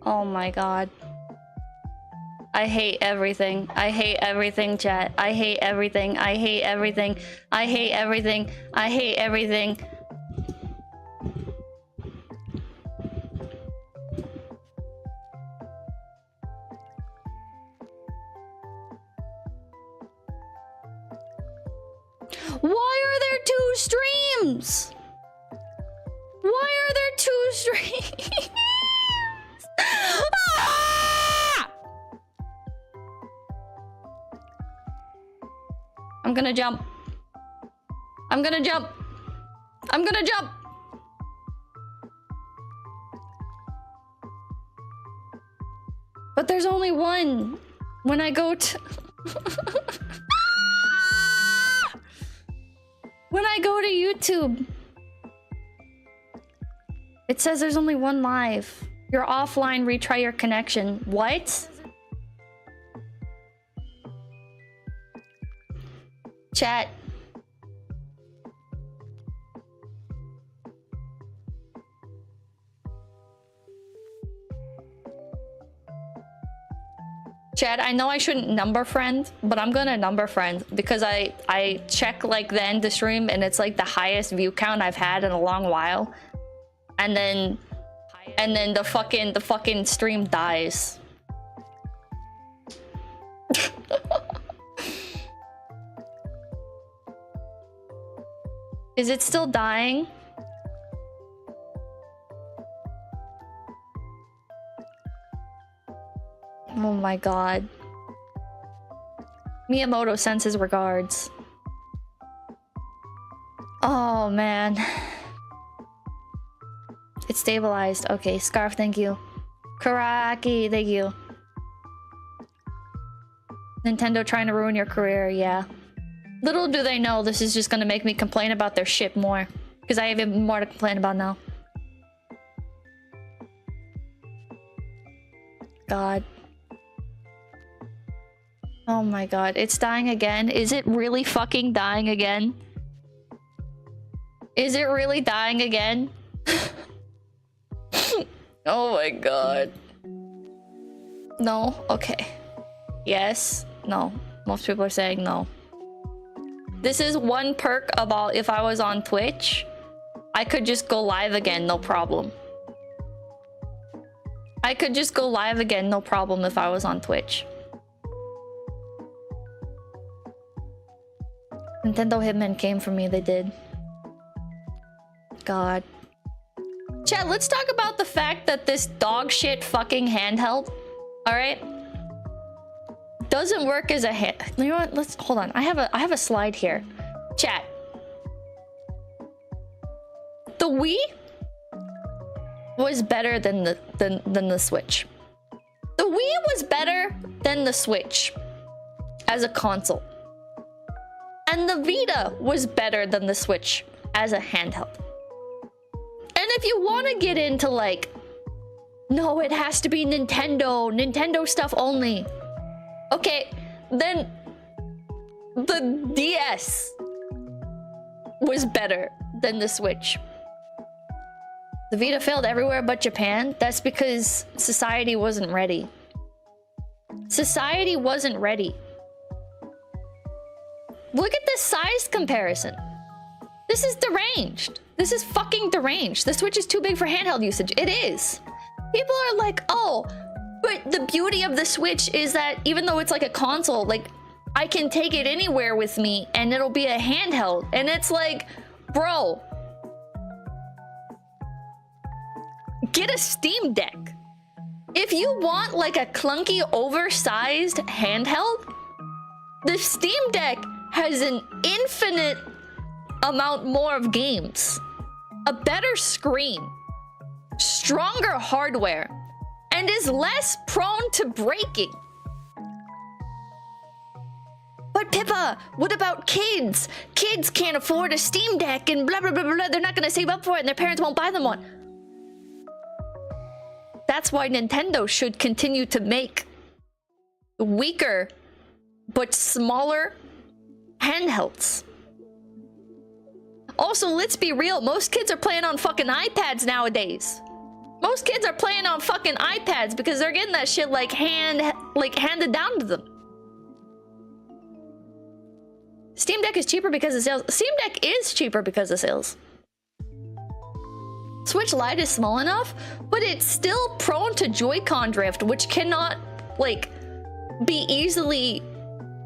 Oh my god. I hate everything. I hate everything, chat. I hate everything. I hate everything. I hate everything. I hate everything. Why are there two streams? Why are there two streams? Ah! I'm gonna jump. I'm gonna jump. I'm gonna jump. But there's only one when I go to... When I go to YouTube, it says there's only one live. You're offline, retry your connection. What? Chat. Chat, I know I shouldn't number friend, but I'm gonna number friend because I check like the end of the stream and it's like the highest view count I've had in a long while. And then the fucking stream dies. Is it still dying? Oh my god. Miyamoto sends his regards. Oh man. It's stabilized. Okay, Scarf, thank you. Karaki, thank you. Nintendo trying to ruin your career, yeah. Little do they know this is just gonna make me complain about their shit more. Because I have even more to complain about now. God. Oh my god, it's dying again. Is it really fucking dying again? Is it really dying again? Oh my god. No? Okay. Yes? No. Most people are saying no. This is one perk about if I was on Twitch. I could just go live again, no problem. I could just go live again, no problem if I was on Twitch. Nintendo Hitman came for me, they did. God. Chat, let's talk about the fact that this dog shit fucking handheld, alright, doesn't work as a hand. You know what? Let's hold on. I have a slide here. Chat. The Wii was better than the Switch. The Wii was better than the Switch as a console. And the Vita was better than the Switch as a handheld. And if you want to get into like, no, it has to be Nintendo stuff only. Okay, then the DS was better than the Switch. The Vita failed everywhere but Japan. That's because society wasn't ready. Society wasn't ready. Look at this size comparison. This is deranged. This is fucking deranged. The Switch is too big for handheld usage. It is. People are like, oh, but the beauty of the Switch is that even though it's like a console, like I can take it anywhere with me and it'll be a handheld. And it's like, bro, get a Steam Deck. If you want like a clunky, oversized handheld, the Steam Deck has an infinite amount more of games, a better screen, stronger hardware, and is less prone to breaking. But Pippa, what about kids? Kids can't afford a Steam Deck and blah, blah, blah, blah. They're not gonna save up for it and their parents won't buy them one. That's why Nintendo should continue to make weaker but smaller handhelds. Also, let's be real, most kids are playing on fucking iPads nowadays. Most kids are playing on fucking iPads because they're getting that shit like handed down to them. Steam Deck is cheaper because of sales. Steam Deck is cheaper because of sales. Switch Lite is small enough, but it's still prone to Joycon drift, which cannot, like, be easily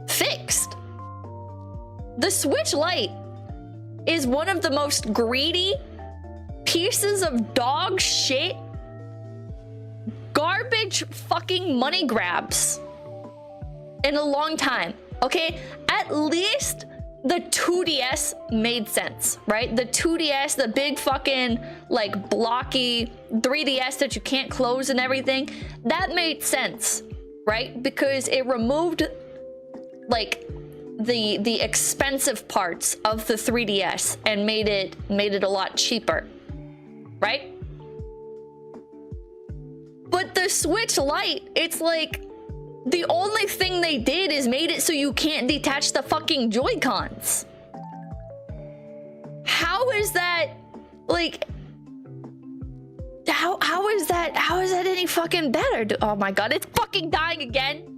fixed. The Switch Lite is one of the most greedy pieces of dog shit, garbage fucking money grabs in a long time. Okay, at least the 2DS made sense, right? The 2DS, the big fucking like blocky 3DS that you can't close and everything, that made sense, right? Because it removed like the expensive parts of the 3DS and made it a lot cheaper, right? But the Switch Lite, it's like the only thing they did is made it so you can't detach the fucking Joy-Cons. How is that, like, how is that any fucking better? Oh my god, it's fucking dying again.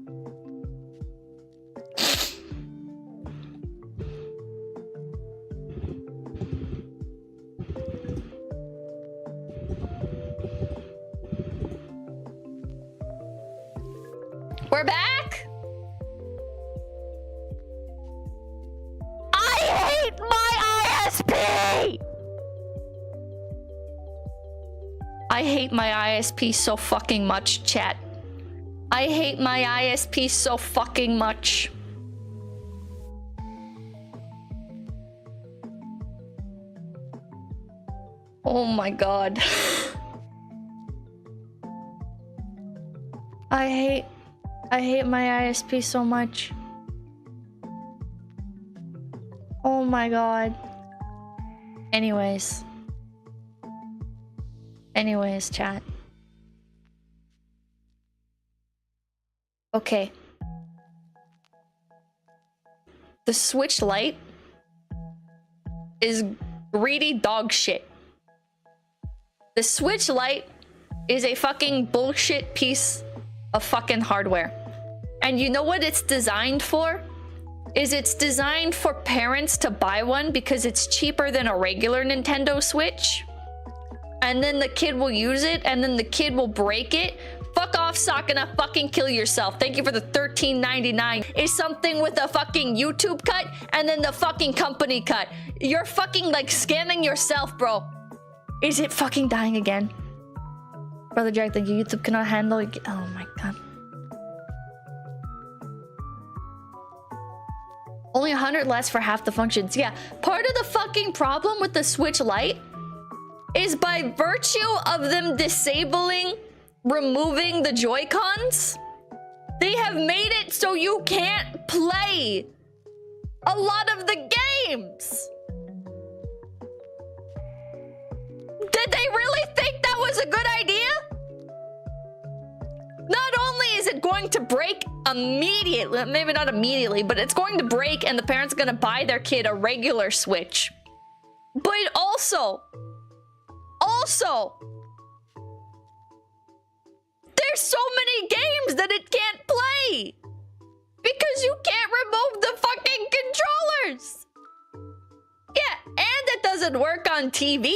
We're back. I hate my ISP. I hate my ISP so fucking much, chat. I hate my ISP so fucking much. Oh my god. I hate my ISP so much. Oh my god. Anyways, chat. Okay. The Switch Lite is greedy dog shit. The Switch Lite is a fucking bullshit piece of fucking hardware. And you know what it's designed for? It's designed for parents to buy one because it's cheaper than a regular Nintendo Switch. And then the kid will use it and then the kid will break it. Fuck off, Sakana, fucking kill yourself. Thank you for the $13.99. Is something with a fucking YouTube cut and then the fucking company cut. You're fucking like scamming yourself, bro. Is it fucking dying again? Brother Jack, thank you. YouTube cannot handle it. Oh my god. Only 100 less for half the functions. Yeah, part of the fucking problem with the Switch Lite is by virtue of them removing the Joy-Cons, they have made it so you can't play a lot of the games. Did they really think that was a good idea? Not only is it going to break immediately, maybe not immediately, but it's going to break and the parents are going to buy their kid a regular Switch. But also, there's so many games that it can't play because you can't remove the fucking controllers. Yeah, and it doesn't work on TV.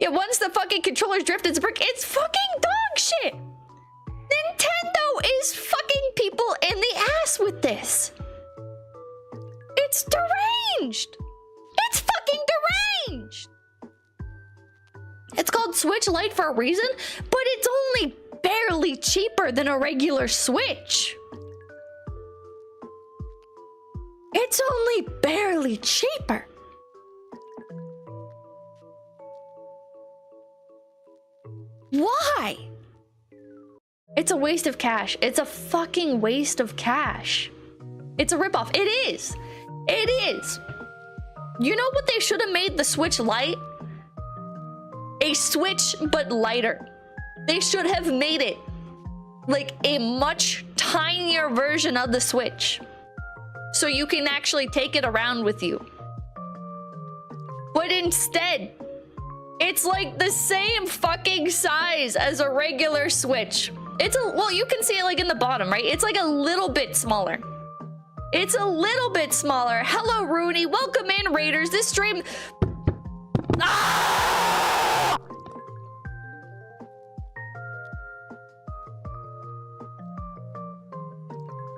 Yeah, once the fucking controllers drift, it's fucking dog shit. Nintendo is fucking people in the ass with this. It's deranged. It's fucking deranged. It's called Switch Lite for a reason, but it's only barely cheaper than a regular Switch. It's only barely cheaper. Why? It's a waste of cash. It's a fucking waste of cash. It's a ripoff. It is. It is. You know what they should have made the Switch Lite? A Switch, but lighter. They should have made it like a much tinier version of the Switch. So you can actually take it around with you. But instead, It's like the same fucking size as a regular Switch. It's a, well, you can see it like in the bottom, right? It's like a little bit smaller. It's a little bit smaller. Hello, Rooney. Welcome in, Raiders. This stream... Ah!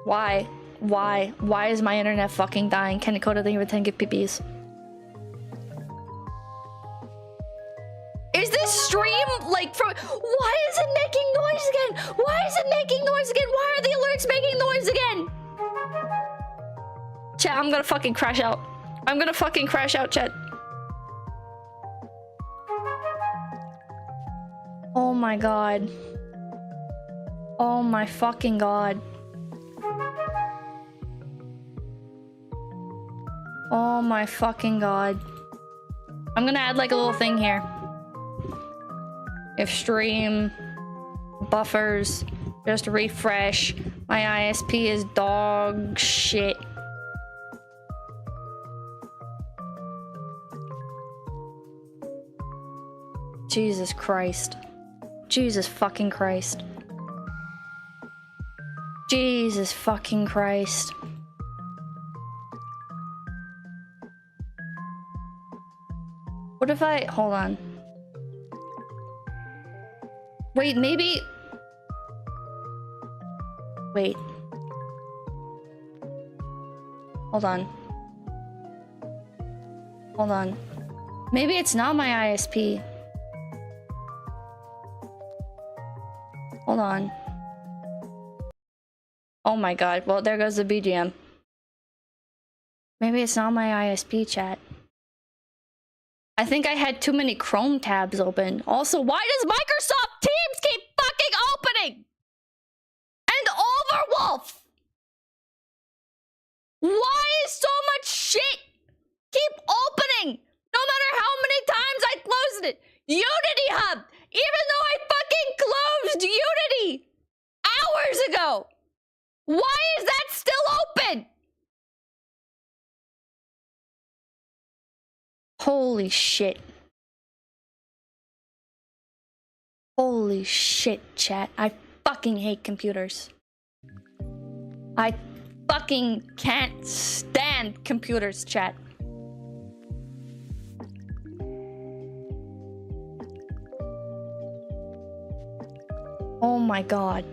Why? Why? Why is my internet fucking dying? Kaneko, thank you for 10 𝐒𝐿𝐴𝐵𝐵s. Is this stream like from... Why is it making noise again? Why is it making noise again? Why are the alerts making noise again? Chat, I'm gonna fucking crash out. I'm gonna fucking crash out, chat. Oh my god. Oh my fucking god. Oh my fucking god. I'm gonna add like a little thing here. If stream buffers, just refresh. My ISP is dog shit. Jesus Christ. Jesus fucking Christ. Jesus fucking Christ. What if I... Hold on. Wait, maybe... Wait. Hold on. Hold on. Maybe it's not my ISP. Hold on. Oh my god. Well, there goes the BGM. Maybe it's not my ISP, chat. I think I had too many Chrome tabs open. Also, why does Microsoft Teams keep fucking opening? And Overwolf! Why is so much shit keep opening? No matter how many times I closed it. Unity Hub! Even though I fucking closed Unity hours ago! Why is that still open? Holy shit. Holy shit, chat. I fucking hate computers. I fucking can't stand computers, chat. Oh my god.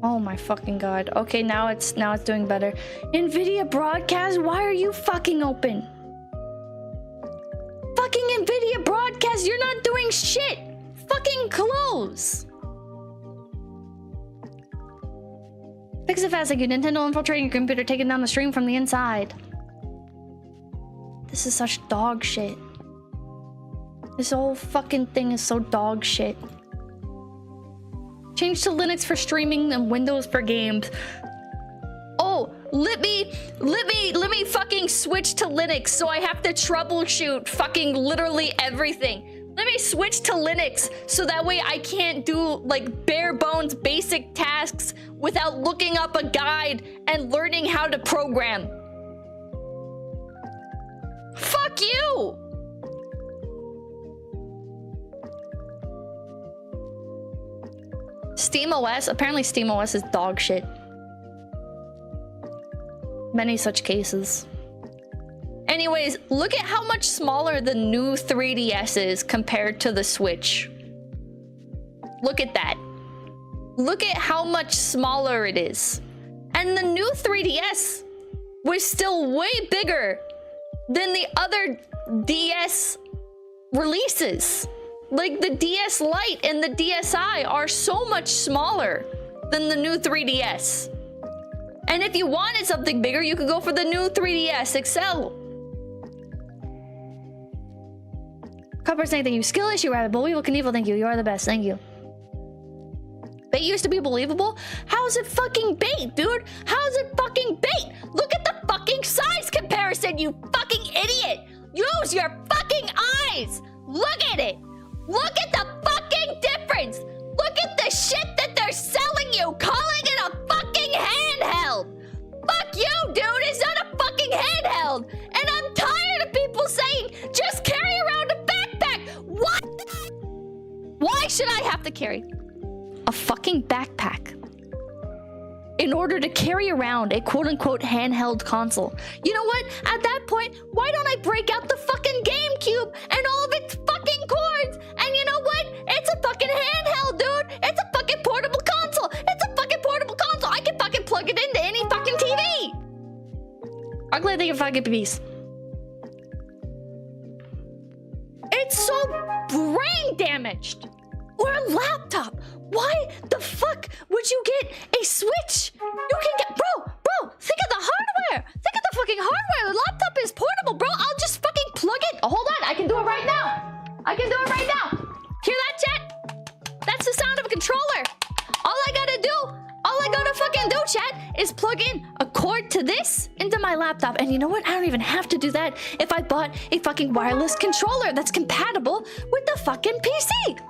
Oh my fucking god. Okay, now it's doing better. NVIDIA broadcast, why are you fucking open? Fucking NVIDIA broadcast, you're not doing shit. Fucking close. Fix it fast, like you. Nintendo infiltrating your computer, taking down the stream from the inside. This is such dog shit. This whole fucking thing is so dog shit. Change to Linux for streaming and Windows for games. Oh, let me fucking switch to Linux so I have to troubleshoot fucking literally everything. Let me switch to Linux so that way I can't do like bare bones basic tasks without looking up a guide and learning how to program. Fuck you! SteamOS? Apparently SteamOS is dog shit. Many such cases. Anyways, look at how much smaller the new 3DS is compared to the Switch. Look at that. Look at how much smaller it is. And the new 3DS was still way bigger than the other DS releases. Like the DS Lite and the DSi are so much smaller than the new 3DS. And if you wanted something bigger, you could go for the new 3DS XL. Copper saying thank you. Skill issue, Rabbit Bull. Evil Knievel, thank you. You are the best. Thank you. Bait used to be believable? How's it fucking bait, dude? How's it fucking bait? Look at the fucking size comparison, you fucking idiot! Use your fucking eyes! Look at it! Look at the fucking difference! Look at the shit that they're selling you, calling it a fucking handheld! Fuck you, dude! It's not a fucking handheld! And I'm tired of people saying, Why should I have to carry a fucking backpack in order to carry around a quote-unquote handheld console? You know what? At that point, why don't I break out the fucking GameCube and all of its fucking cords? And you know what? It's a fucking handheld, dude. It's a fucking portable console. It's a fucking portable console. I can fucking plug it into any fucking TV. I'm glad they can fucking peace. It's so brain damaged. Or a laptop. Why the fuck would you get a Switch? You can get, bro, think of the hardware. Think of the fucking hardware. The laptop is portable, bro. I'll just fucking plug it. Oh, hold on, I can do it right now. I can do it right now. Hear that, chat? That's the sound of a controller. All I gotta fucking do, chat, is plug in a cord to this into my laptop. And you know what? I don't even have to do that if I bought a fucking wireless controller that's compatible with the fucking PC.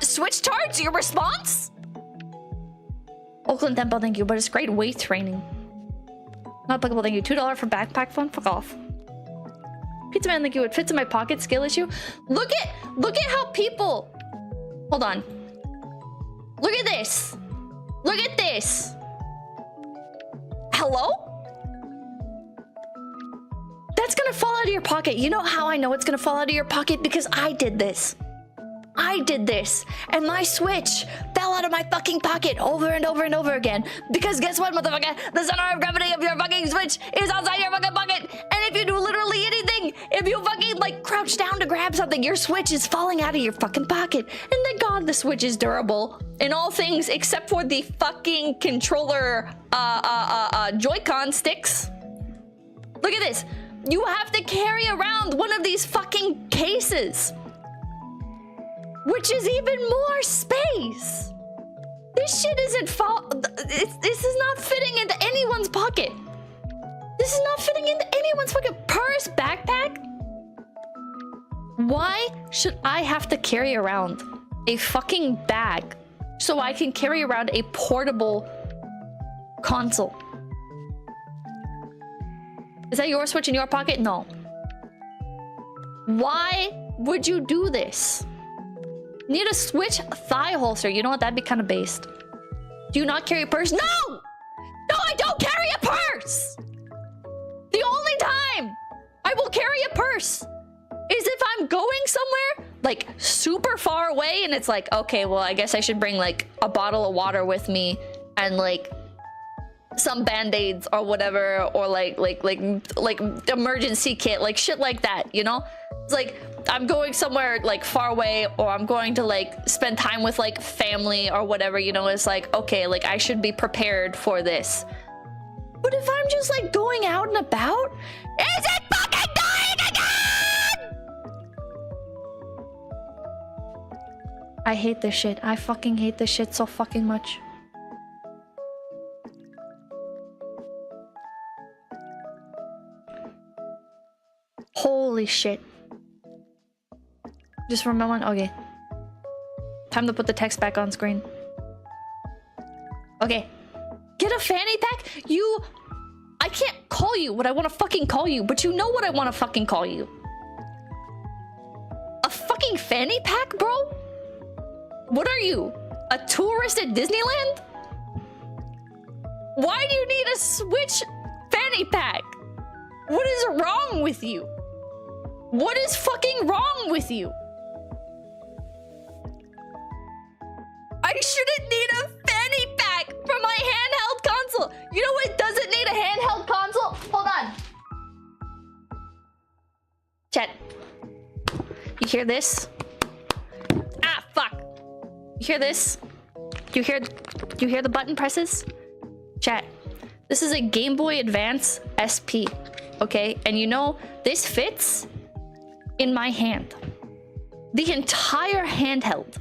Switch charge, your response? Oakland Temple, thank you, but it's great weight training. Not applicable, thank you. $2 for backpack phone? Fuck off. Pizza Man, thank you. It fits in my pocket. Skill issue. Look at how people... Hold on. Look at this. Look at this. Hello? That's gonna fall out of your pocket. You know how I know it's gonna fall out of your pocket? Because I did this. And my Switch fell out of my fucking pocket over and over and over again. Because guess what, motherfucker? The center of gravity of your fucking Switch is outside your fucking pocket. And if you do literally anything, if you fucking like crouch down to grab something, your Switch is falling out of your fucking pocket. And thank God the Switch is durable in all things except for the fucking controller Joycon sticks. Look at this. You have to carry around one of these fucking cases, which is even more space. This shit isn't this is not fitting into anyone's pocket. This is not fitting into anyone's fucking purse, backpack. Why should I have to carry around a fucking bag so I can carry around a portable console? Is that your Switch in your pocket? No. Why would you do this? Need a Switch thigh holster. You know what? That'd be kind of based. Do you not carry a purse? No! No, I don't carry a purse! The only time I will carry a purse is if I'm going somewhere like super far away and it's like, okay, well, I guess I should bring like a bottle of water with me and like some band-aids or whatever, or like emergency kit, like shit like that, you know? It's like I'm going somewhere like far away, or I'm going to like spend time with like family or whatever, you know? It's like, okay, like I should be prepared for this. But if I'm just like going out and about, is it fucking dying again? I hate this shit. I fucking hate this shit so fucking much. Holy shit. Just for a moment. Okay. Time to put the text back on screen. Okay. Get a fanny pack? I can't call you what I want to fucking call you, but you know what I want to fucking call you. A fucking fanny pack, bro? What are you? A tourist at Disneyland? Why do you need a Switch fanny pack? What is wrong with you? What is fucking wrong with you? I shouldn't need a fanny pack for my handheld console. You know what doesn't need a handheld console? Hold on. Chat. You hear this? Ah, fuck. You hear this? You hear the button presses? Chat. This is a Game Boy Advance SP. Okay? And you know, this fits in my hand. The entire handheld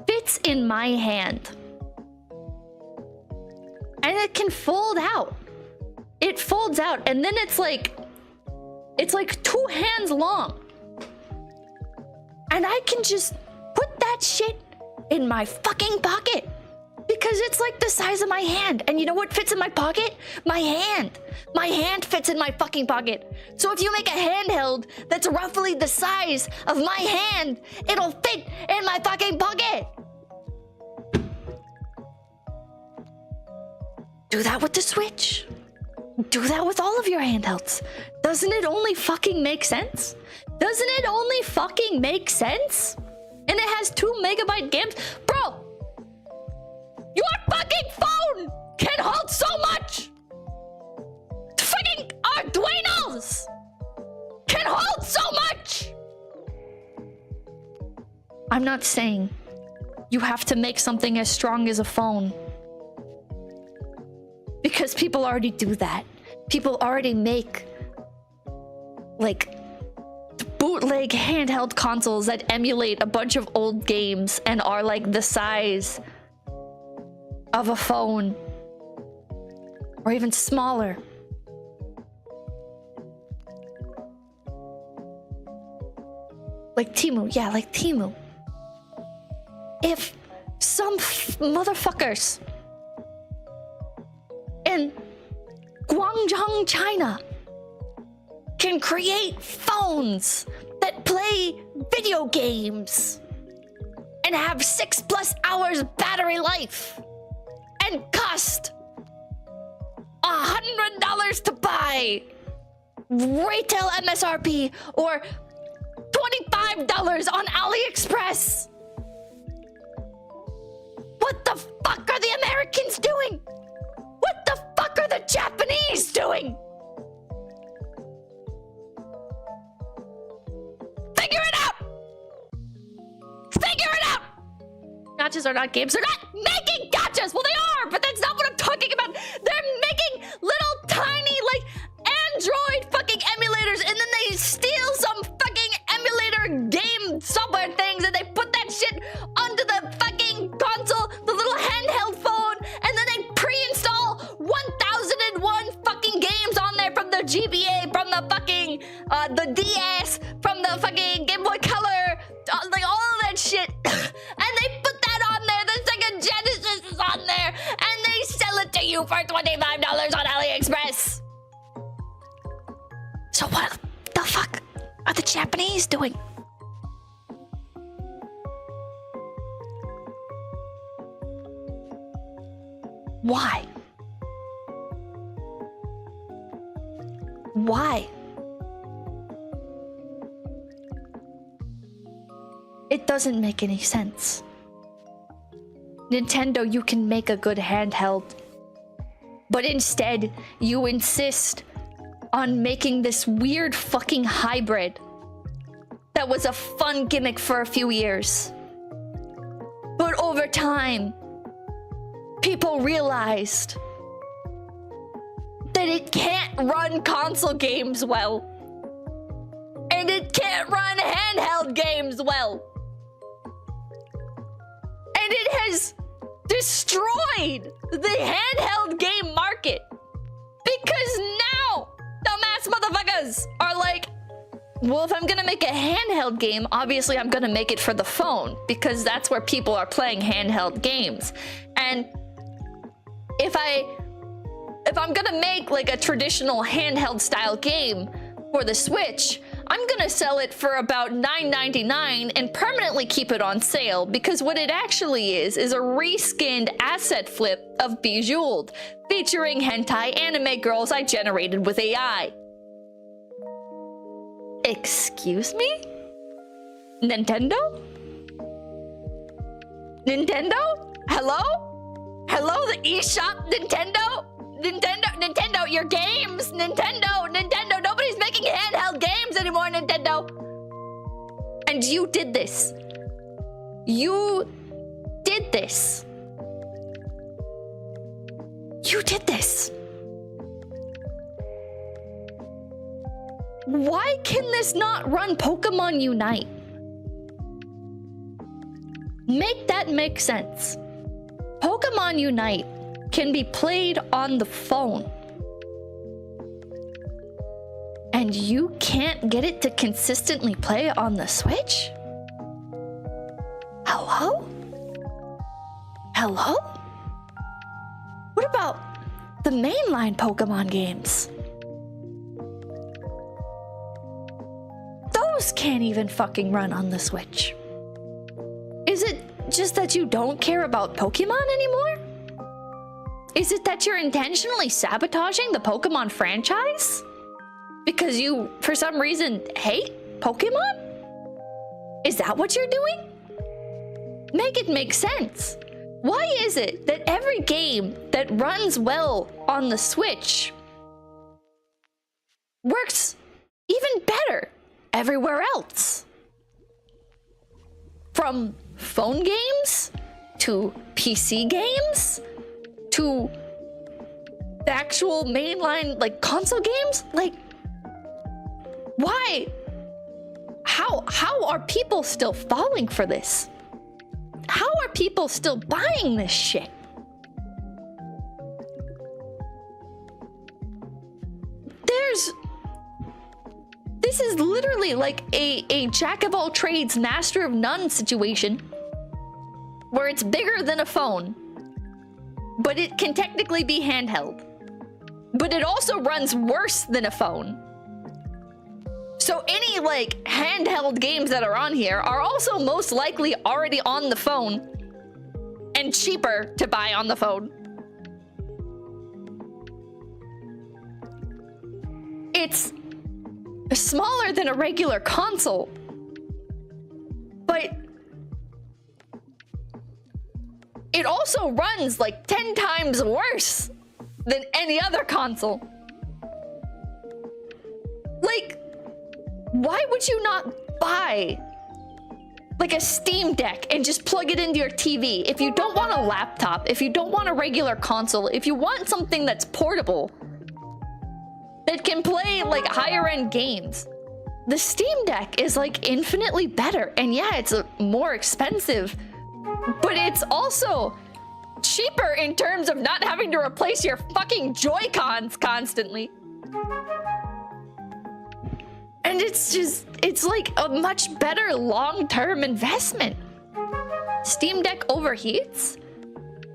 fits in my hand. And it can fold out. It folds out, and then it's like 2 hands long. And I can just put that shit in my fucking pocket. Because Because it's like the size of my hand. And you know what fits in my pocket? My hand. My hand fits in my fucking pocket. So if you make a handheld that's roughly the size of my hand, it'll fit in my fucking pocket. Do that with the Switch. Do that with all of your handhelds. Doesn't it only fucking make sense? Doesn't it only fucking make sense? And it has 2 megabyte games. Bro, your fucking phone can hold so much. Fucking Arduinos can hold so much. I'm not saying you have to make something as strong as a phone. Because people already do that. People already make like bootleg handheld consoles that emulate a bunch of old games and are like the size of a phone or even smaller. Like Temu, yeah, like Temu. If some motherfuckers in Guangzhou, China can create phones that play video games and have 6+ hours battery life and cost $100 to buy, retail MSRP, or $25 on AliExpress. What the fuck are the Americans doing? What the fuck are the Japanese doing? Figure it out! Figure it out! Gachas are not games. They're not making gachas! Well, they are, but that's not what I'm talking about. They're making little tiny, like, Android fucking emulators, and then they steal some fucking emulator game software things, and they put that shit onto the fucking console, the little handheld phone, and then they pre-install 1001 fucking games on there from the GBA, from the fucking, the DS, from the fucking Game Boy Color, like all of that shit. And they put that on there, the Sega Genesis is on there, and they sell it to you for $25 on AliExpress. So what the fuck are the Japanese doing? Why? Why? It doesn't make any sense. Nintendo, you can make a good handheld, but instead you insist on making this weird fucking hybrid that was a fun gimmick for a few years. But over time, people realized that it can't run console games well. And it can't run handheld games well. And it has destroyed the handheld game market. Because now, dumbass motherfuckers are like, well, if I'm gonna make a handheld game, obviously I'm gonna make it for the phone, because that's where people are playing handheld games. And if I'm gonna make like a traditional handheld style game for the Switch, I'm gonna sell it for about $9.99 and permanently keep it on sale, because what it actually is a reskinned asset flip of 𝐒𝐿𝐷, featuring hentai anime girls I generated with AI. Excuse me? Nintendo? Nintendo? Hello? Hello, the eShop? Nintendo? Nintendo, your games! Nintendo, nobody's making handheld games anymore, Nintendo! And you did this. You did this. You did this. Why can this not run Pokemon Unite? Make that make sense. Pokemon Unite can be played on the phone. And you can't get it to consistently play on the Switch? Hello? Hello? mainline Pokemon games. Those can't even fucking run on the Switch. Is it just that you don't care about Pokemon anymore? Is it that you're intentionally sabotaging the Pokemon franchise? Because you, for some reason, hate Pokemon? Is that what you're doing? Make it make sense. Why is it that every game that runs well on the Switch works even better everywhere else? From phone games to PC games to the actual mainline like console games? Like, why? How are people still falling for this? How are people still buying this shit? This is literally like a jack of all trades, master of none situation where it's bigger than a phone, but it can technically be handheld. But it also runs worse than a phone. So any like handheld games that are on here are also most likely already on the phone and cheaper to buy on the phone. It's smaller than a regular console, but it also runs like 10 times worse than any other console. Like, why would you not buy like a Steam Deck and just plug it into your TV if you don't want a laptop, if you don't want a regular console, if you want something that's portable, that can play like higher end games? The Steam Deck is like infinitely better, and yeah, it's more expensive, but it's also cheaper in terms of not having to replace your fucking Joy-Cons constantly. And it's like a much better long-term investment. Steam Deck overheats?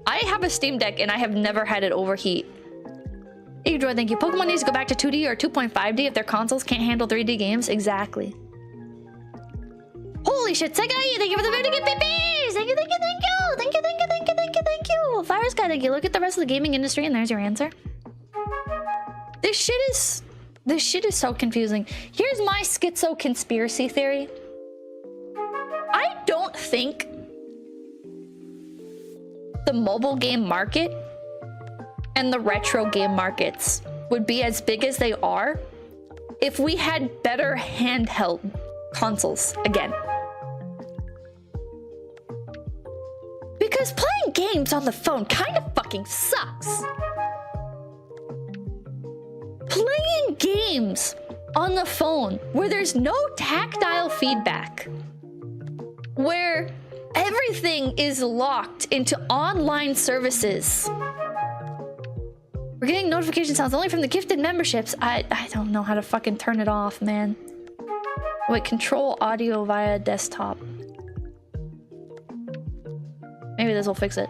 I have a Steam Deck and I have never had it overheat. Adroid, thank you. Pokemon needs to go back to 2D or 2.5D if their consoles can't handle 3D games. Exactly. Holy shit, Segai, thank you for the 50 BBs! Thank you, thank you, thank you! Thank you, thank you, thank you, thank you, thank you! Fire Sky, thank you. Look at the rest of the gaming industry and there's your answer. This shit is so confusing. Here's my schizo conspiracy theory. I don't think the mobile game market and the retro game markets would be as big as they are if we had better handheld consoles again. Because playing games on the phone kind of fucking sucks. Playing games on the phone where there's no tactile feedback, where everything is locked into online services. We're getting notification sounds only from the gifted memberships. I don't know how to fucking turn it off, man. Wait, control audio via desktop. Maybe this will fix it.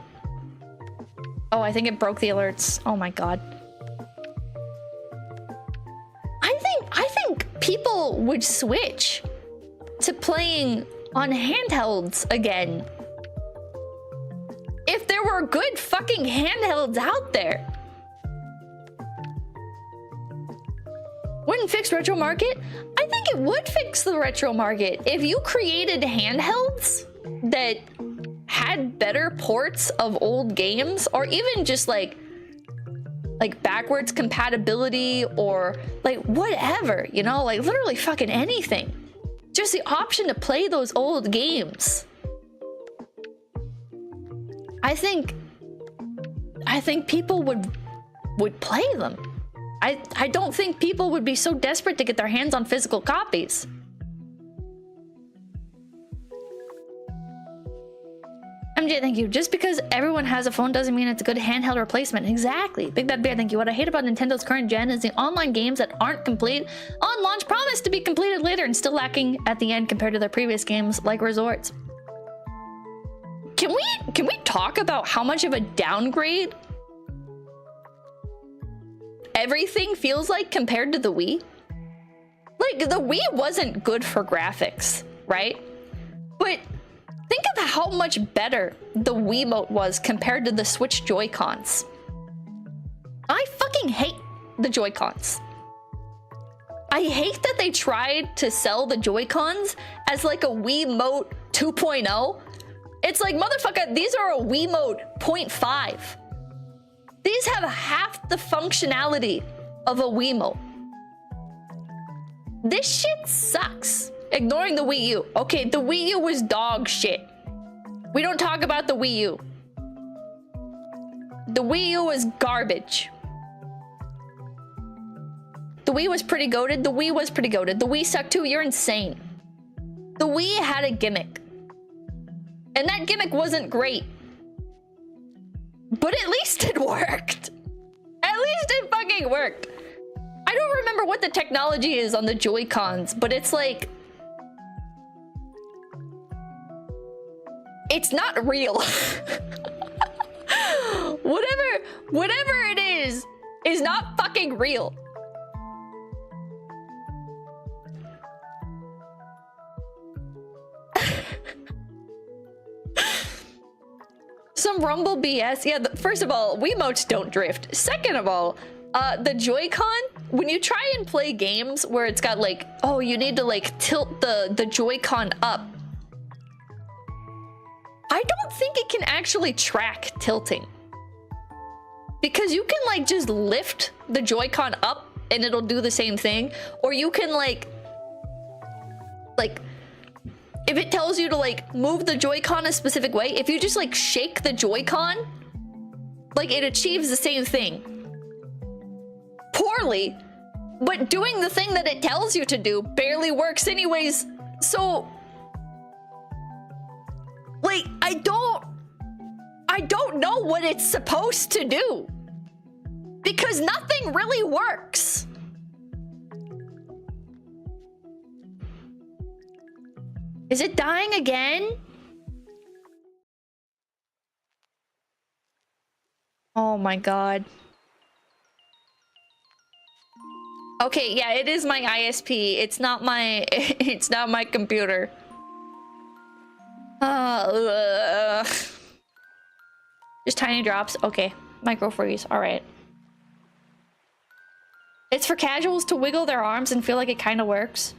Oh, I think it broke the alerts. Oh my god. I think people would switch to playing on handhelds again if there were good fucking handhelds out there. Wouldn't fix retro market? I think it would fix the retro market if you created handhelds that had better ports of old games, or even just like backwards compatibility, or like whatever, you know, like literally fucking anything. Just the option to play those old games. I think people would play them. I don't think people would be so desperate to get their hands on physical copies. MJ, thank you. Just because everyone has a phone doesn't mean it's a good handheld replacement. Exactly. Big Bad Bear, thank you. What I hate about Nintendo's current gen is the online games that aren't complete on launch promise to be completed later and still lacking at the end compared to their previous games like Resorts. Can we talk about how much of a downgrade everything feels like compared to the Wii. Like, the Wii wasn't good for graphics, right? But think of how much better the Wiimote was compared to the Switch Joy-Cons. I fucking hate the Joy-Cons. I hate that they tried to sell the Joy-Cons as like a Wiimote 2.0. It's like, motherfucker, these are a Wiimote 0.5. These have half the functionality of a Wiimote. This shit sucks. Ignoring the Wii U. Okay, the Wii U was dog shit. We don't talk about the Wii U. The Wii U was garbage. The Wii was pretty goated. The Wii was pretty goated. The Wii sucked too. You're insane. The Wii had a gimmick. And that gimmick wasn't great. But at least it worked. At least it fucking worked. I don't remember what the technology is on the Joy-Cons, but it's like... it's not real. Whatever it is not fucking real. Some Rumble BS. Yeah, first of all, Wiimotes don't drift. Second of all, the Joy-Con, when you try and play games where it's got like, oh, you need to like tilt the Joy-Con up, I don't think it can actually track tilting. Because you can like just lift the Joy-Con up and it'll do the same thing. Or you can like if it tells you to like move the Joy-Con a specific way, if you just like shake the Joy-Con, like it achieves the same thing. Poorly, but doing the thing that it tells you to do barely works anyways. So like, I don't know what it's supposed to do because nothing really works. Is it dying again? Oh my god. Okay, yeah, it is my ISP. It's not my it's not my computer. Just tiny drops. Okay, micro freeze. All right. It's for casuals to wiggle their arms and feel like it kind of works.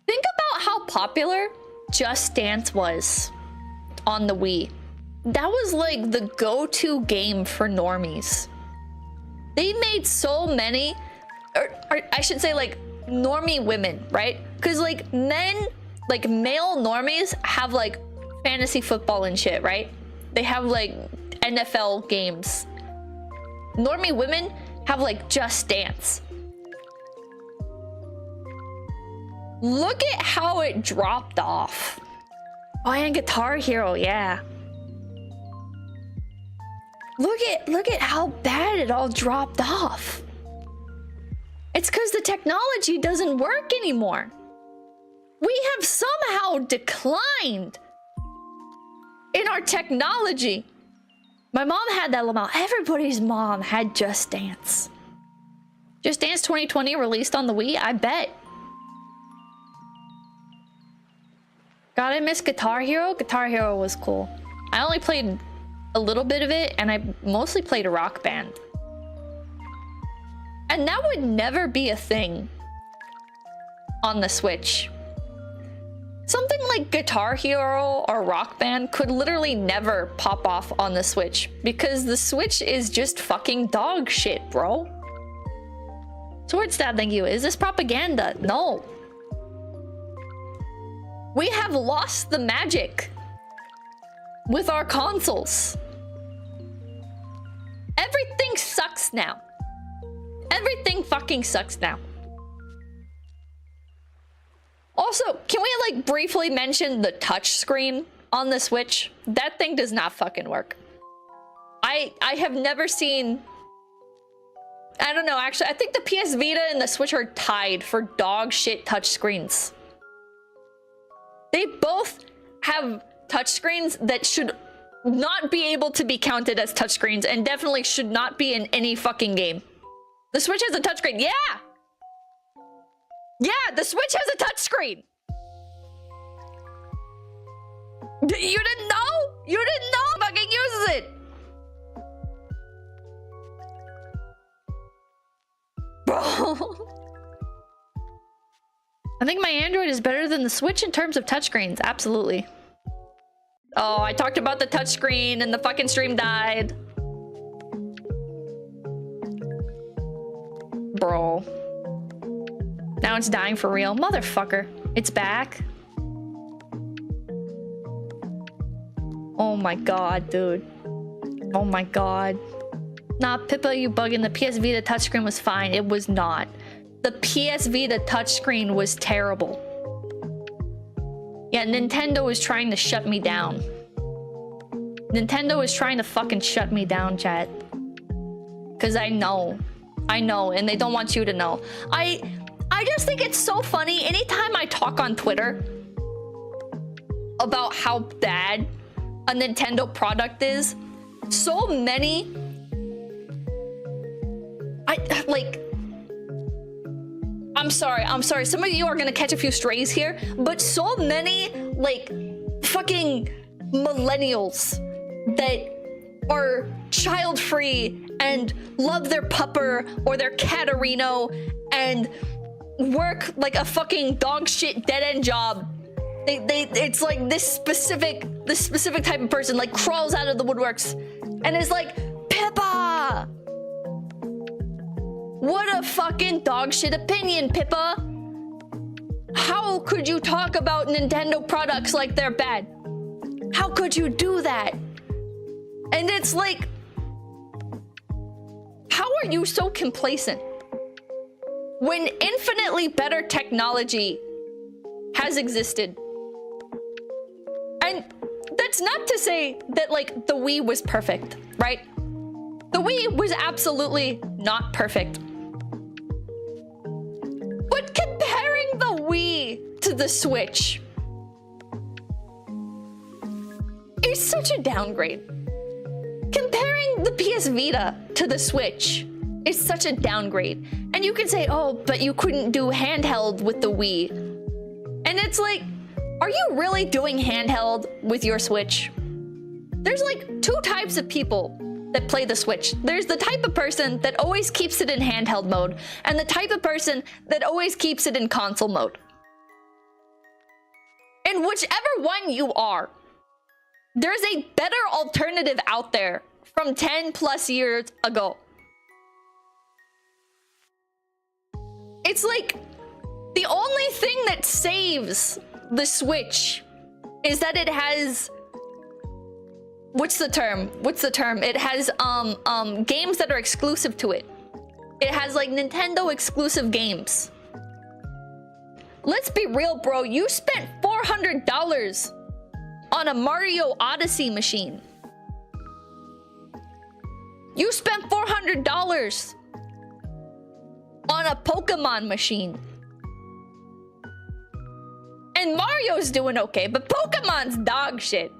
Think about how popular Just Dance was on the Wii. That was like the go-to game for normies. They made so many, or I should say like normie women, right? Because like men, like male normies have like fantasy football and shit, right? They have like NFL games. Normie women have like Just Dance. Look at how it dropped off. Oh, and Guitar Hero, yeah. Look at how bad it all dropped off. It's because the technology doesn't work anymore. We have somehow declined in our technology. My mom had that Lamau. Everybody's mom had Just Dance. Just Dance 2020 released on the Wii, I bet. God, I miss Guitar Hero. Guitar Hero was cool. I only played a little bit of it, and I mostly played a Rock Band. And that would never be a thing on the Switch. Something like Guitar Hero or Rock Band could literally never pop off on the Switch because the Switch is just fucking dog shit, bro. Swordstab, thank you. Is this propaganda? No. We have lost the magic with our consoles. Everything sucks now. Everything fucking sucks now. Also, can we like briefly mention the touch screen on the Switch? That thing does not fucking work. I have never seen... I don't know, actually, I think the PS Vita and the Switch are tied for dog shit touch screens. They both have touchscreens that should not be able to be counted as touchscreens and definitely should not be in any fucking game. The Switch has a touchscreen. Yeah! Yeah, the Switch has a touchscreen. You didn't know? You didn't know? It fucking uses it. Bro. I think my Android is better than the Switch in terms of touchscreens. Absolutely. Oh, I talked about the touchscreen and the fucking stream died. Bro. Now it's dying for real. Motherfucker. It's back. Oh my god, dude. Oh my god. Nah, Pippa, you bugging. The PS Vita touchscreen was fine. It was not. The PS Vita touchscreen was terrible. Yeah, Nintendo was trying to shut me down. Nintendo is trying to fucking shut me down, chat. Cause I know, and they don't want you to know. I just think it's so funny. Anytime I talk on Twitter about how bad a Nintendo product is, so many, I'm sorry. Some of you are gonna catch a few strays here, but so many like fucking millennials that are child-free and love their pupper or their catarino and work like a fucking dog shit dead-end job. It's like this specific type of person like crawls out of the woodworks and is like, Pippa! What a fucking dog shit opinion, Pippa! How could you talk about Nintendo products like they're bad? How could you do that? And it's like, how are you so complacent when infinitely better technology has existed? And that's not to say that like the Wii was perfect, right? The Wii was absolutely not perfect. But comparing the Wii to the Switch is such a downgrade. Comparing the PS Vita to the Switch is such a downgrade. And you can say, oh, but you couldn't do handheld with the Wii. And it's like, are you really doing handheld with your Switch? There's like two types of people that play the Switch. There's the type of person that always keeps it in handheld mode, and the type of person that always keeps it in console mode. And whichever one you are, there's a better alternative out there from 10 plus years ago. It's like the only thing that saves the Switch is that it has, what's the term? It has games that are exclusive to it. It has like Nintendo exclusive games. Let's be real, bro. You spent $400 on a Mario Odyssey machine. You spent $400 on a Pokemon machine. And Mario's doing okay, but Pokemon's dog shit.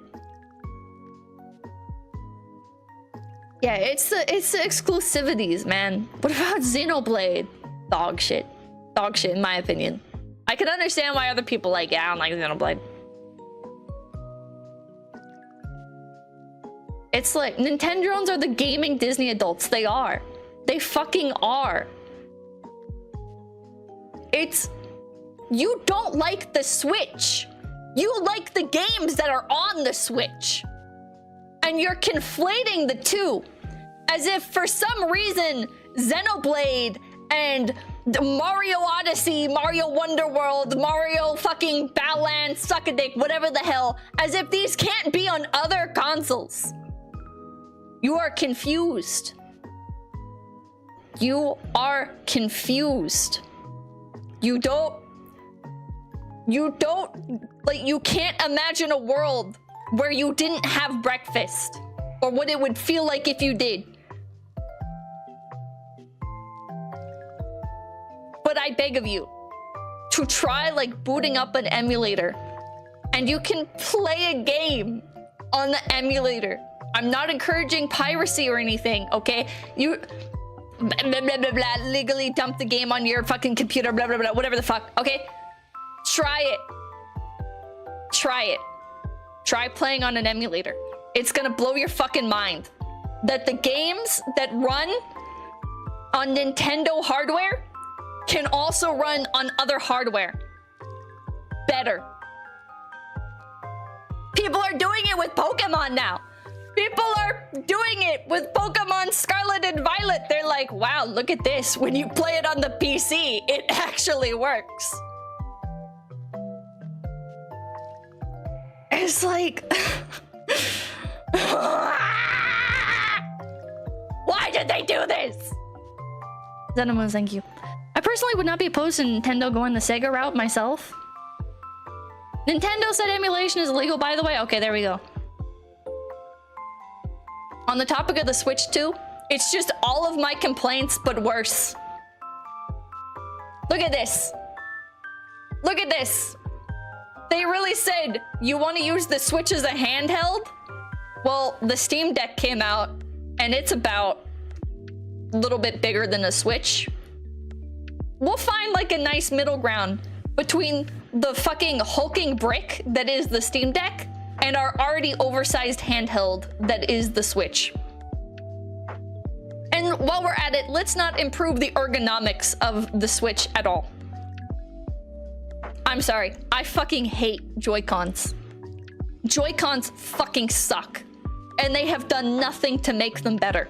Yeah, it's the exclusivities, man. What about Xenoblade? Dog shit. Dog shit, in my opinion. I can understand why other people like, yeah, I don't like Xenoblade. It's like, Nintendrons are the gaming Disney adults. They are. They fucking are. It's... You don't like the Switch. You like the games that are on the Switch. And you're conflating the two. As if for some reason, Xenoblade and Mario Odyssey, Mario Wonder World, Mario fucking Battleland, Suck-a-Dick, whatever the hell, as if these can't be on other consoles. You are confused. You are confused. You can't imagine a world where you didn't have breakfast, or what it would feel like if you did. But I beg of you to try like booting up an emulator, and you can play a game on the emulator. I'm not encouraging piracy or anything, okay? blah, blah, blah, blah, blah, legally dump the game on your fucking computer, blah, blah, blah, whatever the fuck, okay? Try it. Try it. Try playing on an emulator. It's gonna blow your fucking mind that the games that run on Nintendo hardware can also run on other hardware better. People are doing it with Pokemon now. People are doing it with Pokemon Scarlet and Violet. They're like, wow, look at this. When you play it on the PC, it actually works. It's like... Why did they do this? Zenimon, thank you. I personally would not be opposed to Nintendo going the Sega route myself. Nintendo said emulation is illegal, by the way. Okay, there we go. On the topic of the Switch 2, it's just all of my complaints, but worse. Look at this. Look at this. They really said, you want to use the Switch as a handheld? Well, the Steam Deck came out, and it's about a little bit bigger than a Switch. We'll find like a nice middle ground between the fucking hulking brick that is the Steam Deck and our already oversized handheld that is the Switch. And while we're at it, let's not improve the ergonomics of the Switch at all. I'm sorry, I fucking hate Joy-Cons. Joy-Cons fucking suck, and they have done nothing to make them better.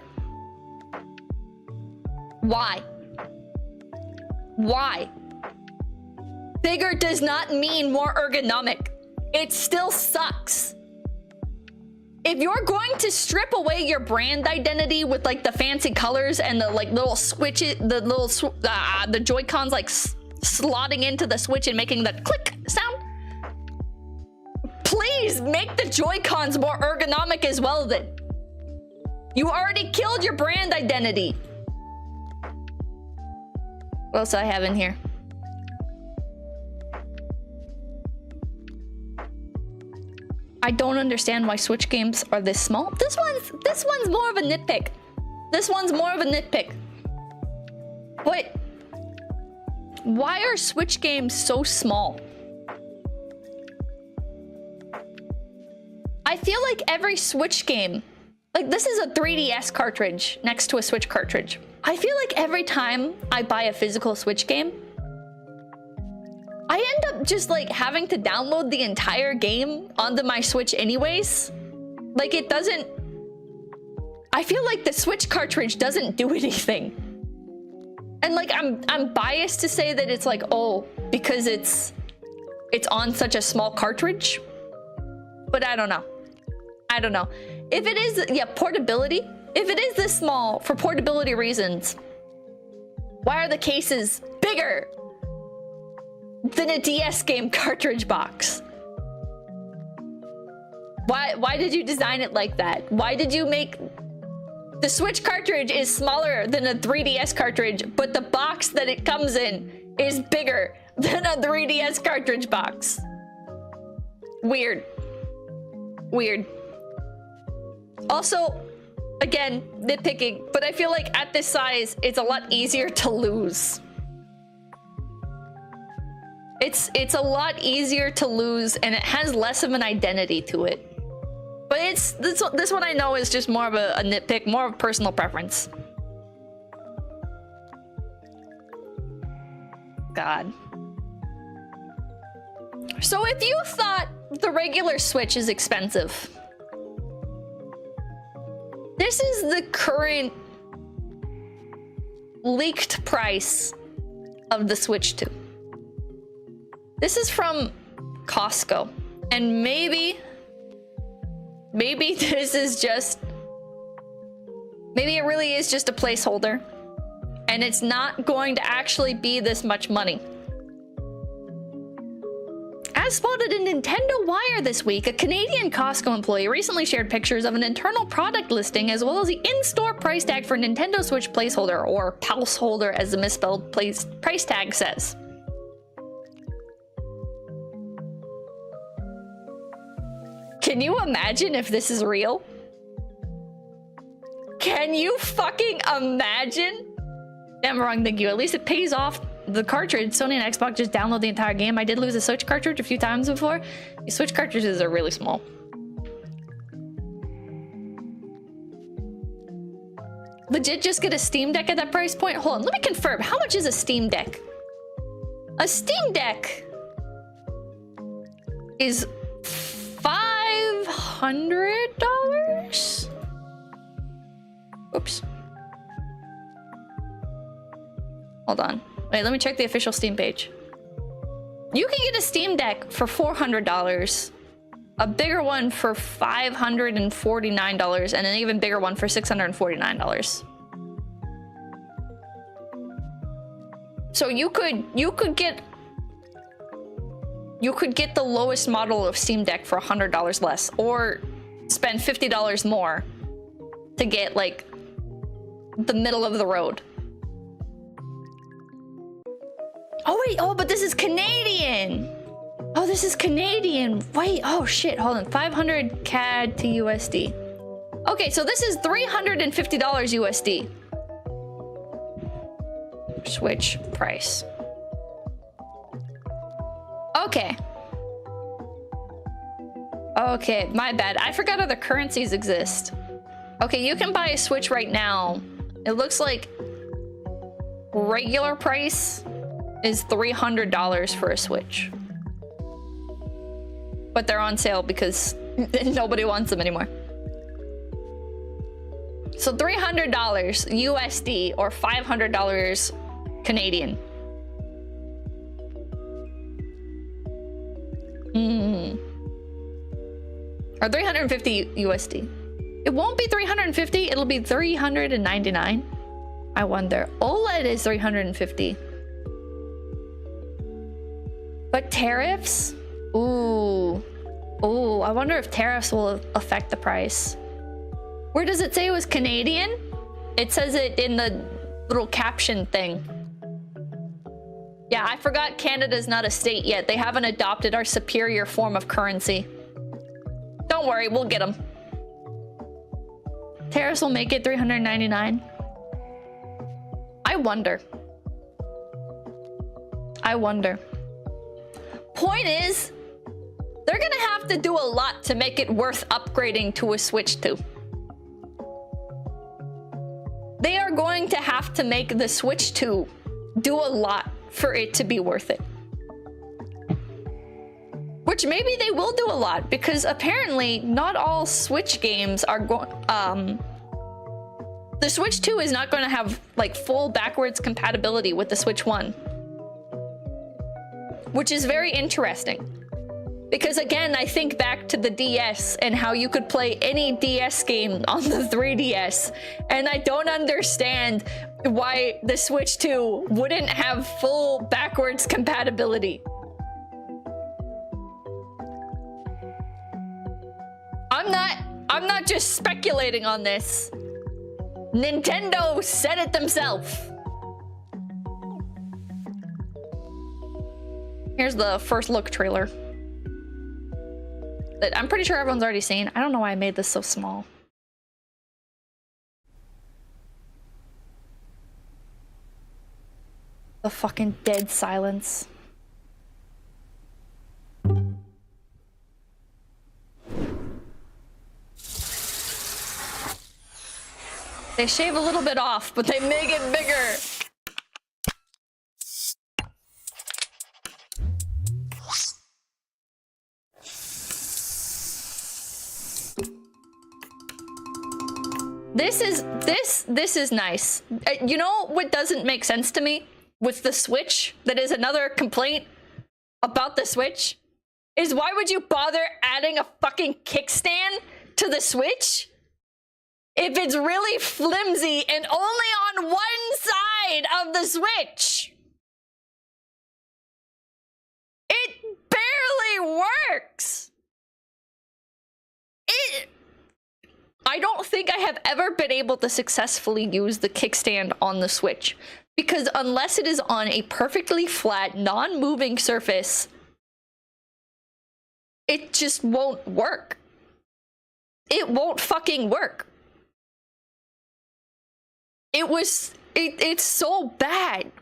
Why? Why? Bigger does not mean more ergonomic. It still sucks. If you're going to strip away your brand identity with like the fancy colors and the like little switches, the little the Joy-Cons like slotting into the Switch and making the click sound, please make the Joy-Cons more ergonomic as well then. You already killed your brand identity. What else do I have in here? I don't understand why Switch games are this small. This one's more of a nitpick. This one's more of a nitpick. But why are Switch games so small? I feel like every Switch game, like this is a 3DS cartridge next to a Switch cartridge. I feel like every time I buy a physical Switch game, I end up just like having to download the entire game onto my Switch anyways. Like it doesn't... I feel like the Switch cartridge doesn't do anything. And like I'm biased to say that it's like, oh, because it's on such a small cartridge. But I don't know. I don't know. If it is, yeah, portability. If it is this small for portability reasons, why are the cases bigger than a DS game cartridge box? Why did you design it like that? Why did you make... The Switch cartridge is smaller than a 3DS cartridge, but the box that it comes in is bigger than a 3DS cartridge box. Weird. Weird. Also, again, nitpicking, but I feel like at this size, it's a lot easier to lose. It's a lot easier to lose, and it has less of an identity to it. But it's this one I know is just more of a nitpick, more of a personal preference. God. So if you thought the regular Switch is expensive, this is the current leaked price of the Switch 2. This is from Costco, and maybe this is just, maybe it really is just a placeholder, and it's not going to actually be this much money. As spotted in Nintendo Wire this week, a Canadian Costco employee recently shared pictures of an internal product listing as well as the in-store price tag for Nintendo Switch placeholder, or Pulseholder as the misspelled price tag says. Can you imagine if this is real? Can you fucking imagine Damn wrong, thank you. At least it pays off the cartridge. Sony and Xbox just download the entire game. I did lose a Switch cartridge a few times before. The Switch cartridges are really small. Legit just get a Steam Deck at that price point? Hold on, let me confirm. How much is a Steam Deck? A Steam Deck is $500? Oops. Hold on. Wait, let me check the official Steam page. You can get a Steam Deck for $400, a bigger one for $549, and an even bigger one for $649. So you could get the lowest model of Steam Deck for $100 less, or spend $50 more to get like the middle of the road. Oh wait, oh, but this is Canadian. Oh, this is Canadian. Wait, oh shit, hold on. 500 CAD to USD. Okay, so this is $350 USD. Switch price. Okay. Okay, my bad. I forgot other currencies exist. Okay, you can buy a Switch right now. It looks like regular price is $300 for a Switch. But they're on sale because nobody wants them anymore. So $300 USD or $500 Canadian. Or 350 USD. It won't be 350, it'll be 399. I wonder. OLED is 350. But tariffs? Ooh. Ooh, I wonder if tariffs will affect the price. Where does it say it was Canadian? It says it in the little caption thing. Yeah, I forgot Canada's not a state yet. They haven't adopted our superior form of currency. Don't worry, we'll get them. Tariffs will make it $399. I wonder. I wonder. Point is, they're gonna have to do a lot to make it worth upgrading to a Switch 2. They are going to have to make the Switch 2 do a lot for it to be worth it. Which maybe they will do a lot, because apparently not all Switch games are going... the Switch 2 is not going to have like full backwards compatibility with the Switch 1. Which is very interesting. Because again, I think back to the DS and how you could play any DS game on the 3DS. And I don't understand why the Switch 2 wouldn't have full backwards compatibility. I'm not just speculating on this. Nintendo said it themselves. Here's the first look trailer that I'm pretty sure everyone's already seen. I don't know why I made this so small. The fucking dead silence. They shave a little bit off, but they make it bigger. This is nice. You know what doesn't make sense to me with the Switch? That is another complaint about the Switch. Is why would you bother adding a fucking kickstand to the Switch if it's really flimsy and only on one side of the Switch? It barely works. I don't think I have ever been able to successfully use the kickstand on the Switch, because unless it is on a perfectly flat, non-moving surface, it just won't work. It won't fucking work. It's so bad.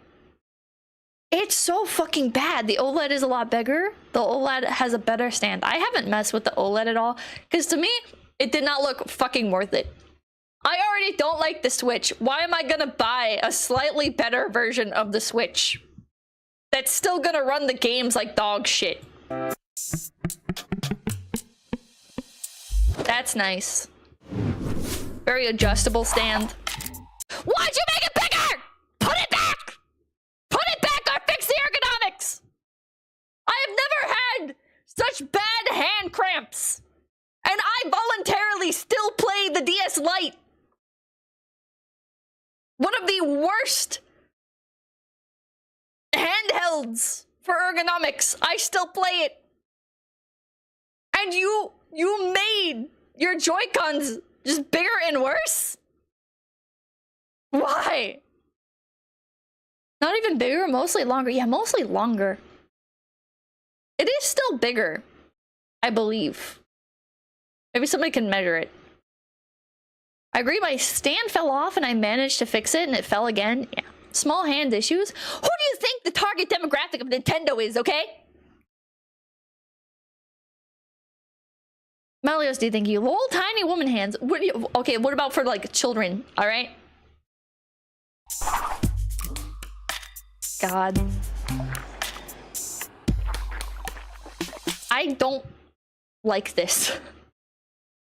It's so fucking bad. The OLED is a lot bigger. The OLED has a better stand. I haven't messed with the OLED at all because to me, it did not look fucking worth it. I already don't like the Switch. Why am I gonna buy a slightly better version of the Switch that's still gonna run the games like dog shit? That's nice. Very adjustable stand. Why'd you make it bigger? Put it back! Put it back or fix the ergonomics! I have never had such bad hand cramps. And I voluntarily still play the DS Lite. One of the worst handhelds for ergonomics. I still play it. And you made your Joy-Cons just bigger and worse? Why? Not even bigger, mostly longer. Yeah, mostly longer. It is still bigger, I believe. Maybe somebody can measure it. I agree, my stand fell off and I managed to fix it and it fell again. Yeah. Small hand issues. Who do you think the target demographic of Nintendo is, okay? Melios, do you think you little tiny woman hands? What do you, okay, what about for like children? All right. God. I don't like this.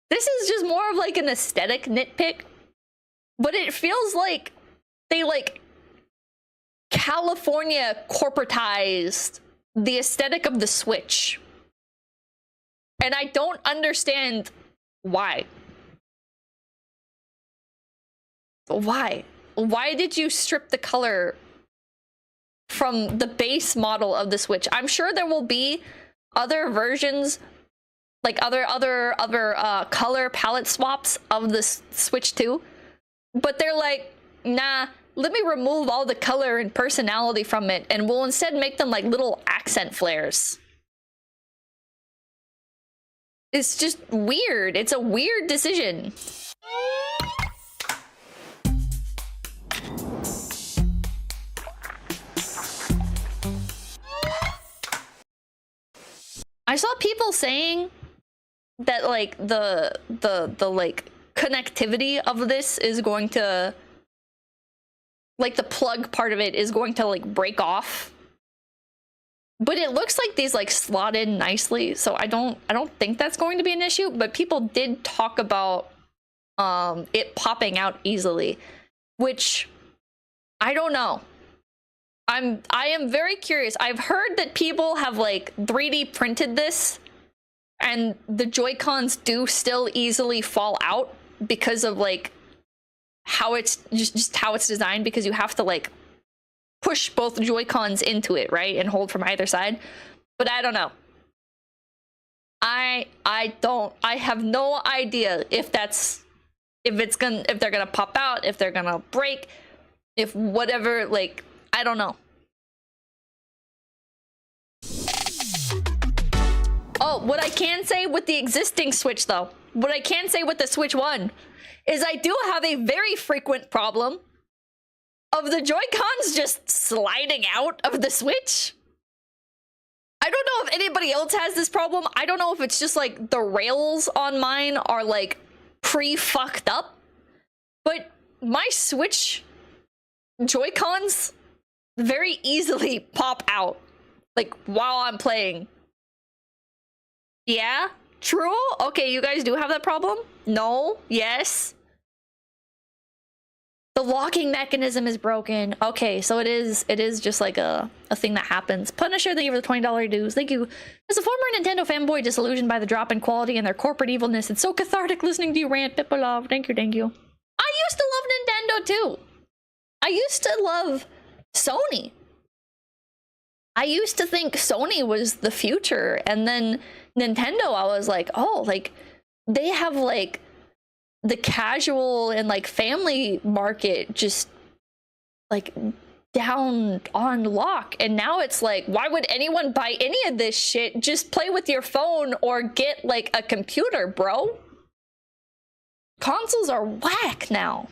This is just more of like an aesthetic nitpick, but it feels like they like California corporatized the aesthetic of the Switch. And I don't understand why. Why? Why did you strip the color from the base model of the Switch? I'm sure there will be other versions, like other color palette swaps of the Switch 2, but they're like, nah, let me remove all the color and personality from it, and we'll instead make them like little accent flares. It's just weird. It's a weird decision. I saw people saying that like the like connectivity of this is going to, like the plug part of it is going to like break off. But it looks like these like slot in nicely, so I don't think that's going to be an issue, but people did talk about it popping out easily, which I don't know. I am very curious. I've heard that people have like 3D printed this and the Joy-Cons do still easily fall out because of like how it's just how it's designed, because you have to like push both Joy-Cons into it, right? And hold from either side. But I don't know. I have no idea if they're gonna pop out, if they're gonna break, if whatever, like, I don't know. Oh, what I can say with the existing Switch though, what I can say with the Switch 1 is I do have a very frequent problem of the Joy-Cons just sliding out of the Switch. I don't know if anybody else has this problem. I don't know if it's just like the rails on mine are like pre-fucked up, but my Switch Joy-Cons very easily pop out like while I'm playing. Yeah? True? Okay, you guys do have that problem? No? Yes? The locking mechanism is broken. Okay, so it is just like a thing that happens. Punisher, thank you for the $20 dues. Thank you. As a former Nintendo fanboy disillusioned by the drop in quality and their corporate evilness, it's so cathartic listening to you rant. Pipolov, thank you, thank you. I used to love Nintendo too. I used to love Sony. I used to think Sony was the future, and then Nintendo, I was like, oh, like they have like the casual and like family market just like down on lock, and now it's like, why would anyone buy any of this shit? Just play with your phone or get like a computer, bro. Consoles are whack now.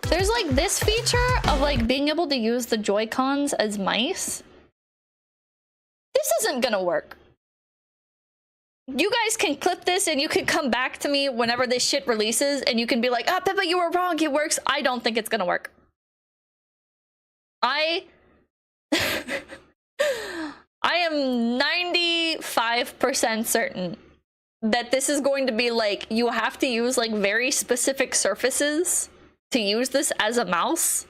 There's like this feature of like being able to use the Joy-Cons as mice. This isn't gonna work. You guys can clip this and you can come back to me whenever this shit releases and you can be like, ah, Peppa, you were wrong, it works. I don't think it's gonna work. I am 95% certain that this is going to be like, you have to use like very specific surfaces to use this as a mouse.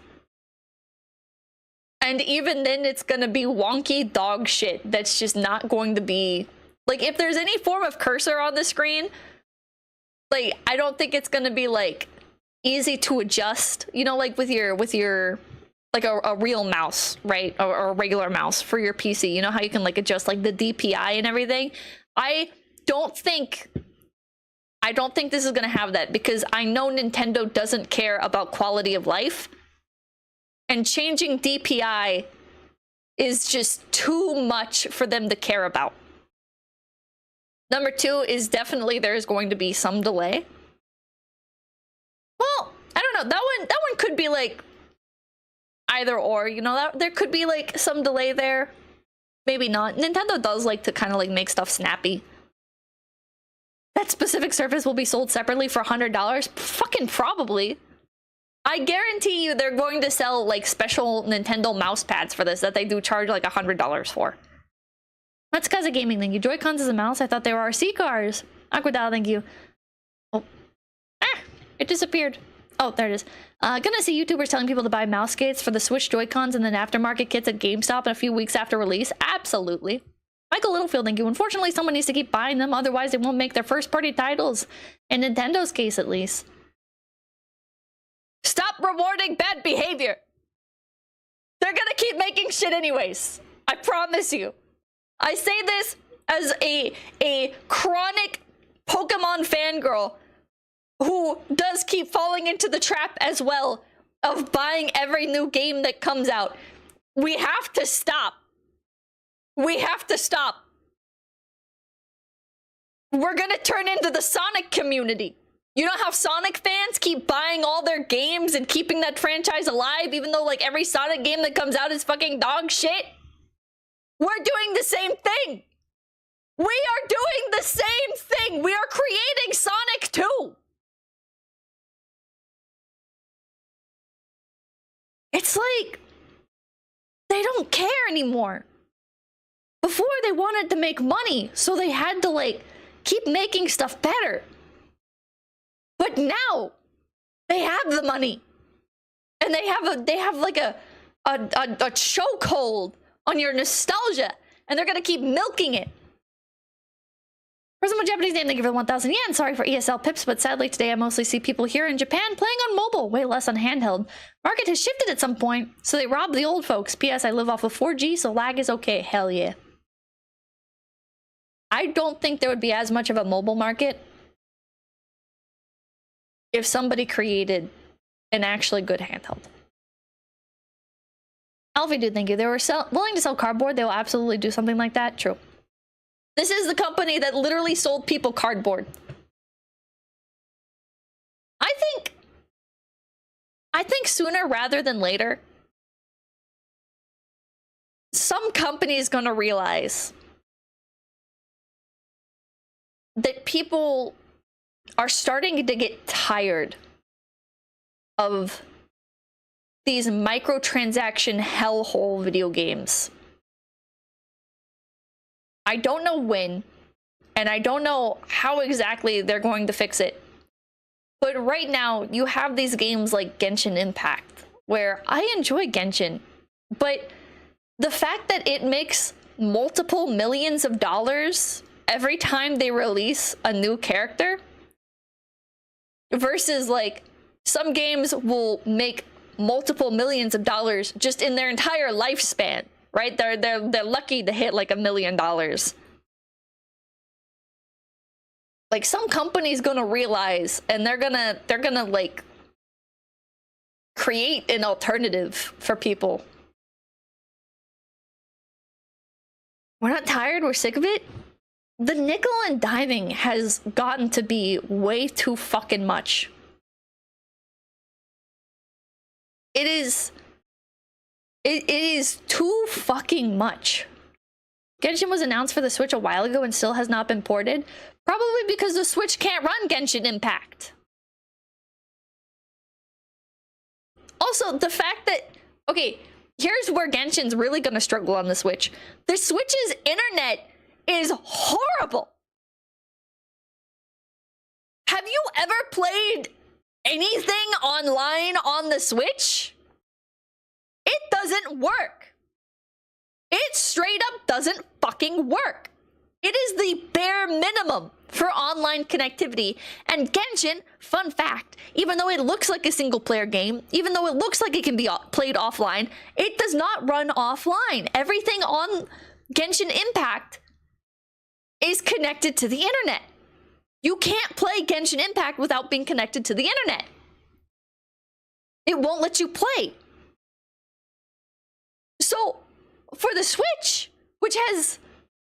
And even then it's gonna be wonky dog shit that's just not going to be... Like, if there's any form of cursor on the screen, like, I don't think it's gonna be, like, easy to adjust. You know, like, with your like, a real mouse, right? Or a regular mouse for your PC. You know how you can, like, adjust, like, the DPI and everything? I don't think this is gonna have that, because I know Nintendo doesn't care about quality of life. And changing DPI is just too much for them to care about. Number two is definitely there's going to be some delay. Well, I don't know. That one could be like either or, you know, that there could be like some delay there. Maybe not. Nintendo does like to kind of like make stuff snappy. That specific surface will be sold separately for $100? Fucking probably. I guarantee you they're going to sell like special Nintendo mouse pads for this that they do charge like $100 for. That's because of gaming, thank you. Joy-Cons as a mouse, I thought they were RC cars. Aquadal, thank you. Oh. Ah! It disappeared. Oh, there it is. Gonna see YouTubers telling people to buy mouse skates for the Switch Joy-Cons and then aftermarket kits at GameStop in a few weeks after release? Absolutely. Michael Littlefield, thank you. Unfortunately, someone needs to keep buying them, otherwise they won't make their first-party titles. In Nintendo's case, at least. Stop rewarding bad behavior! They're gonna keep making shit anyways. I promise you. I say this as a chronic Pokemon fangirl who does keep falling into the trap as well of buying every new game that comes out. We have to stop. We have to stop. We're gonna turn into the Sonic community. You know how Sonic fans keep buying all their games and keeping that franchise alive even though like every Sonic game that comes out is fucking dog shit? We're doing the same thing. We are doing the same thing. We are creating Sonic 2. It's like they don't care anymore. Before they wanted to make money, so they had to like keep making stuff better. But now they have the money. And they have like a chokehold on your nostalgia, and they're gonna keep milking it. Where's my Japanese name? Thank you for the 1,000 yen. Sorry for ESL pips, but sadly today I mostly see people here in Japan playing on mobile, way less on handheld. Market has shifted at some point, so they rob the old folks. P.S. I live off of 4G, so lag is okay. Hell yeah. I don't think there would be as much of a mobile market if somebody created an actually good handheld. Alfie, dude, thank you. They were willing to sell cardboard. They will absolutely do something like that. True. This is the company that literally sold people cardboard. I think sooner rather than later, some company is going to realize that people are starting to get tired of these microtransaction hellhole video games. I don't know when, and I don't know how exactly they're going to fix it. But right now, you have these games like Genshin Impact, where I enjoy Genshin, but the fact that it makes multiple millions of dollars every time they release a new character, versus like some games will make multiple millions of dollars just in their entire lifespan, right? They're lucky to hit like $1 million. Like some company's gonna realize, and they're gonna like create an alternative for people. We're not tired, we're sick of it. The nickel and diming has gotten to be way too fucking much. it is too fucking much. Genshin was announced for the Switch a while ago and still has not been ported. Probably because the Switch can't run Genshin Impact. Also, the fact that... Okay, here's where Genshin's really gonna struggle on the Switch. The Switch's internet is horrible. Have you ever played anything online on the Switch? It doesn't work. It straight up doesn't fucking work. It is the bare minimum for online connectivity. And Genshin, fun fact, even though it looks like a single player game, even though it looks like it can be played offline, it does not run offline. Everything on Genshin Impact is connected to the internet. You can't play Genshin Impact without being connected to the internet. It won't let you play. So, for the Switch, which has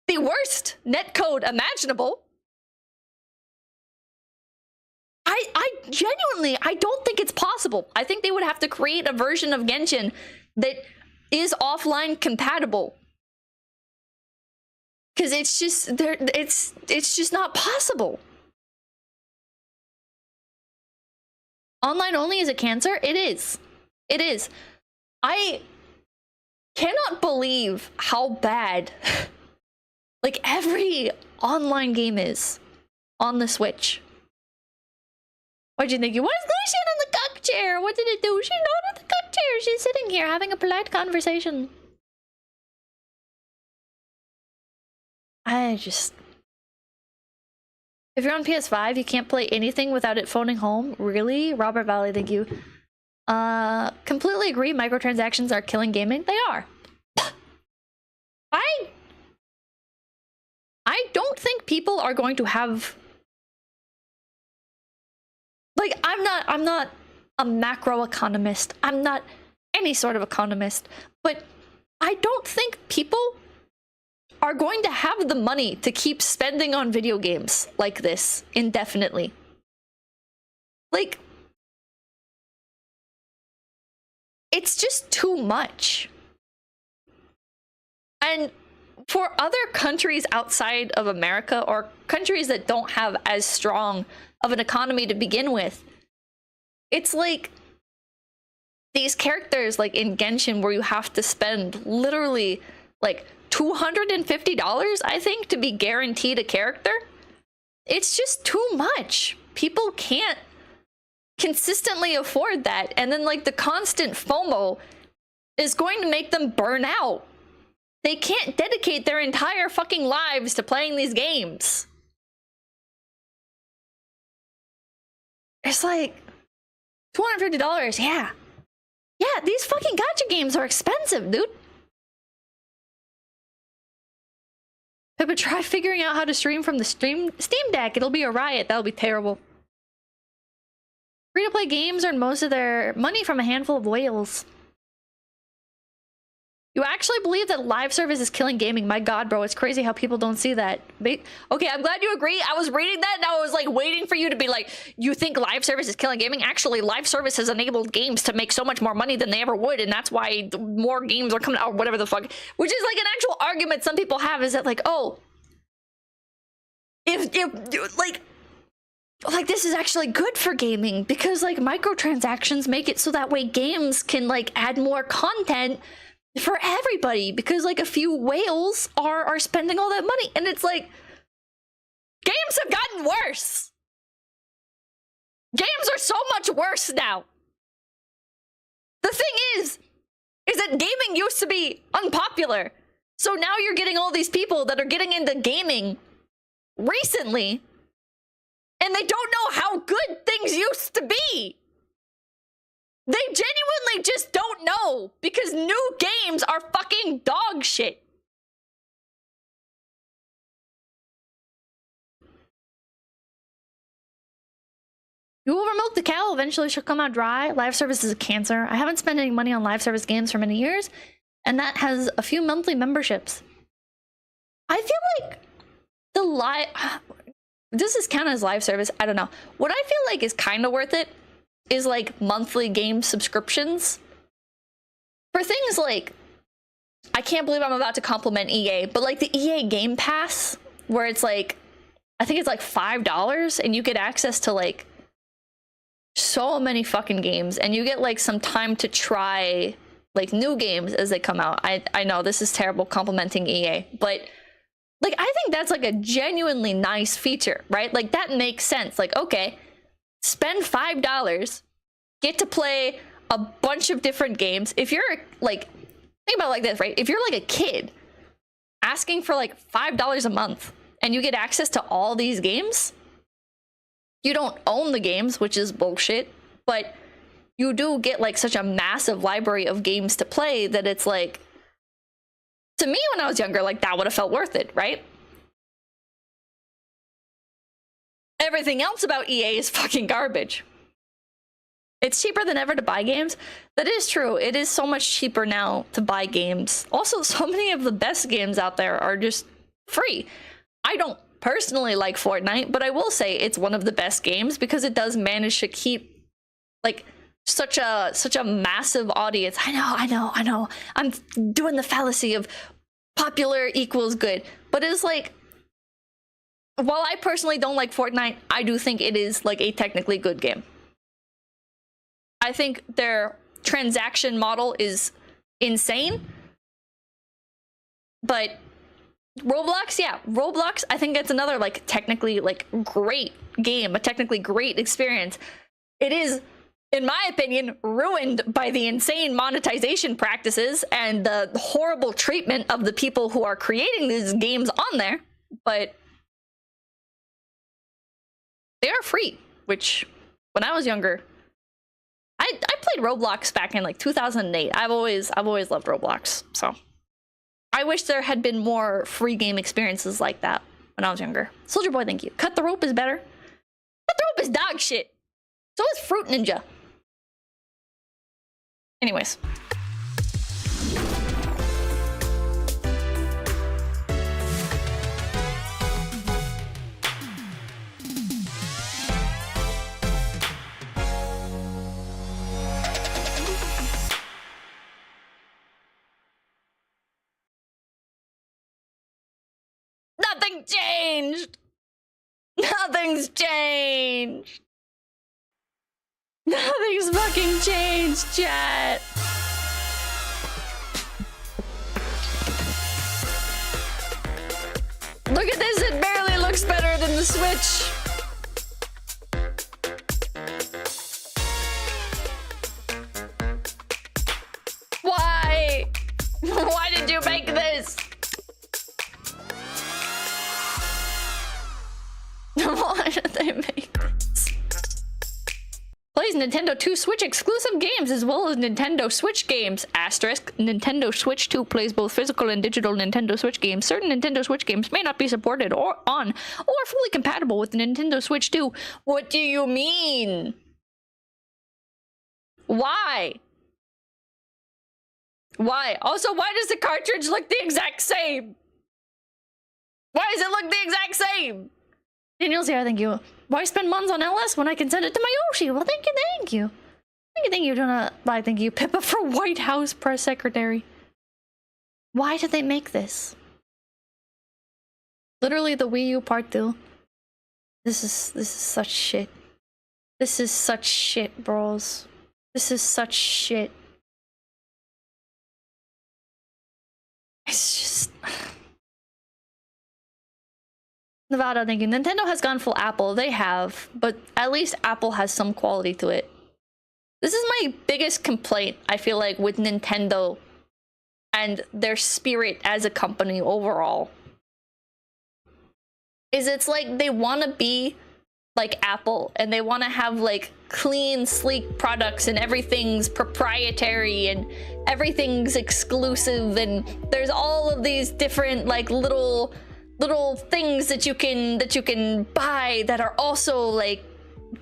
the worst netcode imaginable, I genuinely, I don't think it's possible. I think they would have to create a version of Genshin that is offline compatible. Because it's just, it's just not possible. Online only is a cancer? It is. It is. I cannot believe how bad like every online game is on the Switch. What'd you think? What is that shit on the cuck chair? What did it do? She's not on the cuck chair. She's sitting here having a polite conversation. I just... If you're on PS5, you can't play anything without it phoning home. Really? Robert Valley, thank you. Completely agree. Microtransactions are killing gaming. They are. I don't think people are going to have... Like, I'm not a macroeconomist. I'm not any sort of economist. But I don't think people are going to have the money to keep spending on video games like this indefinitely. Like, it's just too much. And for other countries outside of America, or countries that don't have as strong of an economy to begin with, it's like these characters like in Genshin where you have to spend literally like $250, I think, to be guaranteed a character. It's just too much. People can't consistently afford that. And then like the constant FOMO is going to make them burn out. They can't dedicate their entire fucking lives to playing these games. It's like $250, yeah. Yeah, these fucking gacha games are expensive, dude. But try figuring out how to stream from the Steam Deck. It'll be a riot. That'll be terrible. Free-to-play games earn most of their money from a handful of whales. You actually believe that live service is killing gaming? My god, bro, it's crazy how people don't see that. Okay, I'm glad you agree. I was reading that and I was like waiting for you to be like, you think live service is killing gaming? Actually, live service has enabled games to make so much more money than they ever would, and that's why more games are coming out, or whatever the fuck. Which is like an actual argument some people have, is that like, oh, if like this is actually good for gaming because like microtransactions make it so that way games can like add more content for everybody, because like a few whales are spending all that money. And it's like, games have gotten worse. Games are so much worse now. The thing is that gaming used to be unpopular, so now you're getting all these people that are getting into gaming recently and they don't know how good things used to be. They genuinely just don't know, because new games are fucking dog shit. You will milk the cow, eventually she'll come out dry. Live service is a cancer. I haven't spent any money on live service games for many years, and that has a few monthly memberships. I feel like the live... Does this count as live service? I don't know. What I feel like is kind of worth it is like monthly game subscriptions. for things like, I can't believe I'm about to compliment EA, but like the EA Game Pass, where it's like, I think it's like $5 and you get access to like so many fucking games, and you get like some time to try like new games as they come out. I know this is terrible complimenting EA, but like I think that's like a genuinely nice feature, right? Like that makes sense. Like, okay, spend $5, get to play a bunch of different games. If you're like, think about it like this, right? If you're like a kid asking for like $5 a month and you get access to all these games, you don't own the games, which is bullshit, but you do get like such a massive library of games to play that it's like, to me when I was younger, like that would have felt worth it, right? Everything else about EA is fucking garbage. It's cheaper than ever to buy games. That is true. It is so much cheaper now to buy games. Also, so many of the best games out there are just free. I don't personally like Fortnite, but I will say it's one of the best games because it does manage to keep like such a massive audience. I know. I'm doing the fallacy of popular equals good, but it's like, while I personally don't like Fortnite, I do think it is like a technically good game. I think their transaction model is insane, but Roblox, yeah, Roblox, I think it's another like technically like great game, a technically great experience. It is, in my opinion, ruined by the insane monetization practices and the horrible treatment of the people who are creating these games on there, but they are free, which when I was younger, I played Roblox back in like 2008. I've always loved Roblox, so I wish there had been more free game experiences like that when I was younger. Soldier Boy, thank you. Cut the Rope is better. Cut the Rope is dog shit. So is Fruit Ninja. Anyways. Nothing changed. Nothing's changed. Nothing's fucking changed, chat. Look at this, it barely looks better than the Switch. Why? Why did you make this? Why did they make this? Plays Nintendo 2 Switch exclusive games as well as Nintendo Switch games. Asterisk, Nintendo Switch 2 plays both physical and digital Nintendo Switch games. Certain Nintendo Switch games may not be supported or fully compatible with the Nintendo Switch 2. What do you mean? Why? Why? Also, why does the cartridge look the exact same? Why does it look the exact same? Daniel's here, thank you. Why spend months on LS when I can send it to my Yoshi? Well, thank you, thank you. Thank you, Jonah. Bye, thank you. Pippa for White House press secretary. Why did they make this? Literally the Wii U part 2. This is such shit. This is such shit, bros. This is such shit. It's just... Nevada, thank you. Nintendo has gone full Apple. They have, but at least Apple has some quality to it. This is my biggest complaint, I feel like, with Nintendo and their spirit as a company overall. Is it's like they want to be like Apple and they want to have like clean, sleek products and everything's proprietary and everything's exclusive and there's all of these different like little things that you can buy that are also like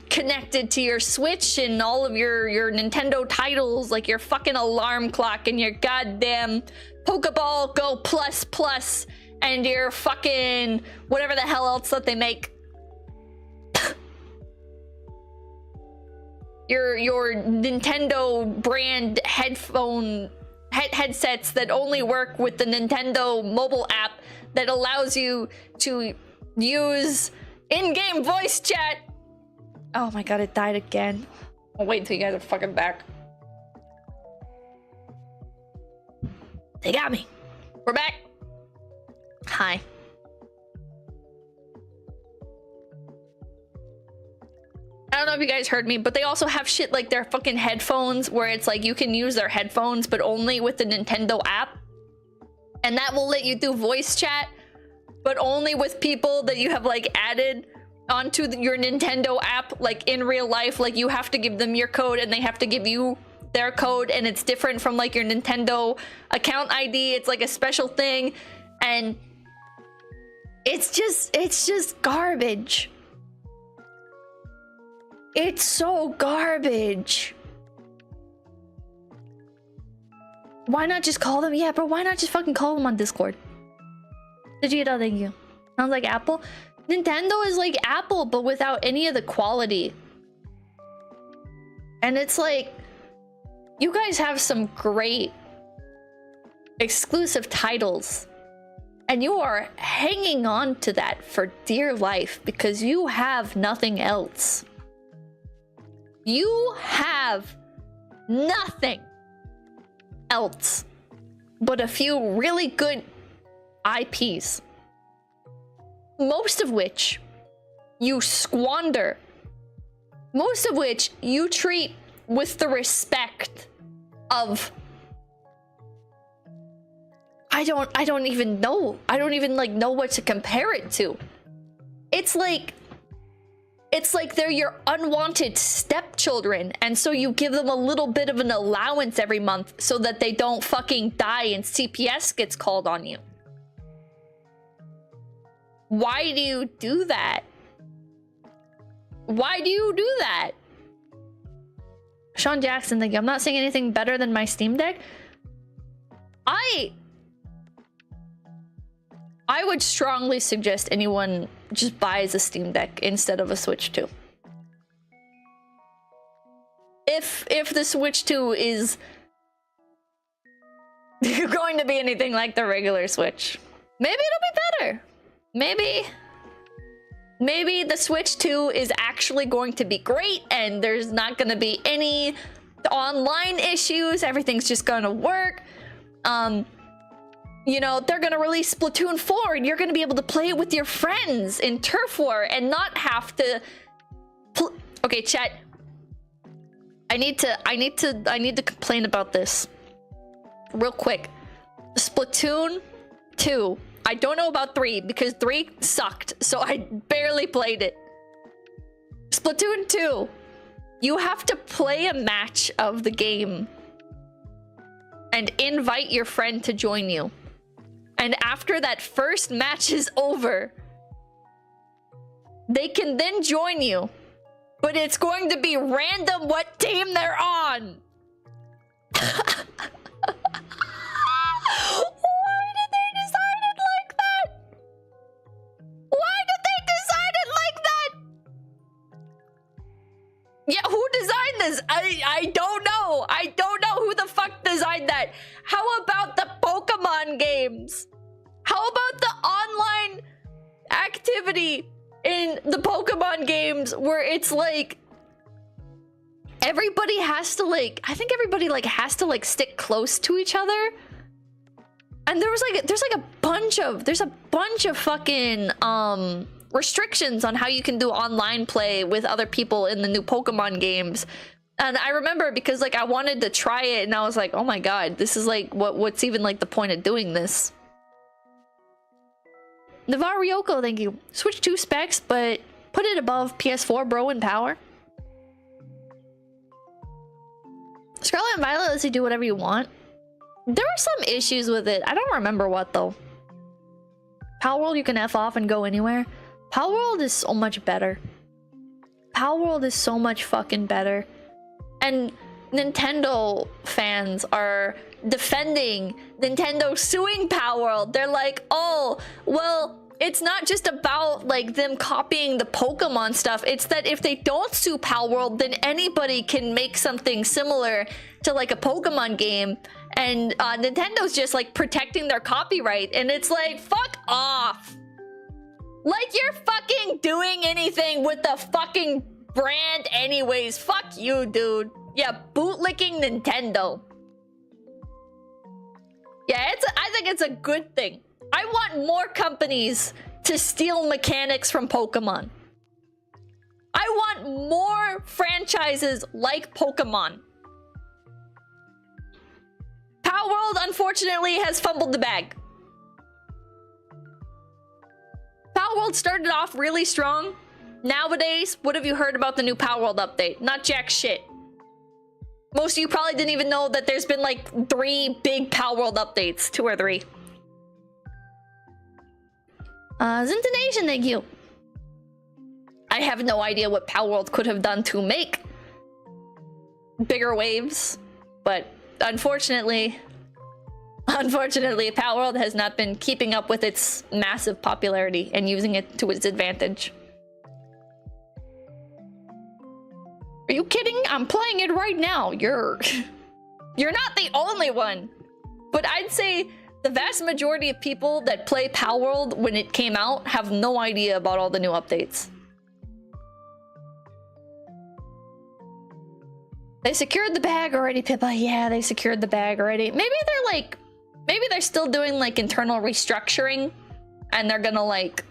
connected to your Switch and all of your Nintendo titles, like your fucking alarm clock and your goddamn Pokeball Go Plus and your fucking whatever the hell else that they make. your Nintendo brand headphone headsets that only work with the Nintendo mobile app that allows you to use in-game voice chat. Oh my god, it died again. I'll wait until you guys are fucking back. They got me. We're back. Hi. I don't know if you guys heard me, but they also have shit like their fucking headphones where it's like you can use their headphones but only with the Nintendo app. And that will let you do voice chat, but only with people that you have like added onto your Nintendo app, like in real life. Like you have to give them your code and they have to give you their code, and it's different from like your Nintendo account ID. It's like a special thing, and it's just garbage. It's so garbage. Why not just call them? Yeah, bro, why not just fucking call them on Discord? Vegeta, thank you. Sounds like Apple. Nintendo is like Apple, but without any of the quality. And it's like, you guys have some great exclusive titles, and you are hanging on to that for dear life because you have nothing else. You have nothing else but a few really good IPs, most of which you squander, most of which you treat with the respect of I don't even know. I don't even like know what to compare it to. It's like they're your unwanted stepchildren, and so you give them a little bit of an allowance every month so that they don't fucking die and CPS gets called on you. Why do you do that? Why do you do that? Sean Jackson, thank you. I'm not saying anything better than my Steam Deck. I would strongly suggest anyone just buys a Steam Deck instead of a Switch 2. If the Switch 2 is going to be anything like the regular Switch, maybe it'll be better. Maybe the Switch 2 is actually going to be great and there's not going to be any online issues. Everything's just going to work. You know, they're going to release Splatoon 4 and you're going to be able to play it with your friends in Turf War and not have to... Okay, chat. I need to complain about this real quick. Splatoon 2. I don't know about 3 because 3 sucked, so I barely played it. Splatoon 2. You have to play a match of the game and invite your friend to join you. And after that first match is over, they can then join you. But it's going to be random what team they're on. Why did they decide it like that? Why did they decide it like that? Yeah, who designed this? I don't know. I don't know who the fuck designed that. How about the Pokemon games? How about the online activity in the Pokemon games where it's like everybody has to like, I think everybody like has to like stick close to each other. And there's a bunch of fucking restrictions on how you can do online play with other people in the new Pokemon games. And I remember because like I wanted to try it and I was like, oh my god, this is like what's even like the point of doing this? Navarre Ryoko, thank you. Switch 2 specs, but put it above PS4 bro in power. Scarlet and Violet lets you do whatever you want. There were some issues with it. I don't remember what though. Powerworld you can F off and go anywhere. Powerworld is so much better. Powerworld is so much fucking better. And Nintendo fans are defending Nintendo suing Powerworld. They're like, oh, well, it's not just about like them copying the Pokemon stuff. It's that if they don't sue Palworld, then anybody can make something similar to like a Pokemon game, and Nintendo's just like protecting their copyright, and it's like, fuck off. Like you're fucking doing anything with the fucking brand anyways. Fuck you, dude. Yeah, bootlicking Nintendo. Yeah, I think it's a good thing. I want more companies to steal mechanics from Pokemon. I want more franchises like Pokemon. Palworld, unfortunately, has fumbled the bag. Palworld started off really strong. Nowadays, what have you heard about the new Palworld update? Not jack shit. Most of you probably didn't even know that there's been like 3 big Palworld updates. 2 or 3. Zintonation, thank you. I have no idea what Palworld could have done to make bigger waves, but unfortunately, Palworld has not been keeping up with its massive popularity and using it to its advantage. Are you kidding? I'm playing it right now. You're not the only one. But I'd say the vast majority of people that play Palworld when it came out have no idea about all the new updates. They secured the bag already, Pippa. Yeah, they secured the bag already. Maybe they're still doing like internal restructuring and they're gonna like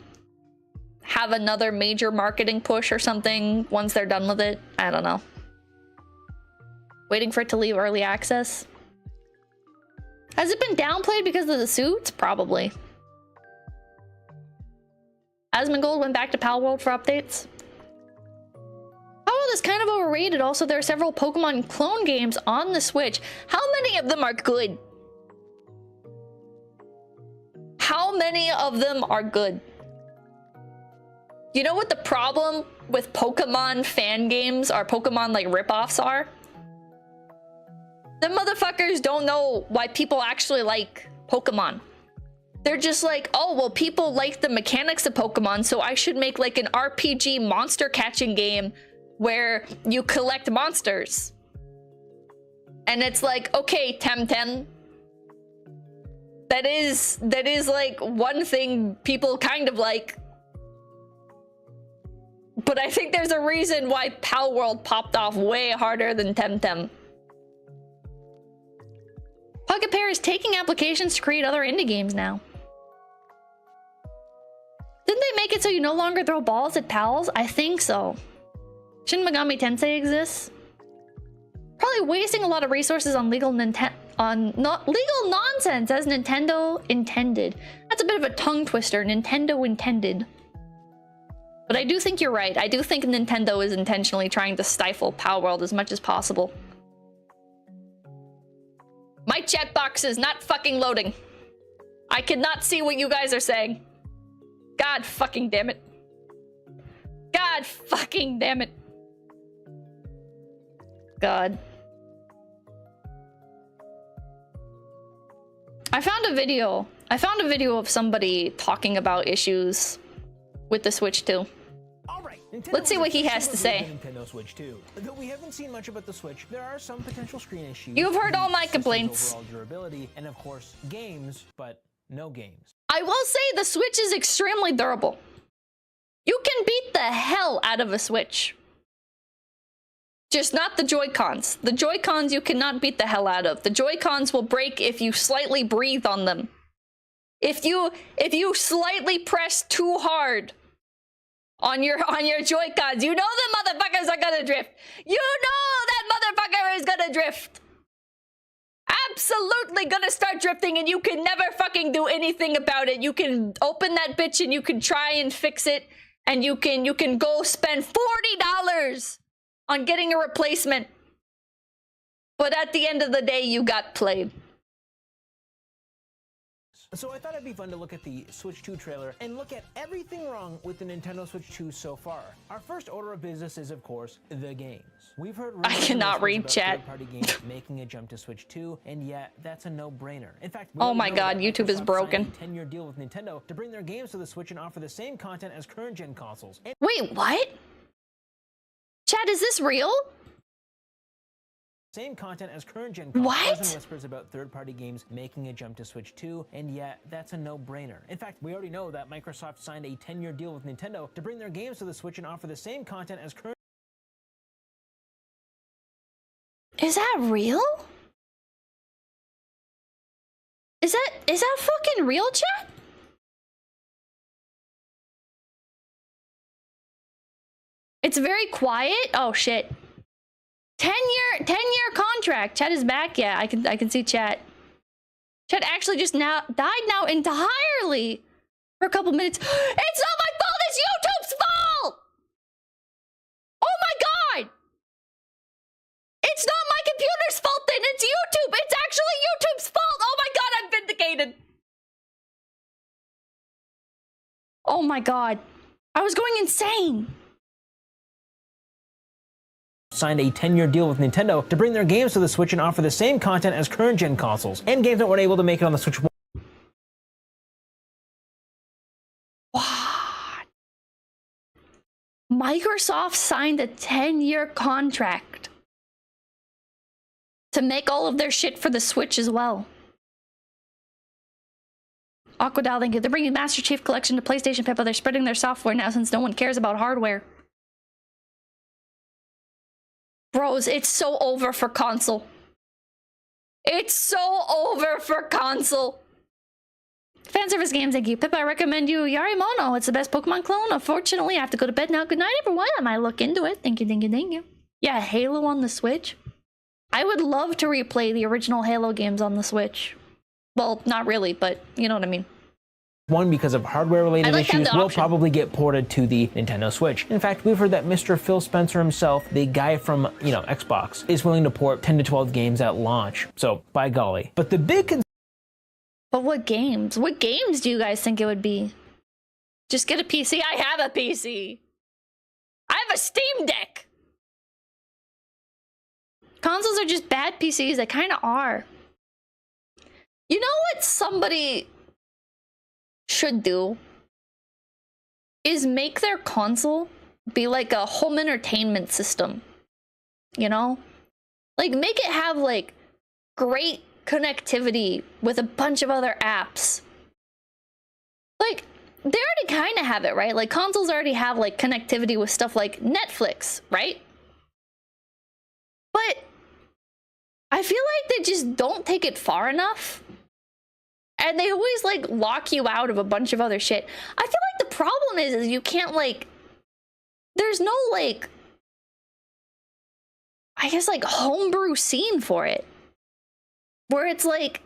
have another major marketing push or something once they're done with it. I don't know. Waiting for it to leave early access. Has it been downplayed because of the suits? Probably. Asmongold went back to Palworld for updates. Palworld is kind of overrated. Also, there are several Pokemon clone games on the Switch. How many of them are good? How many of them are good? You know what the problem with Pokemon fan games or Pokemon like ripoffs are? The motherfuckers don't know why people actually like Pokemon. They're just like, oh, well, people like the mechanics of Pokemon, so I should make like an RPG monster catching game where you collect monsters. And it's like, okay, Temtem. That is like one thing people kind of like. But I think there's a reason why Palworld popped off way harder than Temtem. Pocket Pair is taking applications to create other indie games now. Didn't they make it so you no longer throw balls at pals? I think so. Shin Megami Tensei exists. Probably wasting a lot of resources on legal nonsense as Nintendo intended. That's a bit of a tongue twister. Nintendo intended. But I do think you're right. I do think Nintendo is intentionally trying to stifle Palworld as much as possible. My chat box is not fucking loading. I cannot see what you guys are saying. God fucking damn it. God fucking damn it. God. I found a video of somebody talking about issues with the Switch 2. Let's see what he has to say. Nintendo Switch 2. Though we haven't seen much about the Switch, there are some potential screen issues. You've heard all my complaints. Overall durability, and of course, games, but no games. I will say the Switch is extremely durable. You can beat the hell out of a Switch. Just not the Joy-Cons. The Joy-Cons you cannot beat the hell out of. The Joy-Cons will break if you slightly breathe on them. If you slightly press too hard on your Joy-Cons, you know the motherfuckers are gonna drift. You know that motherfucker is gonna drift. Absolutely gonna start drifting, and you can never fucking do anything about it. You can open that bitch and you can try and fix it, and you can go spend $40 on getting a replacement. But at the end of the day, you got played. So I thought it'd be fun to look at the Switch 2 trailer and look at everything wrong with the Nintendo Switch 2 so far. Our first order of business is, of course, the games. We've heard I cannot read chat. Third-party games making a jump to Switch 2, and yet that's a no-brainer. In fact, oh my god, YouTube is broken. Signed a 10-year deal with Nintendo to bring their games to the Switch and offer the same content as current-gen consoles. Wait, what? Chat, is this real? Same content as current-gen consoles. What? There's whispers about third-party games making a jump to Switch 2, and yet that's a no-brainer. In fact, we already know that Microsoft signed a 10-year deal with Nintendo to bring their games to the Switch and offer the same content as current. Is that real? Is that fucking real, chat? It's very quiet. Oh shit. 10-year contract. Chat is back. Yeah, I can see chat. Chat actually just now died now entirely for a couple minutes. It's not my fault. It's YouTube's fault. Oh my god. It's not my computer's fault then. It's YouTube. It's actually YouTube's fault. Oh my god, I'm vindicated. Oh my god. I was going insane. Signed a 10-year deal with Nintendo to bring their games to the Switch and offer the same content as current-gen consoles, and games that weren't able to make it on the Switch. What? Microsoft signed a 10-year contract to make all of their shit for the Switch as well. Aquadal, thank you. They're bringing Master Chief Collection to PlayStation Pippa. They're spreading their software now since no one cares about hardware. Bros, it's so over for console. It's so over for console. Fan service games, thank you. Pippa, I recommend you Yari Mono. It's the best Pokemon clone. Unfortunately, I have to go to bed now. Good night, everyone. I might look into it. Thank you, thank you, thank you. Yeah, Halo on the Switch. I would love to replay the original Halo games on the Switch. Well, not really, but you know what I mean. One, because of hardware-related issues, will probably get ported to the Nintendo Switch. In fact, we've heard that Mr. Phil Spencer himself, the guy from, Xbox, is willing to port 10 to 12 games at launch. So, by golly. But the big But what games? What games do you guys think it would be? Just get a PC? I have a PC. I have a Steam Deck. Consoles are just bad PCs. They kind of are. You know what somebody should do is make their console be like a home entertainment system, you know, like make it have like great connectivity with a bunch of other apps. Like they already kind of have it, right? Like consoles already have like connectivity with stuff like Netflix, right? But I feel like they just don't take it far enough. And they always like lock you out of a bunch of other shit. I feel like the problem is you can't like, there's no like, I guess like homebrew scene for it. Where it's like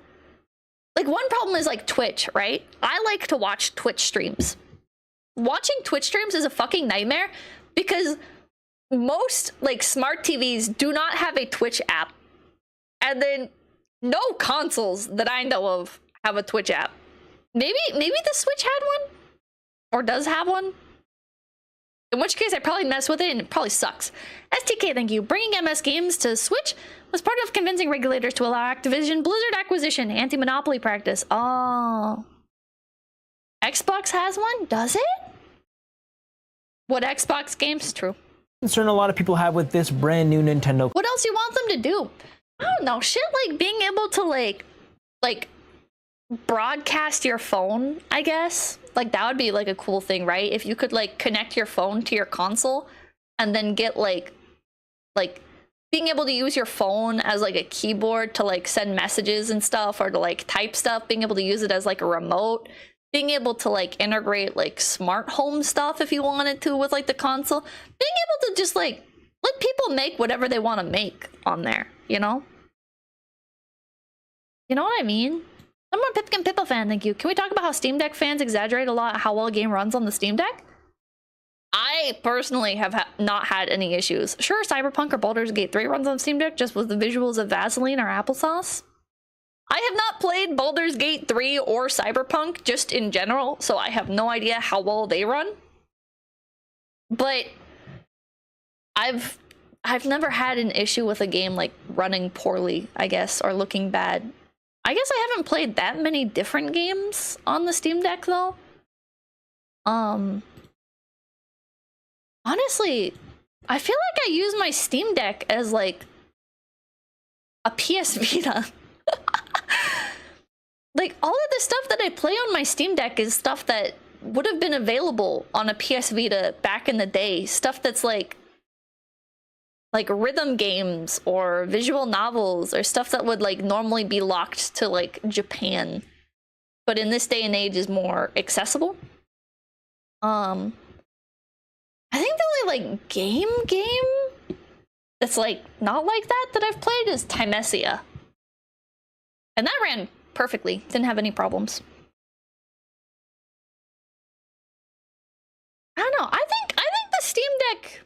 one problem is like Twitch, right? I like to watch Twitch streams. Watching Twitch streams is a fucking nightmare because most like smart TVs do not have a Twitch app. And then no consoles that I know of have a Twitch app. Maybe the Switch had one or does have one, in which case I probably mess with it and it probably sucks. STK, thank you. Bringing MS games to Switch was part of convincing regulators to allow Activision Blizzard acquisition, anti-monopoly practice. Oh, Xbox has one? Does it? What Xbox games? True. Concern a lot of people have with this brand new Nintendo. What else do you want them to do? I don't know, shit like being able to like broadcast your phone, I guess. Like that would be like a cool thing, right? If you could like connect your phone to your console and then get like being able to use your phone as like a keyboard to like send messages and stuff or to like type stuff, being able to use it as like a remote, being able to like integrate like smart home stuff if you wanted to with like the console, being able to just like let people make whatever they want to make on there, you know? You know what I mean? I'm a Pipkin Pippa fan, thank you. Can we talk about how Steam Deck fans exaggerate a lot how well a game runs on the Steam Deck? I personally have not had any issues. Sure, Cyberpunk or Baldur's Gate 3 runs on Steam Deck just with the visuals of Vaseline or applesauce. I have not played Baldur's Gate 3 or Cyberpunk just in general, so I have no idea how well they run. But I've never had an issue with a game like running poorly, I guess, or looking bad. I guess I haven't played that many different games on the Steam Deck though. Honestly, I feel like I use my Steam Deck as like a PS Vita. Like all of the stuff that I play on my Steam Deck is stuff that would have been available on a PS Vita back in the day. Stuff that's like rhythm games or visual novels or stuff that would like normally be locked to like Japan, but in this day and age is more accessible. I think the only like game that's like not like that I've played is Thymesia, and that ran perfectly, didn't have any problems. I don't know. I think the Steam Deck.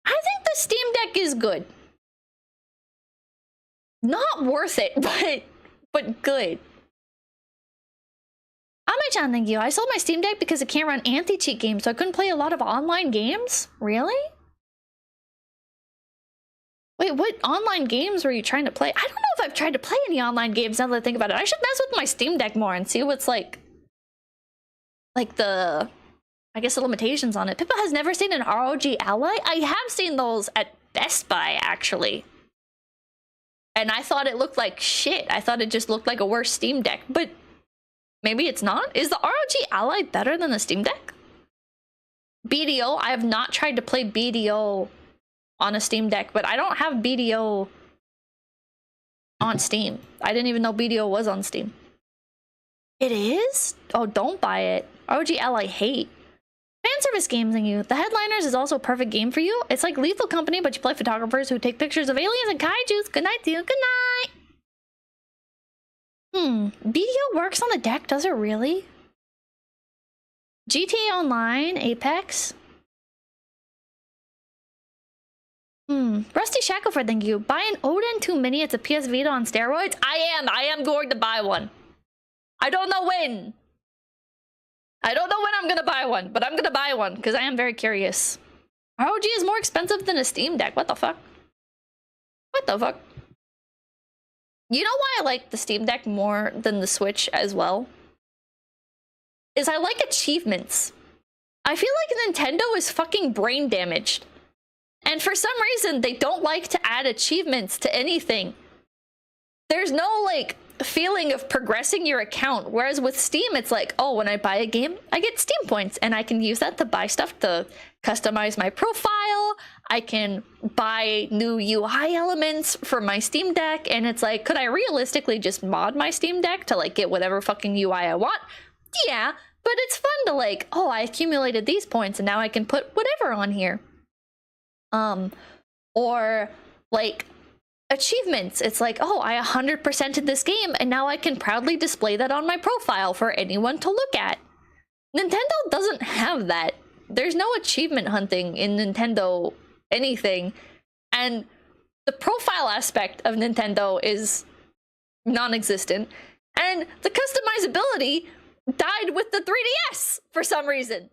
I think the Steam Deck is good. Not worth it, but good. Ame-chan, thank you. I sold my Steam Deck because it can't run anti-cheat games, so I couldn't play a lot of online games. Really? Wait, what online games were you trying to play? I don't know if I've tried to play any online games now that I think about it. I should mess with my Steam Deck more and see what's like the, I guess, the limitations on it. Pippa has never seen an ROG Ally. I have seen those at Best Buy, actually. And I thought it looked like shit. I thought it just looked like a worse Steam Deck, but maybe it's not. Is the ROG Ally better than the Steam Deck? BDO, I have not tried to play BDO on a Steam Deck, but I don't have BDO on Steam. I didn't even know BDO was on Steam. It is? Oh, don't buy it. ROG Ally hate. Fan service games and you. The Headliners is also a perfect game for you. It's like Lethal Company, but you play photographers who take pictures of aliens and kaijus. Good night to you. Good night. BDO works on the deck, does it really? GTA Online, Apex. Rusty Shackleford, thank you. Buy an Odin 2 Mini. It's a PS Vita on steroids. I am going to buy one. I don't know when. I don't know when I'm gonna buy one, but I'm gonna buy one because I am very curious. ROG is more expensive than a Steam Deck. What the fuck? What the fuck? You know why I like the Steam Deck more than the Switch as well? Is I like achievements. I feel like Nintendo is fucking brain damaged. And for some reason, they don't like to add achievements to anything. There's no, like, feeling of progressing your account. Whereas with Steam, it's like, oh, when I buy a game, I get Steam points. And I can use that to buy stuff to customize my profile. I can buy new UI elements for my Steam Deck. And it's like, could I realistically just mod my Steam Deck to, like, get whatever fucking UI I want? Yeah, but it's fun to, like, oh, I accumulated these points and now I can put whatever on here. Or like achievements. It's like, oh, I 100%ed this game and now I can proudly display that on my profile for anyone to look at. Nintendo doesn't have that. There's no achievement hunting in Nintendo anything. And the profile aspect of Nintendo is non-existent. And the customizability died with the 3DS for some reason.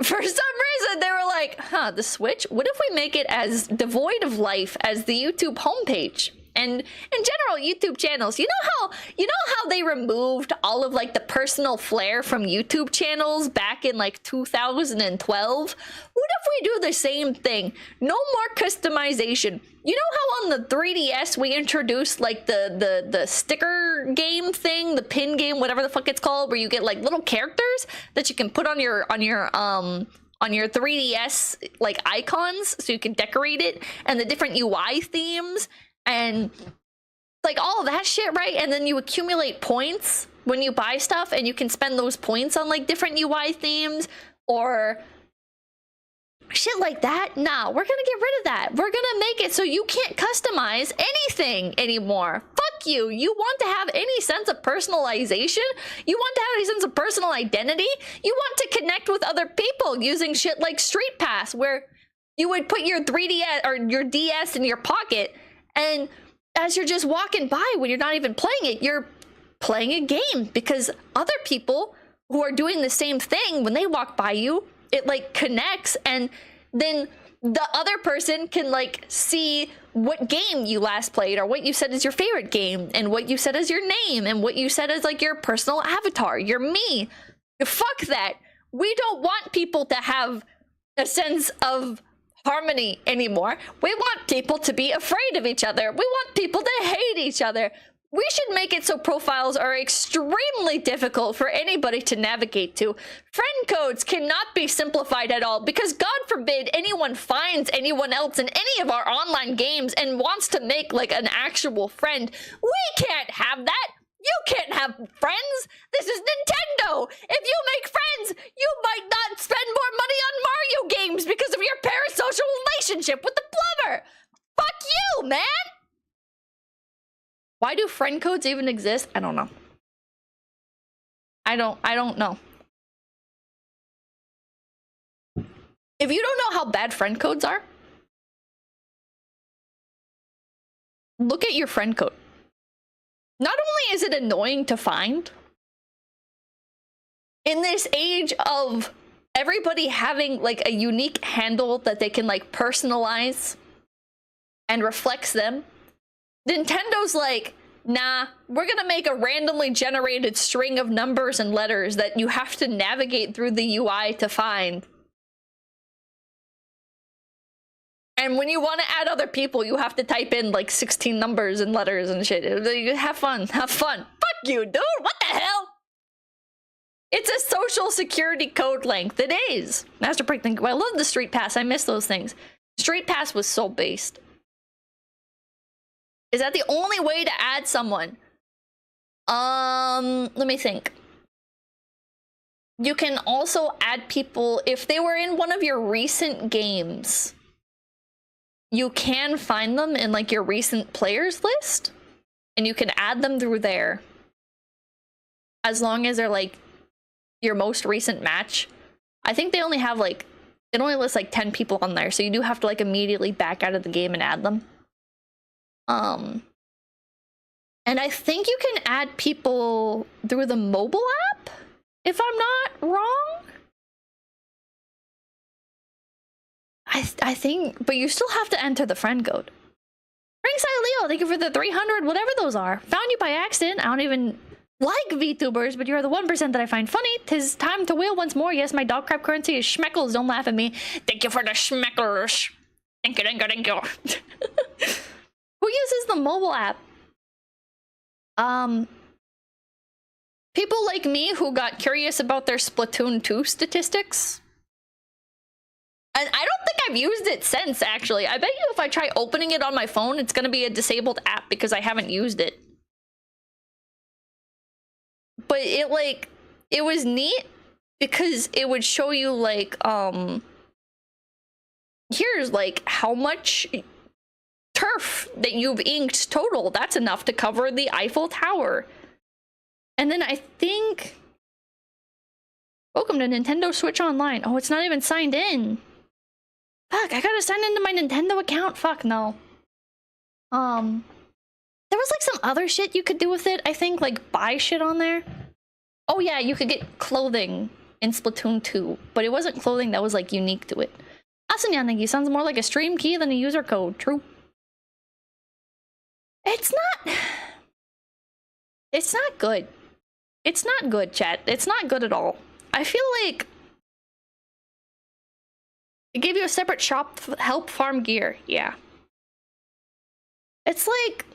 For some reason, they were like, huh, the Switch? What if we make it as devoid of life as the YouTube homepage? And in general, YouTube channels, you know how they removed all of like the personal flair from YouTube channels back in like 2012? What if we do the same thing? No more customization. You know how on the 3DS we introduced like the sticker game thing, the pin game, whatever the fuck it's called, where you get like little characters that you can put on your 3DS like icons so you can decorate it, and the different UI themes and like all of that shit, right? And then you accumulate points when you buy stuff and you can spend those points on like different UI themes or shit like that. Nah, we're gonna get rid of that. We're gonna make it so you can't customize anything anymore. Fuck you. You want to have any sense of personalization? You want to have any sense of personal identity? You want to connect with other people using shit like Street Pass, where you would put your 3DS or your DS in your pocket and as you're just walking by when you're not even playing it, you're playing a game because other people who are doing the same thing, when they walk by you, it like connects, and then the other person can like see what game you last played or what you said is your favorite game and what you said is your name and what you said is like your personal avatar, your me. Fuck that. We don't want people to have a sense of harmony anymore. We want people to be afraid of each other. We want people to hate each other. We should make it so profiles are extremely difficult for anybody to navigate to. Friend codes cannot be simplified at all because God forbid anyone finds anyone else in any of our online games and wants to make like an actual friend. We can't have that. You can't have friends. This is Nintendo. If you make friends, you might not spend more money on Mario games because of your parasocial relationship with the plumber. Fuck you, man. Why do friend codes even exist? I don't know. I don't know. If you don't know how bad friend codes are, look at your friend code. Not only is it annoying to find, in this age of everybody having like a unique handle that they can like personalize and reflects them, Nintendo's like, nah, we're gonna make a randomly generated string of numbers and letters that you have to navigate through the UI to find. And when you want to add other people, you have to type in like 16 numbers and letters and shit. Have fun, have fun. Fuck you, dude, what the hell? It's a social security code length, it is. Master Break, thank you. I love the Street Pass, I miss those things. Street Pass was so based. Is that the only way to add someone? Let me think. You can also add people if they were in one of your recent games. You can find them in like your recent players list and you can add them through there. As long as they're like your most recent match. I think they only have like, it only lists like 10 people on there. So you do have to like immediately back out of the game and add them. And I think you can add people through the mobile app, if I'm not wrong. I think, but you still have to enter the friend code. Ringside Leo, thank you for the 300, whatever those are. Found you by accident. I don't even like VTubers, but you're the 1% that I find funny. 'Tis time to wheel once more. Yes, my dog crap currency is schmeckles. Don't laugh at me. Thank you for the schmeckles. Thank you, thank you, thank you. Who uses the mobile app? People like me who got curious about their Splatoon 2 statistics. And I don't think I've used it since, actually. I bet you if I try opening it on my phone, it's gonna be a disabled app because I haven't used it. But it, like, it was neat because it would show you, like, here's, like, how much turf that you've inked total. That's enough to cover the Eiffel Tower. And then I think... Welcome to Nintendo Switch Online. Oh, it's not even signed in. Fuck, I gotta sign into my Nintendo account? Fuck, no. There was like some other shit you could do with it, I think, like buy shit on there. Oh yeah, you could get clothing in Splatoon 2, but it wasn't clothing that was like unique to it. Asanya, thank you. Sounds more like a stream key than a user code. True. It's not good. It's not good, chat. It's not good at all. I feel like it gave you a separate shop to help farm gear. Yeah. It's like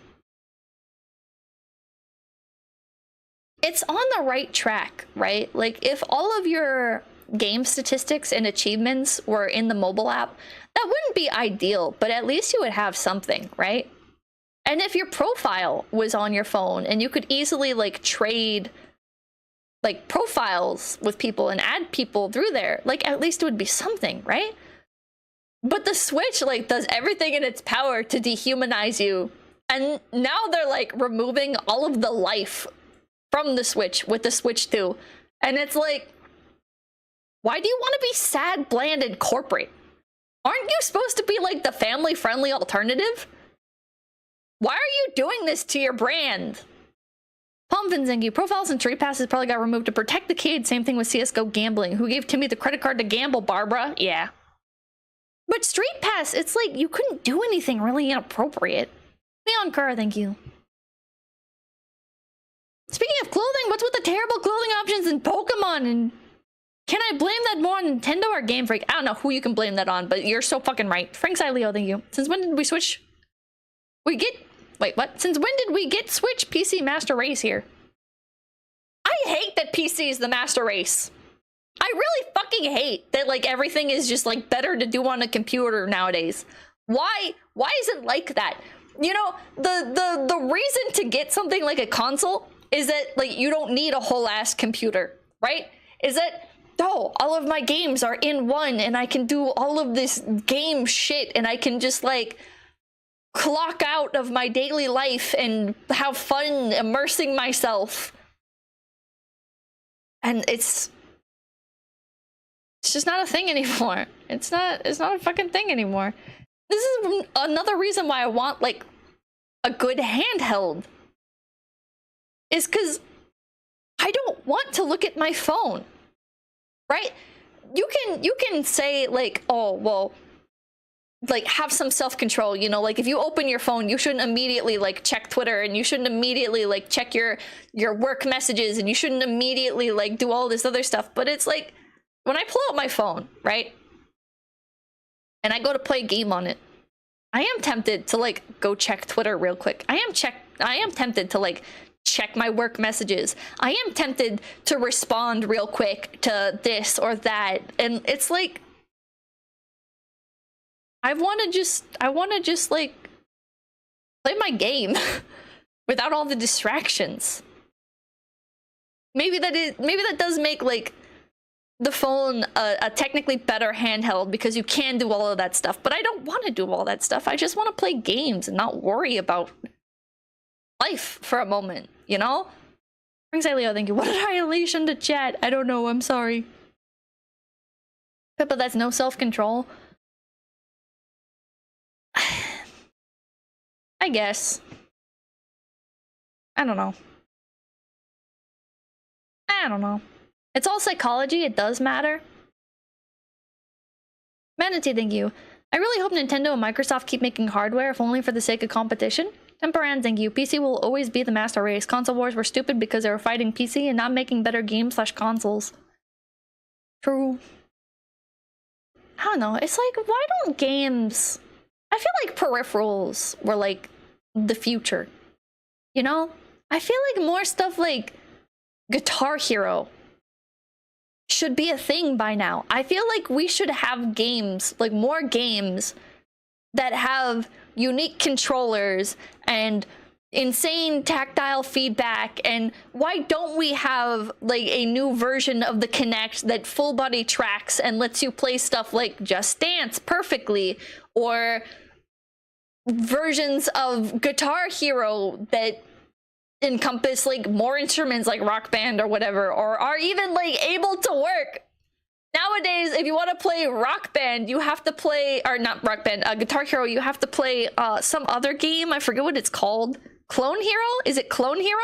it's on the right track, right? Like if all of your game statistics and achievements were in the mobile app, that wouldn't be ideal, but at least you would have something, right? And if your profile was on your phone and you could easily like trade like profiles with people and add people through there, like at least it would be something, right? But the Switch like does everything in its power to dehumanize you. And now they're like removing all of the life from the Switch with the Switch 2. And it's like, why do you want to be sad, bland, and corporate? Aren't you supposed to be like the family-friendly alternative? Why are you doing this to your brand? Pumpkin thank you. Profiles and Street Passes probably got removed to protect the kids. Same thing with CSGO gambling. Who gave Timmy the credit card to gamble, Barbara? Yeah. But Street Pass, it's like you couldn't do anything really inappropriate. Leon Kerr, thank you. Speaking of clothing, what's with the terrible clothing options in Pokemon? And can I blame that more on Nintendo or Game Freak? I don't know who you can blame that on, but you're so fucking right. Frank Sileo, thank you. Since when did we switch? Wait, what? Since when did we get Switch PC Master Race here? I hate that PC is the Master Race. I really fucking hate that, like, everything is just, like, better to do on a computer nowadays. Why is it like that? You know, the reason to get something like a console is that, like, you don't need a whole ass computer, right? Is that, oh, all of my games are in one and I can do all of this game shit and I can just, like, clock out of my daily life and have fun immersing myself. And it's just not a thing anymore. It's not a fucking thing anymore. This is another reason why I want, like, a good handheld. Is because I don't want to look at my phone, right? You can say, like, oh, well, like, have some self-control, you know, like, if you open your phone, you shouldn't immediately, like, check Twitter, and you shouldn't immediately, like, check your work messages, and you shouldn't immediately, like, do all this other stuff. But it's like, when I pull out my phone, right, and I go to play a game on it, I am tempted to, like, go check Twitter real quick. I am tempted to, like, check my work messages. I am tempted to respond real quick to this or that. And it's like, I want to just like play my game without all the distractions. Maybe that does make, like, the phone a technically better handheld because you can do all of that stuff, but I don't want to do all that stuff. I just want to play games and not worry about life for a moment, you know? Brings Leo, thank you. What did I unleash into chat? I don't know, I'm sorry. But that's no self-control. I guess. I don't know. It's all psychology, it does matter. Manatee, thank you. I really hope Nintendo and Microsoft keep making hardware, if only for the sake of competition. Temperan, thank you. PC will always be the master race. Console wars were stupid because they were fighting PC and not making better games / consoles. True. I don't know. It's like, why don't games... I feel like peripherals were, like, the future. You know? I feel like more stuff like Guitar Hero should be a thing by now. I feel like we should have games, like more games that have unique controllers and insane tactile feedback. And why don't we have, like, a new version of the Kinect that full body tracks and lets you play stuff like Just Dance perfectly, or versions of Guitar Hero that encompass, like, more instruments like Rock Band or whatever, or are even, like, able to work. Nowadays, if you want to play Rock Band, you have to play, or not Rock Band, Guitar Hero, you have to play some other game. I forget what it's called. Clone Hero? Is it Clone Hero?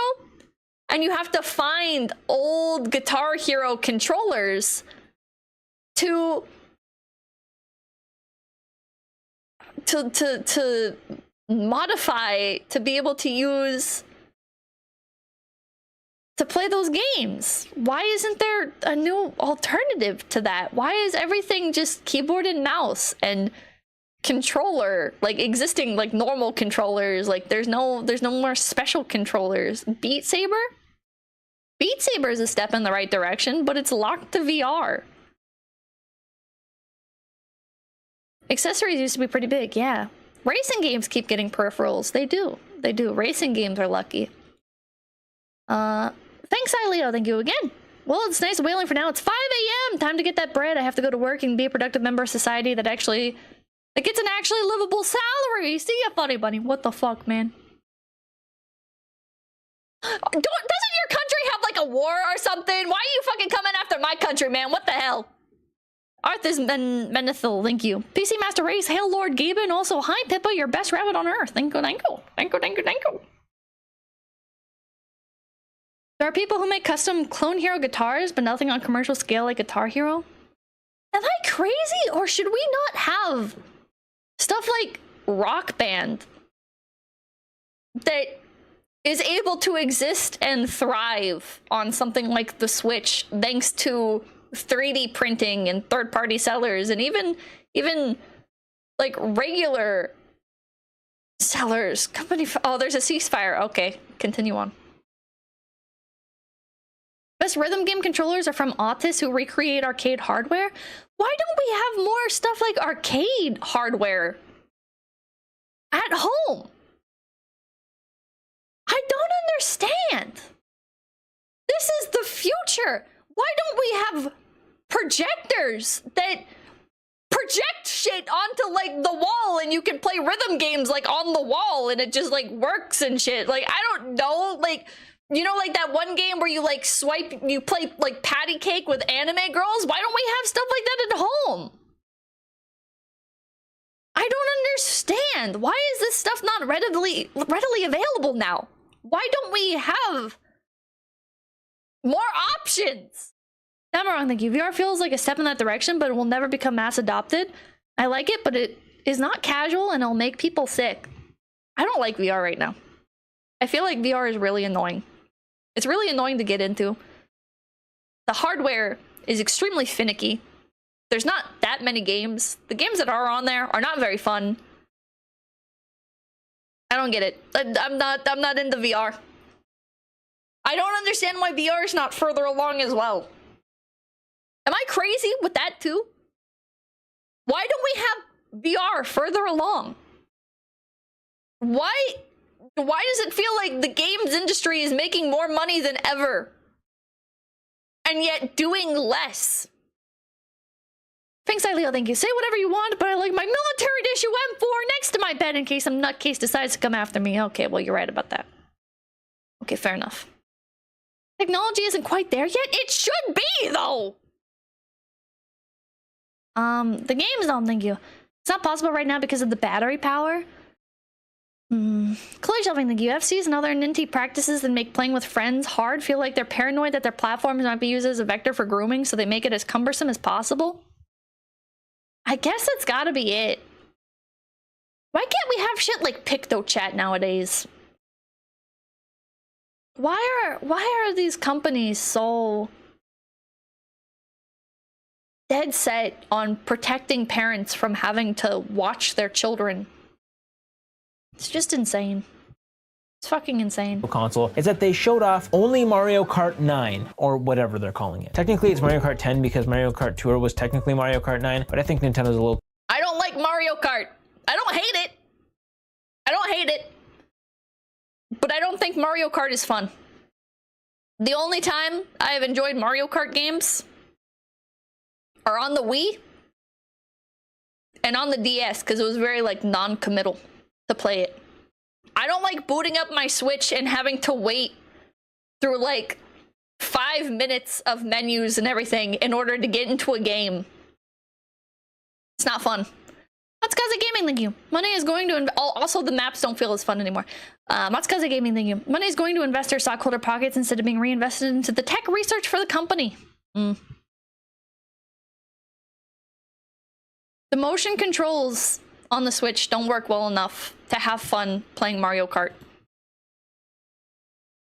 And you have to find old Guitar Hero controllers to modify to be able to use to play those games. Why isn't there a new alternative to that? Why is everything just keyboard and mouse and controller, like existing, like, normal controllers? Like, there's no more special controllers. Beat Saber is a step in the right direction, but it's locked to VR. Accessories used to be pretty big, yeah. Racing games keep getting peripherals. They do. Racing games are lucky. Thanks, Ileo. Thank you again. Well, it's nice wailing for now. It's 5 a.m. Time to get that bread. I have to go to work and be a productive member of society that gets an actually livable salary. See ya, funny bunny. What the fuck, man? Doesn't your country have, like, a war or something? Why are you fucking coming after my country, man? What the hell? Arthas Menethil, thank you. PC Master Race, hail Lord Gaben. Also, hi Pippa, your best rabbit on earth. Thank you, thank you, thank you, thank you, thank you. There are people who make custom Clone Hero guitars, but nothing on commercial scale like Guitar Hero. Am I crazy, or should we not have stuff like Rock Band that is able to exist and thrive on something like the Switch, thanks to 3D printing and third-party sellers, and even like regular sellers? Oh, there's a ceasefire. Okay, continue on. Best rhythm game controllers are from Autism, who recreate arcade hardware. Why don't we have more stuff like arcade hardware at home? I don't understand. This is the future. Why don't we have projectors that project shit onto like the wall, and you can play rhythm games like on the wall and it just like works and shit? Like, I don't know, like, you know, like that one game where you like swipe, you play like patty cake with anime girls? Why don't we have stuff like that at home? I don't understand. Why is this stuff not readily available now? Why don't we have more options? Not wrong, thank you. VR feels like a step in that direction, but it will never become mass adopted. I like it, but it is not casual and it'll make people sick. I don't like VR right now. I feel like VR is really annoying. It's really annoying to get into. The hardware is extremely finicky. There's not that many games. The games that are on there are not very fun. I don't get it. I'm not into VR. I don't understand why VR is not further along as well. Am I crazy with that too? Why don't we have VR further along? Why does it feel like the games industry is making more money than ever and yet doing less? Thanks, Leo. Thank you. Say whatever you want, but I like my military issue M4 next to my bed in case some nutcase decides to come after me. Okay, well, you're right about that. Okay, fair enough. Technology isn't quite there yet. It should be, though. The games don't, thank you. It's not possible right now because of the battery power. Clay shelving, thank you. FCs and other Ninty practices that make playing with friends hard feel like they're paranoid that their platforms might be used as a vector for grooming, so they make it as cumbersome as possible. I guess that's gotta be it. Why can't we have shit like PictoChat nowadays? Why are these companies so dead set on protecting parents from having to watch their children? It's just insane. It's fucking insane. Console is that they showed off only Mario Kart 9, or whatever they're calling it. Technically, it's Mario Kart 10 because Mario Kart Tour was technically Mario Kart 9, but I think Nintendo's a little... I don't like Mario Kart. I don't hate it. I don't hate it. But I don't think Mario Kart is fun. The only time I have enjoyed Mario Kart games are on the Wii and on the DS, because it was very, like, non-committal to play it. I don't like booting up my Switch and having to wait through like 5 minutes of menus and everything in order to get into a game. It's not fun. Matsukaze Gaming, thank you. Money is going to... Also, the maps don't feel as fun anymore. Matsukaze Gaming, thank you. Money is going to investor stockholder pockets instead of being reinvested into the tech research for the company. The motion controls on the Switch don't work well enough to have fun playing Mario Kart.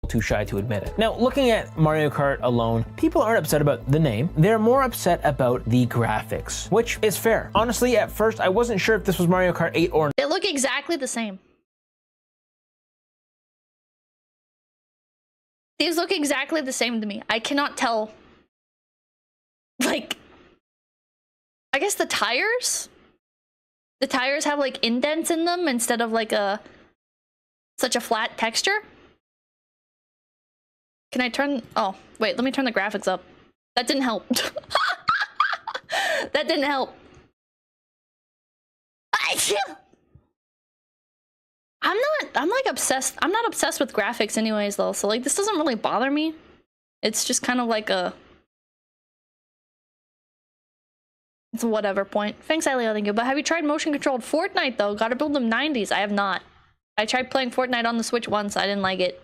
Too shy to admit it. Now, looking at Mario Kart alone, people aren't upset about the name. They're more upset about the graphics, which is fair. Honestly, at first, I wasn't sure if this was Mario Kart 8 or... They look exactly the same. These look exactly the same to me. I cannot tell. Like, I guess the tires? The tires have like indents in them instead of like such a flat texture. Can I turn... Oh, wait, let me turn the graphics up. That didn't help. That didn't help. I'm like obsessed. I'm not obsessed with graphics anyways though, so like this doesn't really bother me. It's just kind of like a... It's a whatever point. Thanks, Ashelia, thank you. But have you tried motion controlled Fortnite though? Gotta build them 90s. I have not. I tried playing Fortnite on the Switch once. I didn't like it.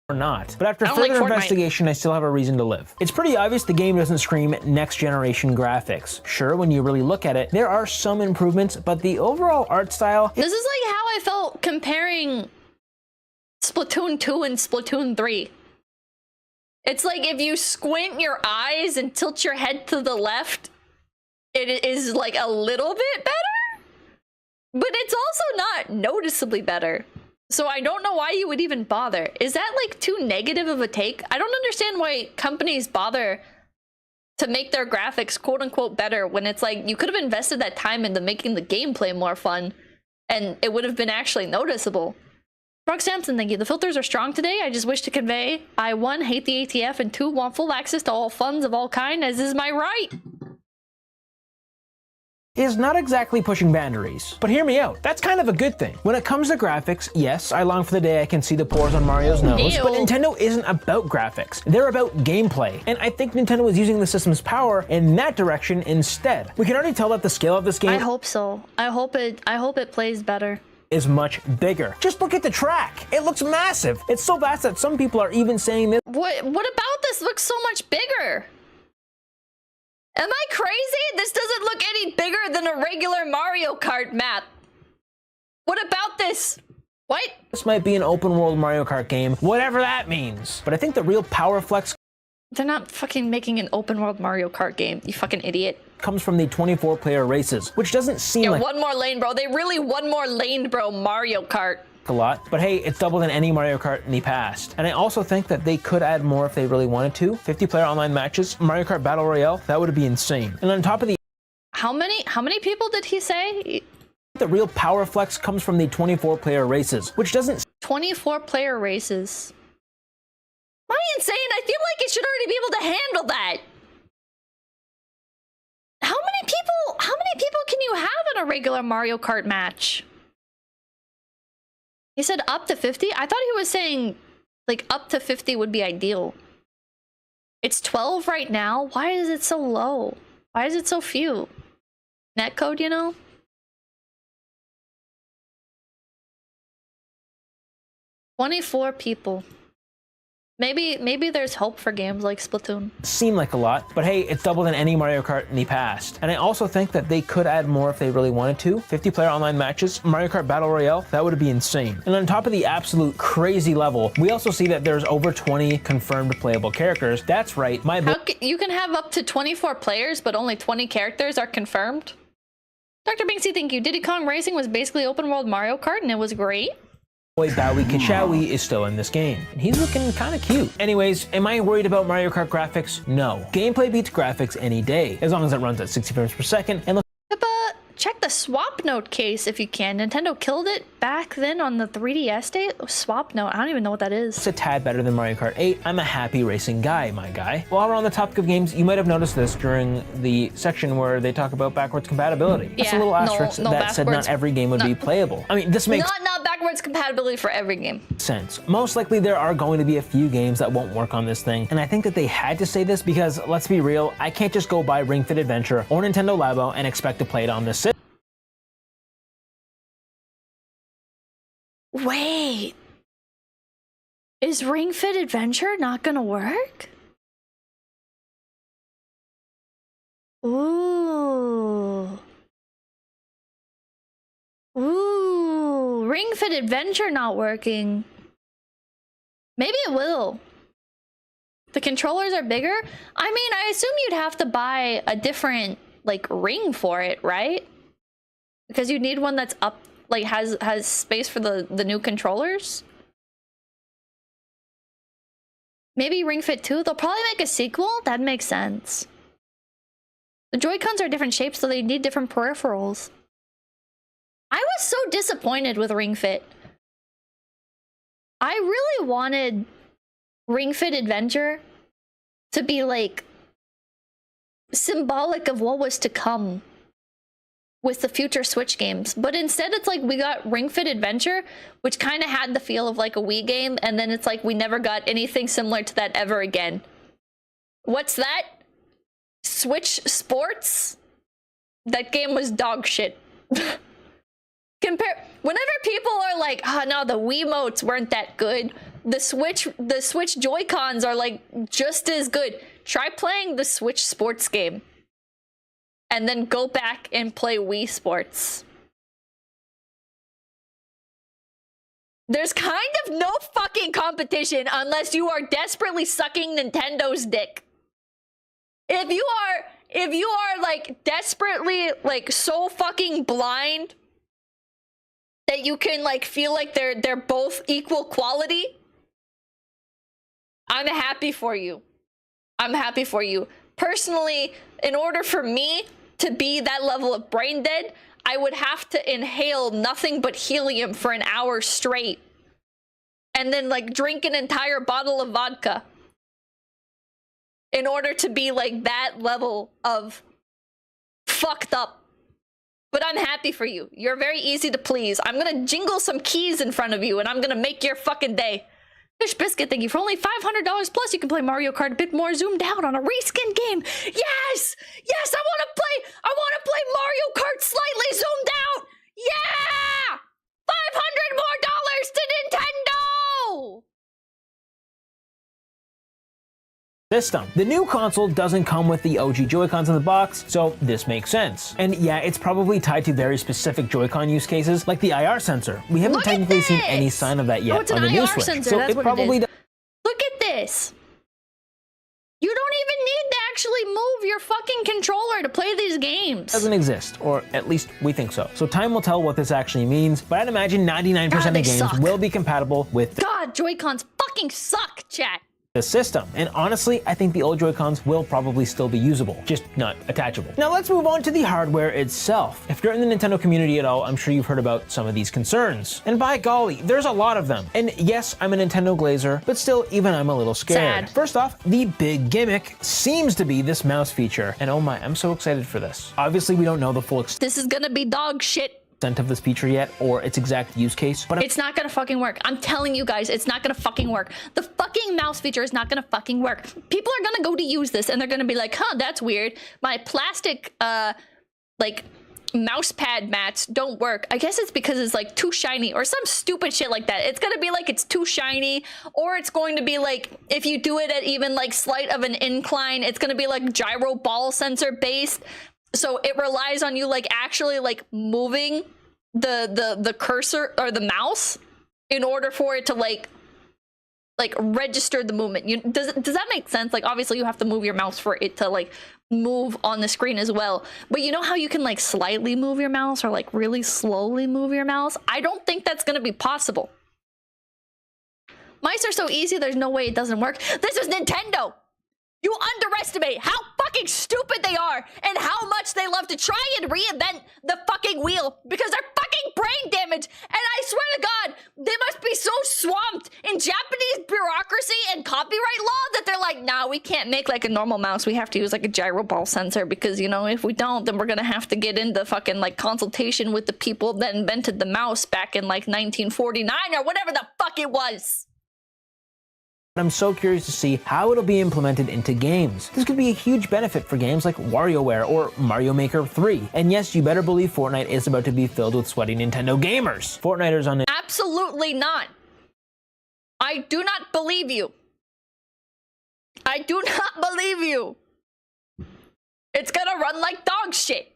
Or not. But after further investigation, I still have a reason to live. It's pretty obvious the game doesn't scream next generation graphics. Sure, when you really look at it, there are some improvements, but the overall art style... This is like how I felt comparing Splatoon 2 and Splatoon 3. It's like if you squint your eyes and tilt your head to the left, it is like a little bit better, but it's also not noticeably better. So I don't know why you would even bother. Is that like too negative of a take? I don't understand why companies bother to make their graphics quote unquote better when it's like you could have invested that time into making the gameplay more fun and it would have been actually noticeable. Rock Samson, thank you. The filters are strong today. I just wish to convey I 1 hate the ATF and 2 want full access to all funds of all kind, as is my right. Is not exactly pushing boundaries. But hear me out, that's kind of a good thing. When it comes to graphics, yes, I long for the day I can see the pores on Mario's nose, but Nintendo isn't about graphics. They're about gameplay, and I think Nintendo is using the system's power in that direction instead. We can already tell that the scale of this game— I hope so. I hope it plays better. —is much bigger. Just look at the track. It looks massive. It's so vast that some people are even saying this— What about this looks so much bigger? Am I crazy? This doesn't look any bigger than a regular Mario Kart map. What about this? What? This might be an open world Mario Kart game, whatever that means. But I think the real power flex— They're not fucking making an open world Mario Kart game, you fucking idiot. —comes from the 24-player races, which doesn't seem like— one more lane, bro. They really one more lane, bro. Mario Kart. —a lot, but hey, it's double than any Mario Kart in the past. And I also think that they could add more if they really wanted to. 50-player online matches, Mario Kart Battle Royale, that would be insane. And on top of the— How many people did he say? The real power flex comes from the 24-player races, which doesn't— 24-player races. Am I insane? I feel like it should already be able to handle that. How many people can you have in a regular Mario Kart match? He said up to 50? I thought he was saying like up to 50 would be ideal. It's 12 right now. Why is it so low? Why is it so few? Netcode, you know? $24 people. Maybe there's hope for games like Splatoon. Seem like a lot, but hey, it's double than any Mario Kart in the past. And I also think that they could add more if they really wanted to. 50-player online matches, Mario Kart Battle Royale, that would be insane. And on top of the absolute crazy level, we also see that there's over 20 confirmed playable characters. That's right, you can have up to 24 players, but only 20 characters are confirmed? Dr. Binksy, thank you. Diddy Kong Racing was basically open world Mario Kart and it was great. 𝐿𝐴𝐻𝐿𝐼 is still in this game. And he's looking kind of cute. Anyways, am I worried about Mario Kart graphics? No. Gameplay beats graphics any day, as long as it runs at 60 frames per second and check the swap note case if you can. Nintendo killed it back then on the 3DS day. Swap note, I don't even know what that is. It's a tad better than Mario Kart 8. I'm a happy racing guy, my guy. While we're on the topic of games, you might have noticed this during the section where they talk about backwards compatibility. That's a little asterisk that said not every game would be playable. I mean, this makes not backwards compatibility for every game sense. Most likely there are going to be a few games that won't work on this thing, and I think that they had to say this because, let's be real, I can't just go buy Ring Fit Adventure or Nintendo Labo and expect to play it on this system. Wait, is Ring Fit Adventure not gonna work? Ooh. Ring Fit Adventure not working. Maybe it will. The controllers are bigger? I mean, I assume you'd have to buy a different, like, ring for it, right? Because you'd need one that's up, like, has space for the new controllers. Maybe Ring Fit 2? They'll probably make a sequel? That makes sense. The Joy-Cons are different shapes, so they need different peripherals. I was so disappointed with Ring Fit. I really wanted Ring Fit Adventure to be, like, symbolic of what was to come with the future Switch games. But instead, it's like we got Ring Fit Adventure, which kind of had the feel of, like, a Wii game, and then it's like we never got anything similar to that ever again. What's that? Switch Sports? That game was dog shit. Whenever people are like, oh no, the Wiimotes weren't that good, the Switch Joy-Cons are like just as good. Try playing the Switch sports game and then go back and play Wii Sports. There's kind of no fucking competition unless you are desperately sucking Nintendo's dick. If you are like desperately like so fucking blind that you can like feel like they're both equal quality, I'm happy for you. I'm happy for you. Personally, in order for me to be that level of brain dead, I would have to inhale nothing but helium for an hour straight and then like drink an entire bottle of vodka in order to be like that level of fucked up. But I'm happy for you. You're very easy to please. I'm gonna jingle some keys in front of you and I'm gonna make your fucking day. Fish Biscuit, thank you. For only $500 plus, you can play Mario Kart a bit more zoomed out on a reskin game. Yes! Yes, I want to play Mario Kart slightly zoomed out! Yeah! $500 more to Nintendo! System. The new console doesn't come with the OG Joy-Cons in the box, so this makes sense. And yeah, it's probably tied to very specific Joy-Con use cases, like the IR sensor. We haven't technically seen any sign of that yet on the new Switch. Sensor, so it probably does. Look at this. You don't even need to actually move your fucking controller to play these games. Doesn't exist, or at least we think so. So time will tell what this actually means, but I'd imagine 99% of games will be compatible with God, Joy-Cons fucking suck, chat. The system. And honestly, I think the old Joy-Cons will probably still be usable, just not attachable. Now let's move on to the hardware itself. If you're in the Nintendo community at all, I'm sure you've heard about some of these concerns. And by golly, there's a lot of them. And yes, I'm a Nintendo glazer, but still, even I'm a little scared. Sad. First off, the big gimmick seems to be this mouse feature. And oh my, I'm so excited for this. Obviously, we don't know the full extent. This is gonna be dog shit Of this feature yet, or its exact use case, but it's not gonna fucking work. I'm telling you guys, it's not gonna fucking work. The fucking mouse feature is not gonna fucking work. People are gonna go to use this and they're gonna be like, huh, that's weird. My plastic like mouse pad mats don't work. I guess it's because it's like too shiny or some stupid shit like that. It's gonna be like it's too shiny, or it's going to be like if you do it at even like slight of an incline, it's gonna be like gyro ball sensor based. So it relies on you like actually like moving the cursor or the mouse in order for it to like register the movement. Does that make sense? Like obviously you have to move your mouse for it to like move on the screen as well. But you know how you can like slightly move your mouse or like really slowly move your mouse? I don't think that's gonna be possible. Mice are so easy, there's no way it doesn't work. This is Nintendo! You underestimate how fucking stupid they are and how much they love to try and reinvent the fucking wheel because they're fucking brain damaged. And I swear to God, they must be so swamped in Japanese bureaucracy and copyright law that they're like, nah, we can't make like a normal mouse. We have to use like a gyro ball sensor because, you know, if we don't, then we're gonna have to get into fucking like consultation with the people that invented the mouse back in like 1949 or whatever the fuck it was. I'm so curious to see how it'll be implemented into games. This could be a huge benefit for games like WarioWare or Mario Maker 3. And yes, you better believe Fortnite is about to be filled with sweaty Nintendo gamers. Fortniters on Absolutely not. I do not believe you. I do not believe you. It's gonna run like dog shit.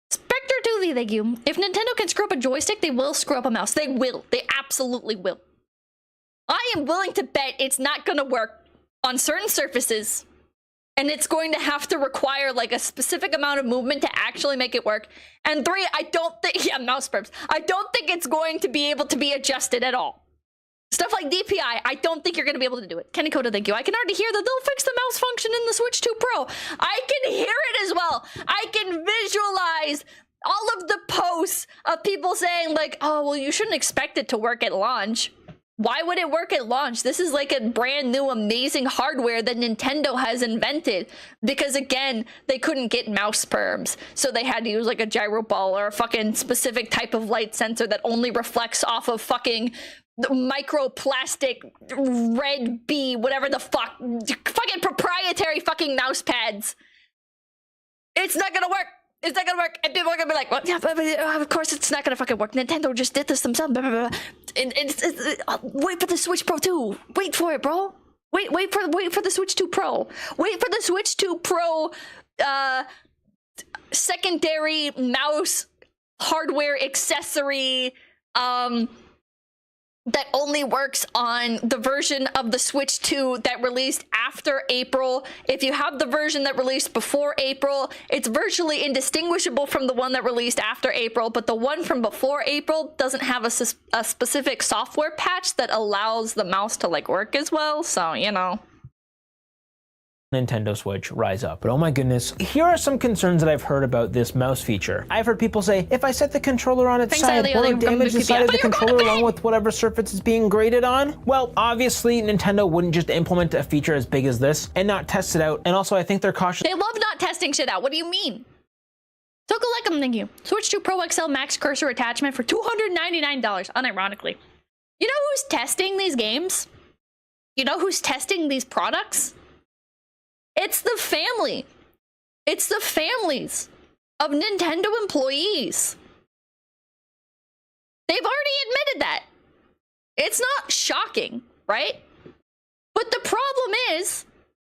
Spectre Dooley, thank you. If Nintendo can screw up a joystick, they will screw up a mouse. They will. They absolutely will. I am willing to bet it's not going to work on certain surfaces, and it's going to have to require like a specific amount of movement to actually make it work. And 3, I don't think, yeah, mouse burps. I don't think it's going to be able to be adjusted at all. Stuff like DPI, I don't think you're going to be able to do it. Kaneko, thank you. I can already hear that they'll fix the mouse function in the Switch 2 Pro. I can hear it as well. I can visualize all of the posts of people saying like, oh, well, you shouldn't expect it to work at launch. Why would it work at launch? This is like a brand new amazing hardware that Nintendo has invented because again, they couldn't get mouse perms. So they had to use like a gyro ball or a fucking specific type of light sensor that only reflects off of fucking microplastic red bee, whatever the fucking proprietary fucking mouse pads. It's not gonna work. Is that gonna work? And people are gonna be like, well, yeah, but of course it's not gonna fucking work. Nintendo just did this themselves. Blah, blah, blah. And wait for the Switch Pro 2. Wait for it, bro. Wait for the Switch 2 Pro. Wait for the Switch 2 Pro secondary mouse hardware accessory that only works on the version of the Switch 2 that released after April. If you have the version that released before April, it's virtually indistinguishable from the one that released after April, but the one from before April doesn't have a specific software patch that allows the mouse to like work as well, so you know. Nintendo Switch rise up. But oh my goodness, here are some concerns that I've heard about this mouse feature. I've heard people say, if I set the controller on its side, will it damage the side of the controller along with whatever surface it's being graded on? Well, obviously Nintendo wouldn't just implement a feature as big as this and not test it out. And also I think they're cautious. They love not testing shit out. What do you mean? Tokalekam, thank you. Switch 2 Pro XL Max cursor attachment for $299, unironically. You know who's testing these games? You know who's testing these products? It's the family. It's the families of Nintendo employees. They've already admitted that. It's not shocking, right? But the problem is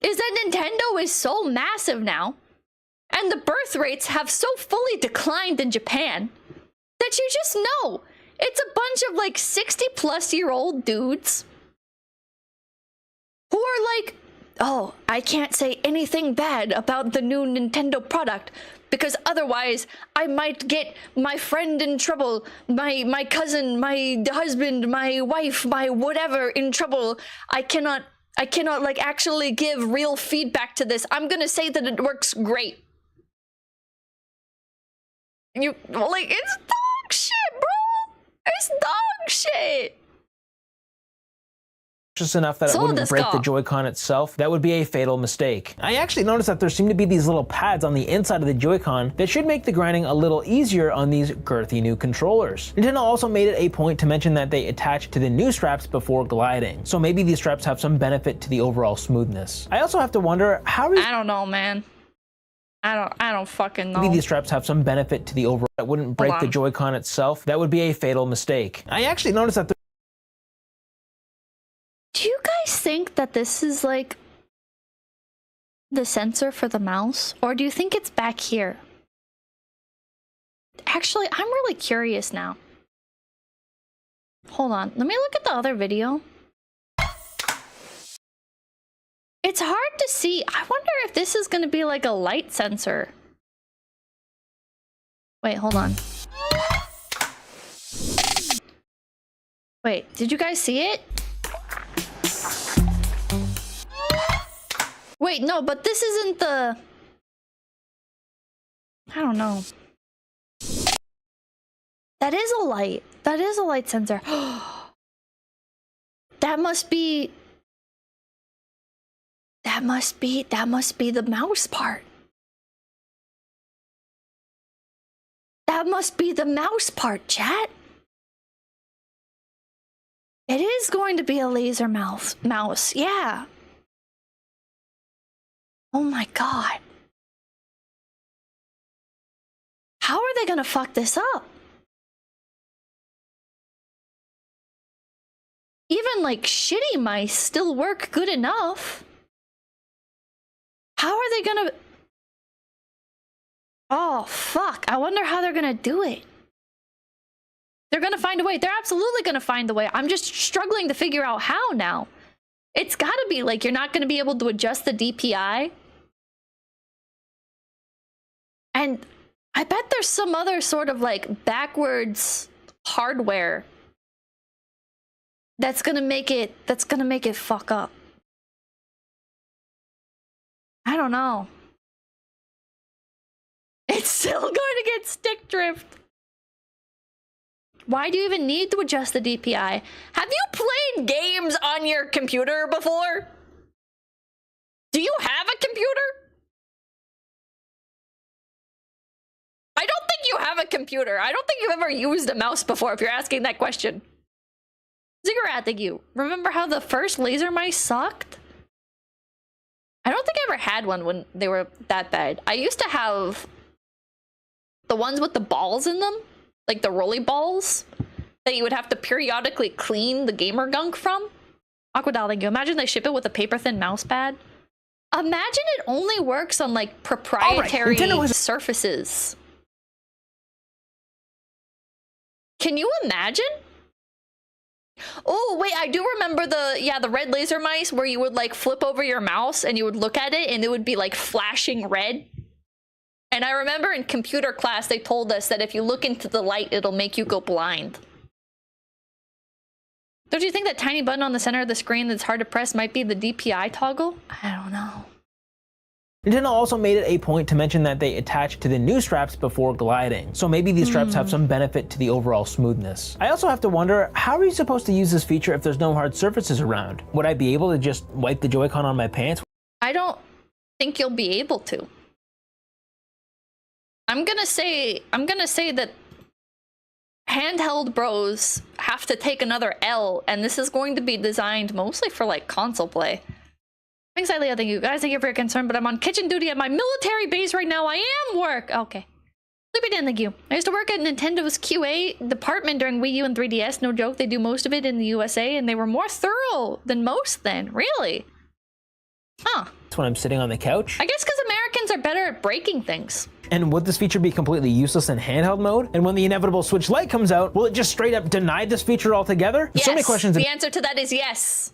that Nintendo is so massive now, and the birth rates have so fully declined in Japan, that you just know it's a bunch of like 60-plus-year-old dudes who are like, oh, I can't say anything bad about the new Nintendo product because otherwise I might get my friend in trouble, my cousin, my husband, my wife, my whatever in trouble. I cannot like actually give real feedback to this. I'm gonna say that it works great. You like, it's dog shit, bro. It's dog shit. Just enough that it wouldn't break the Joy-Con itself. That would be a fatal mistake. I actually noticed that there seem to be these little pads on the inside of the Joy-Con that should make the grinding a little easier on these girthy new controllers. Nintendo also made it a point to mention that they attach to the new straps before gliding, so maybe these straps have some benefit to the overall smoothness. I also have to wonder how I don't know, man. I don't fucking know. Maybe these straps have some benefit to the overall. That wouldn't break the Joy-Con itself. That would be a fatal mistake. I actually noticed that do you guys think that this is like the sensor for the mouse? Or do you think it's back here? Actually, I'm really curious now. Hold on, let me look at the other video. It's hard to see. I wonder if this is gonna be like a light sensor. Wait, hold on. Wait, did you guys see it? Wait, no, but this isn't the... I don't know. That is a light. That is a light sensor. That must be the mouse part. That must be the mouse part, chat. It is going to be a laser mouse, yeah. Oh my god. How are they gonna fuck this up? Even like shitty mice still work good enough. How are they gonna... Oh fuck, I wonder how they're gonna do it. They're gonna find a way. They're absolutely gonna find a way. I'm just struggling to figure out how now. It's gotta be like you're not gonna be able to adjust the DPI. And I bet there's some other sort of like backwards hardware that's gonna make it fuck up. I don't know. It's still going to get stick drift. Why do you even need to adjust the DPI? Have you played games on your computer before? Do you have a computer? I don't think you have a computer. I don't think you've ever used a mouse before if you're asking that question. Ziggurat, thank you. Remember how the first laser mice sucked? I don't think I ever had one when they were that bad. I used to have The ones with the balls in them, like the rolly balls that you would have to periodically clean the gamer gunk from. Aquadal, thank you. Imagine they ship it with a paper thin mouse pad. Imagine it only works on like proprietary surfaces. Can you imagine? Oh wait, I do remember the red laser mice where you would like flip over your mouse and you would look at it and it would be like flashing red. And I remember in computer class they told us that if you look into the light it'll make you go blind. Don't you think that tiny button on the center of the screen that's hard to press might be the DPI toggle? I don't know. Nintendo also made it a point to mention that they attach to the new straps before gliding, so maybe these straps have some benefit to the overall smoothness. I also have to wonder, how are you supposed to use this feature if there's no hard surfaces around? Would I be able to just wipe the Joy-Con on my pants? I don't think you'll be able to. I'm gonna say that handheld bros have to take another L, and this is going to be designed mostly for like console play. Thanks, Ilea. Thank you guys. Thank you for your concern, but I'm on kitchen duty at my military base right now. I am work. Okay. Sleepy Dan, thank you. I used to work at Nintendo's QA department during Wii U and 3DS. No joke, they do most of it in the USA, and they were more thorough than most then. Really? Huh. That's when I'm sitting on the couch. I guess because Americans are better at breaking things. And would this feature be completely useless in handheld mode? And when the inevitable Switch Lite comes out, will it just straight up deny this feature altogether? Yes, so many questions. The answer to that is yes.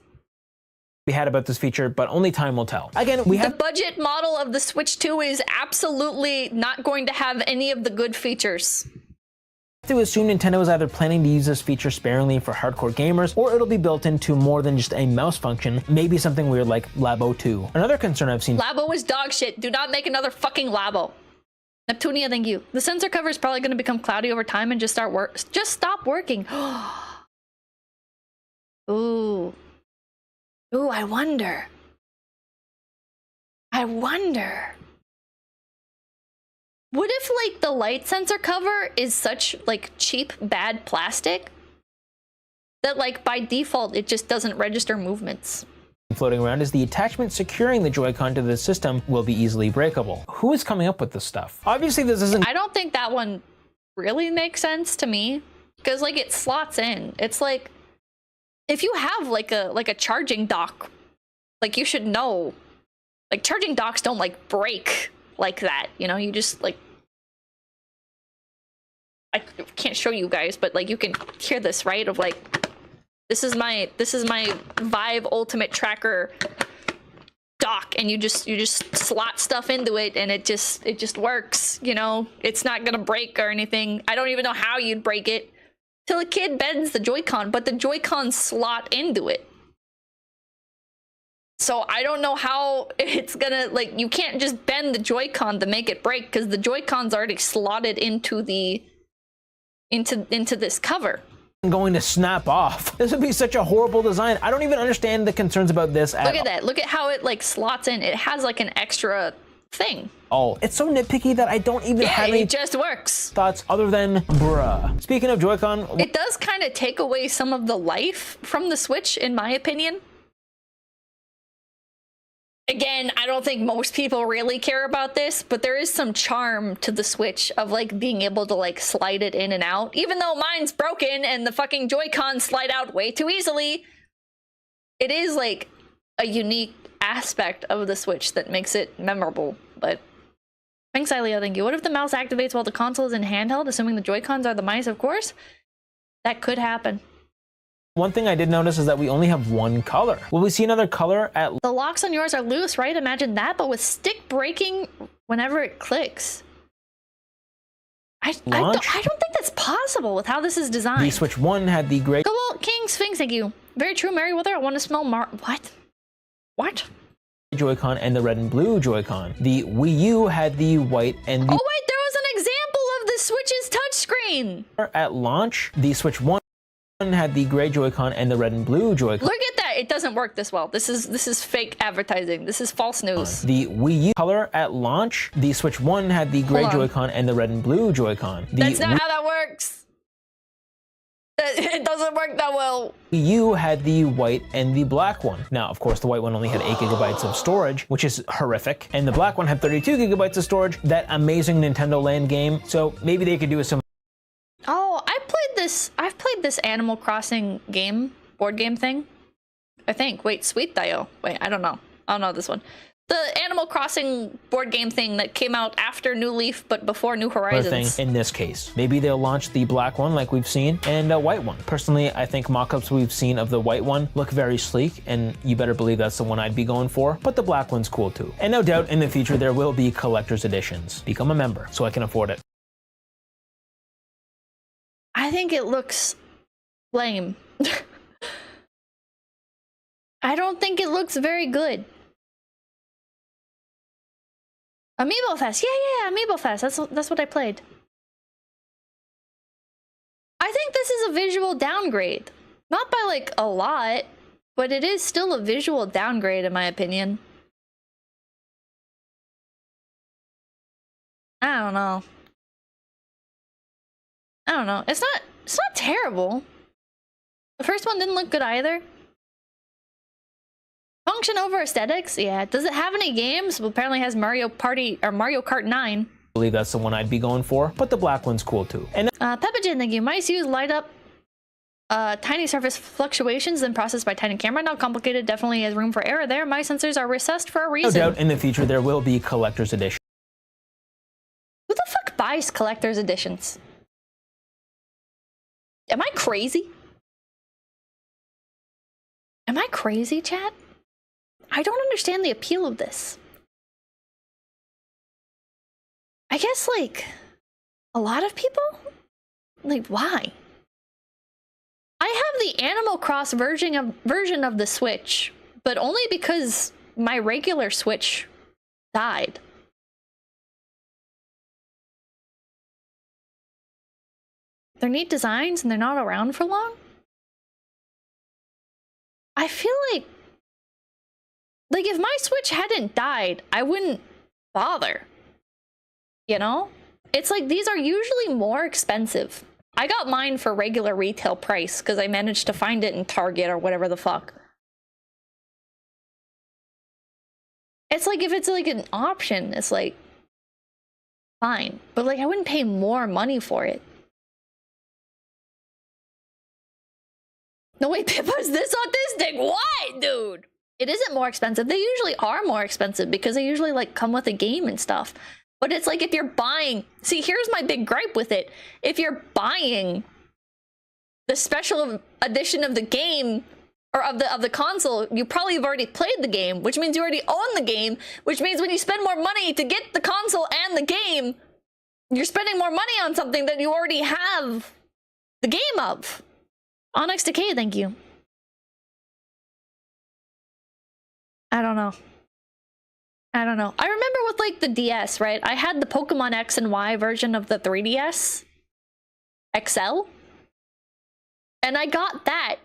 We had about this feature, but only time will tell. Again, the budget model of the Switch 2 is absolutely not going to have any of the good features. I have to assume Nintendo is either planning to use this feature sparingly for hardcore gamers, or it'll be built into more than just a mouse function, maybe something weird like Labo 2. Another concern I've seen— Labo is dog shit. Do not make another fucking Labo. Neptunia, thank you. The sensor cover is probably going to become cloudy over time and just stop working. Ooh. Ooh, I wonder. What if like the light sensor cover is such like cheap, bad plastic that like by default it just doesn't register movements? Floating around is the attachment securing the Joy-Con to the system will be easily breakable. Who is coming up with this stuff? Obviously this isn't— I don't think that one really makes sense to me, because like it slots in. It's like if you have like a charging dock, like you should know, like charging docks don't like break like that, you know? You just like, I can't show you guys, but like you can hear this, right? Of like, this is my Vive Ultimate Tracker dock, and you just slot stuff into it and it just works, you know? It's not gonna break or anything. I don't even know how you'd break it till a kid bends the Joy-Con, but the Joy-Con slot into it. So I don't know how it's gonna, like, you can't just bend the Joy-Con to make it break, because the Joy-Con's already slotted into the into this cover. Going to snap off. This would be such a horrible design. I don't even understand the concerns about this at all. Look at that. Look at how it like slots in. It has like an extra thing. Oh, it's so nitpicky that I don't even have any— it just works. Thoughts other than bruh. Speaking of Joy-Con, it does kind of take away some of the life from the Switch, in my opinion. Again, I don't think most people really care about this, but there is some charm to the Switch of like being able to like slide it in and out. Even though mine's broken and the fucking Joy-Con slide out way too easily, it is like a unique aspect of the Switch that makes it memorable. But thanks, Ilea, thank you. What if the mouse activates while the console is in handheld, assuming the Joy-Cons are the mice, of course? That could happen. One thing I did notice is that we only have one color. Will we see another color at— The locks on yours are loose, right? Imagine that, but with stick breaking whenever it clicks. I don't think that's possible with how this is designed. The Switch 1 had the gray— Well, King Sphinx, thank you. Very true, Merryweather. I want to smell What? Joy-Con and the red and blue Joy-Con. The Wii U had the white and the— Oh wait, there was an example of the Switch's touchscreen. At launch, the Switch 1 had the gray Joy-Con and the red and blue Joy-Con. Look at that. It doesn't work this well. This is fake advertising. This is false news. The Wii U color at launch, the Switch 1 had the gray Joy-Con and the red and blue Joy-Con. That's not how that works. it doesn't work that well. You had the white and the black one. Now, of course, the white one only had 8 gigabytes of storage, which is horrific, and the black one had 32 gigabytes of storage, that amazing Nintendo Land game, so maybe they could do some. Oh, I've played this Animal Crossing game, board game thing, I think. Wait, Sweet Dio. Wait, I don't know this one. The Animal Crossing board game thing that came out after New Leaf, but before New Horizons. Thing in this case. Maybe they'll launch the black one like we've seen, and a white one. Personally, I think mock-ups we've seen of the white one look very sleek, and you better believe that's the one I'd be going for, but the black one's cool too. And no doubt in the future there will be collector's editions. Become a member so I can afford it. I think it looks lame. I don't think it looks very good. Amiibo Fest, yeah, Amiibo Fest. That's what I played. I think this is a visual downgrade, not by like a lot, but it is still a visual downgrade in my opinion. I don't know. It's not terrible. The first one didn't look good either. Function over aesthetics? Yeah. Does it have any games? Well, apparently it has Mario Party or Mario Kart 9. I believe that's the one I'd be going for, but the black one's cool too. And 𝐿𝐴𝐵𝐵𝐺, thank you. Mice use light up tiny surface fluctuations, then processed by tiny camera. Not complicated, definitely has room for error there. My sensors are recessed for a reason. No doubt in the future there will be collector's edition. Who the fuck buys collector's editions? Am I crazy? Am I crazy, chat? I don't understand the appeal of this. I guess, like, a lot of people? Like, why? I have the Animal Cross version of the Switch, but only because my regular Switch died. They're neat designs and they're not around for long. I feel like if my Switch hadn't died, I wouldn't bother. You know? It's like these are usually more expensive. I got mine for regular retail price because I managed to find it in Target or whatever the fuck. It's like if it's like an option, it's like fine. But like I wouldn't pay more money for it. No, wait, Pippa's this autistic? Why, dude? It isn't more expensive. They usually are more expensive because they usually like come with a game and stuff. But it's like if you're buying, see, here's my big gripe with it. If you're buying the special edition of the game or of the console, you probably have already played the game, which means you already own the game, which means when you spend more money to get the console and the game, you're spending more money on something that you already have the game of. Onyx Decay, thank you. I don't know. I remember with like the DS, right? I had the Pokemon X and Y version of the 3DS XL. And I got that.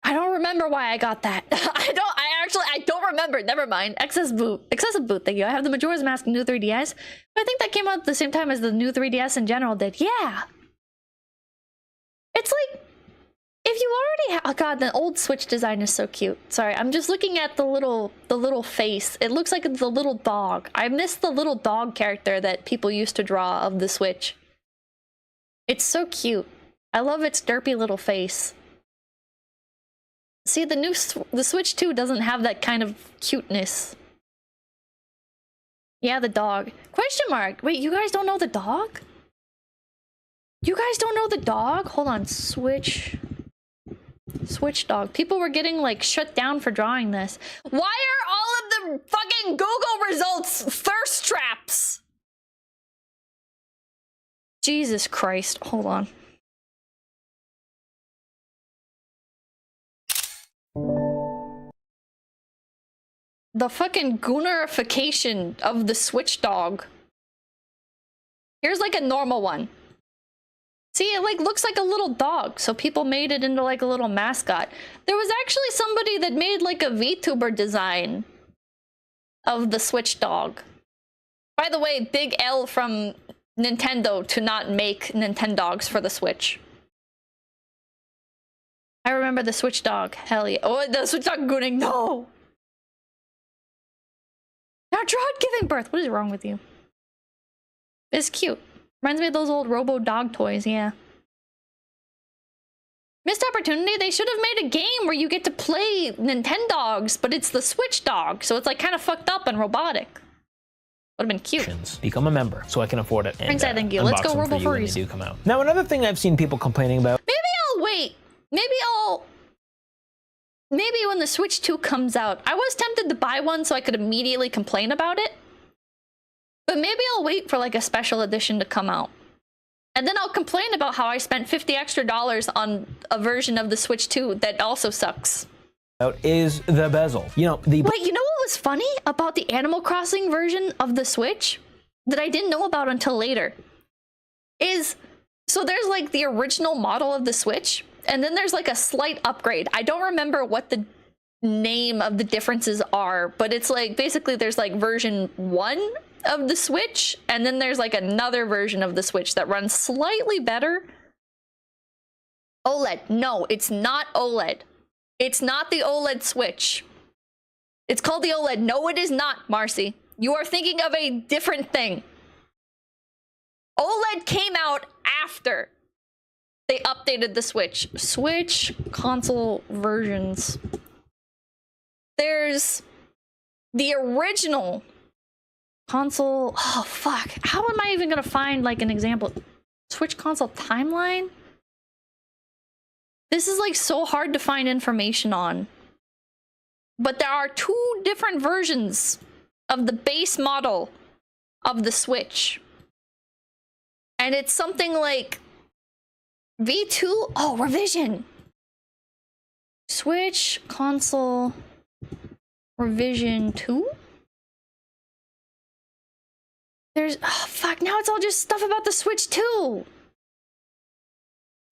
I don't remember why I got that. I don't remember. Never mind. Excessive boot. Thank you. I have the Majora's Mask new 3DS. But I think that came out at the same time as the new 3DS in general did. Yeah. It's like, if you already have, oh god, the old Switch design is so cute. Sorry, I'm just looking at the little face. It looks like the little dog. I miss the little dog character that people used to draw of the Switch. It's so cute. I love its derpy little face. See, the Switch 2 doesn't have that kind of cuteness. Yeah, the dog. Question mark. Wait, you guys don't know the dog? You guys don't know the dog? Hold on, Switch dog. People were getting like shut down for drawing this. Why are all of the fucking Google results thirst traps? Jesus Christ. Hold on. The fucking Goonerification of the Switch dog. Here's like a normal one. See, it like looks like a little dog, so people made it into like a little mascot. There was actually somebody that made like a VTuber design of the Switch dog. By the way, Big L from Nintendo to not make Nintendogs for the Switch. I remember the Switch dog. Hell yeah. Oh, the Switch dog gooning. No! Now Drought giving birth. What is wrong with you? It's cute. Reminds me of those old Robo dog toys, yeah. Missed opportunity. They should have made a game where you get to play Nintendogs, but it's the Switch dog, so it's like kind of fucked up and robotic. Would have been cute. Become a member so I can afford it. And, thank you. Let's go Robo Furries. Do come out. Now, another thing I've seen people complaining about. Maybe I'll wait. Maybe when the Switch 2 comes out. I was tempted to buy one so I could immediately complain about it. But maybe I'll wait for like a special edition to come out. And then I'll complain about how I spent $50 extra on a version of the Switch 2 that also sucks. Is the bezel. You know, the... Wait, you know what was funny about the Animal Crossing version of the Switch that I didn't know about until later? So there's like the original model of the Switch, and then there's like a slight upgrade. I don't remember what the name of the differences are, but it's like basically there's like version 1 of the Switch, and then there's like another version of the Switch that runs slightly better. OLED. No, it's not OLED. It's not the OLED Switch. It's called the OLED. No, it is not, Marcy. You are thinking of a different thing. OLED came out after they updated the Switch. Switch console versions. There's the original console. Oh, fuck. How am I even gonna find like an example? Switch console timeline? This is like so hard to find information on. But there are 2 different versions of the base model of the Switch. And it's something like V2. Oh, revision. Switch console revision 2? There's, oh fuck, now it's all just stuff about the Switch 2.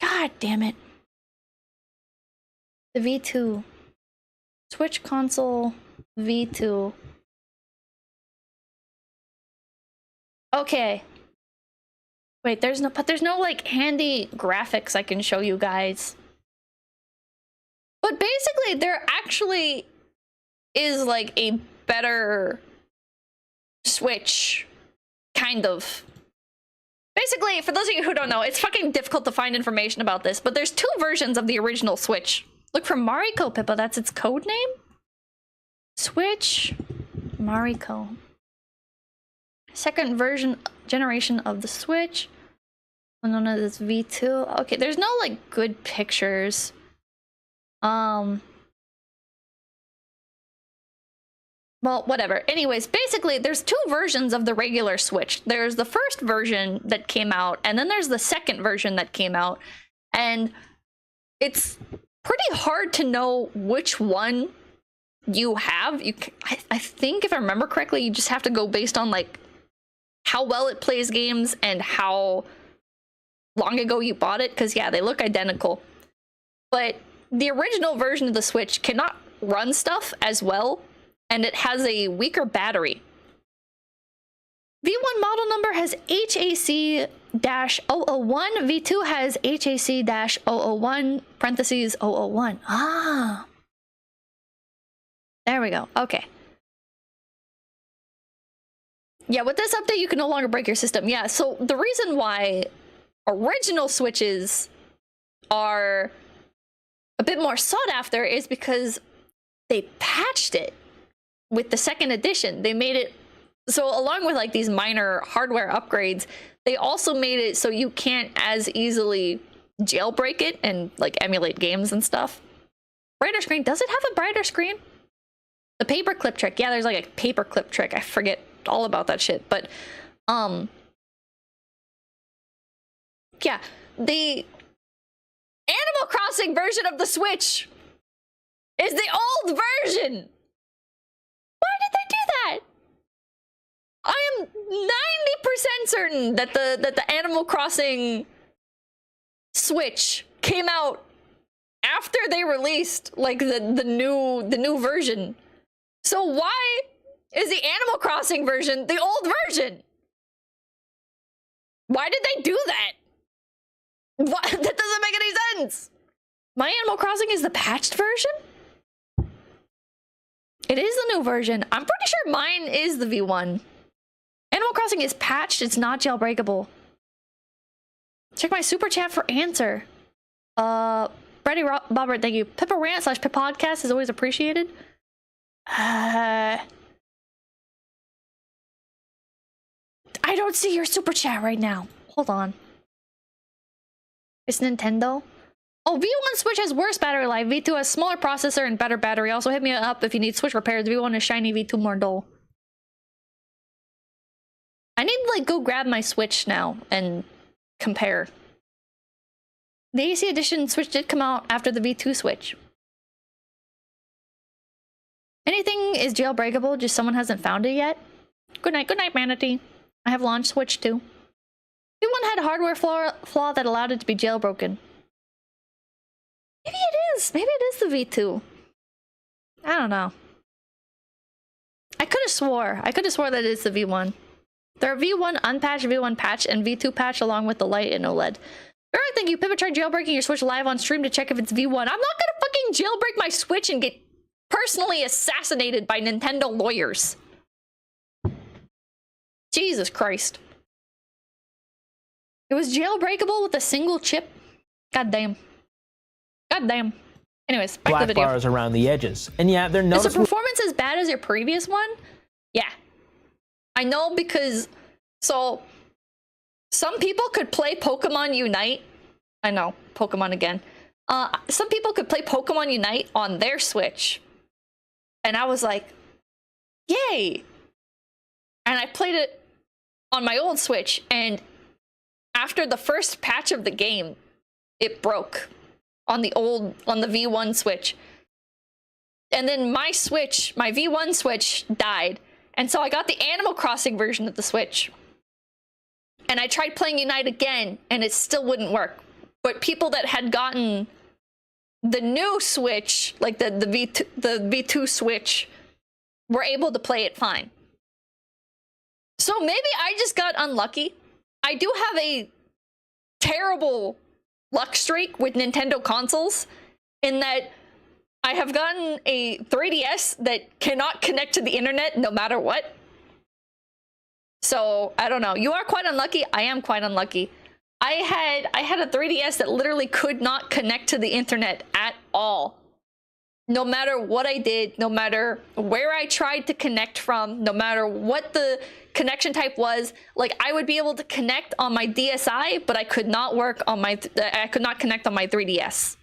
God damn it. The V2. Switch console V2. Okay. Wait, there's no like handy graphics I can show you guys. But basically there actually is like a better Switch, kind of. Basically, for those of you who don't know, it's fucking difficult to find information about this, but there's 2 versions of the original Switch. Look for Mariko Pippa, that's its code name? Switch Mariko. Second generation of the Switch. Known as V2. Okay, there's no like good pictures. Well, whatever. Anyways, basically, there's 2 versions of the regular Switch. There's the first version that came out, and then there's the second version that came out. And it's pretty hard to know which one you have. I think if I remember correctly, you just have to go based on like how well it plays games and how long ago you bought it, because yeah, they look identical. But the original version of the Switch cannot run stuff as well, and it has a weaker battery. V1 model number has HAC-001, V2 has HAC-001, parentheses 001. Ah. There we go. Okay. Yeah, with this update, you can no longer break your system. Yeah, so the reason why original Switches are a bit more sought after is because they patched it with the second edition. They made it so, along with like these minor hardware upgrades, they also made it so you can't as easily jailbreak it and like emulate games and stuff. Brighter screen. Does it have a brighter screen? The paperclip trick. Yeah, there's like a paperclip trick. I forget all about that shit. But yeah, the Animal Crossing version of the Switch is the old version. Why did they do that? I am 90% certain that the Animal Crossing Switch came out after they released like the new version. So why is the Animal Crossing version the old version? Why did they do that? What? That doesn't make any sense. My Animal Crossing is the patched version? It is the new version. I'm pretty sure mine is the V1. Animal Crossing is patched. It's not jailbreakable. Check my super chat for answer. Brady Bobbert, thank you. Pippa Rant / Pip Podcast is always appreciated. I don't see your super chat right now. Hold on. It's Nintendo. Oh, V1 Switch has worse battery life. V2 has smaller processor and better battery. Also, hit me up if you need Switch repairs. V1 is shiny, V2 more dull. I need to like go grab my Switch now and compare. The AC Edition Switch did come out after the V2 Switch. Anything is jailbreakable, just someone hasn't found it yet. Good night, Manatee. I have launched Switch too. V1 had a hardware flaw that allowed it to be jailbroken. Maybe it is. Maybe it is the V2. I don't know. I could have swore that it's the V1. There are V1 unpatched, V1 patch, and V2 patch along with the Lite and OLED. Alright, thank you. Pippa tried jailbreaking your Switch live on stream to check if it's V1. I'm not gonna fucking jailbreak my Switch and get personally assassinated by Nintendo lawyers. Jesus Christ. It was jailbreakable with a single chip? God damn. God damn. Anyways, back to the video. Black bars around the edges. And yeah, they're noticeable. Is the performance as bad as your previous one? Yeah. I know because... So... Some people could play Pokemon Unite. I know, Pokemon again. Some people could play Pokemon Unite on their Switch. And I was like, yay! And I played it on my old Switch, and after the first patch of the game, it broke on the V1 Switch. And then my Switch, my V1 Switch died. And so I got the Animal Crossing version of the Switch. And I tried playing Unite again, and it still wouldn't work. But people that had gotten the new Switch, like the V2 Switch, were able to play it fine. So maybe I just got unlucky. I do have a terrible luck streak with Nintendo consoles in that I have gotten a 3DS that cannot connect to the internet no matter what. So, I don't know. You are quite unlucky. I am quite unlucky. I had a 3DS that literally could not connect to the internet at all. No matter what I did, no matter where I tried to connect from, no matter what the connection type was, like I would be able to connect on my DSi, but I could not I could not connect on my 3DS.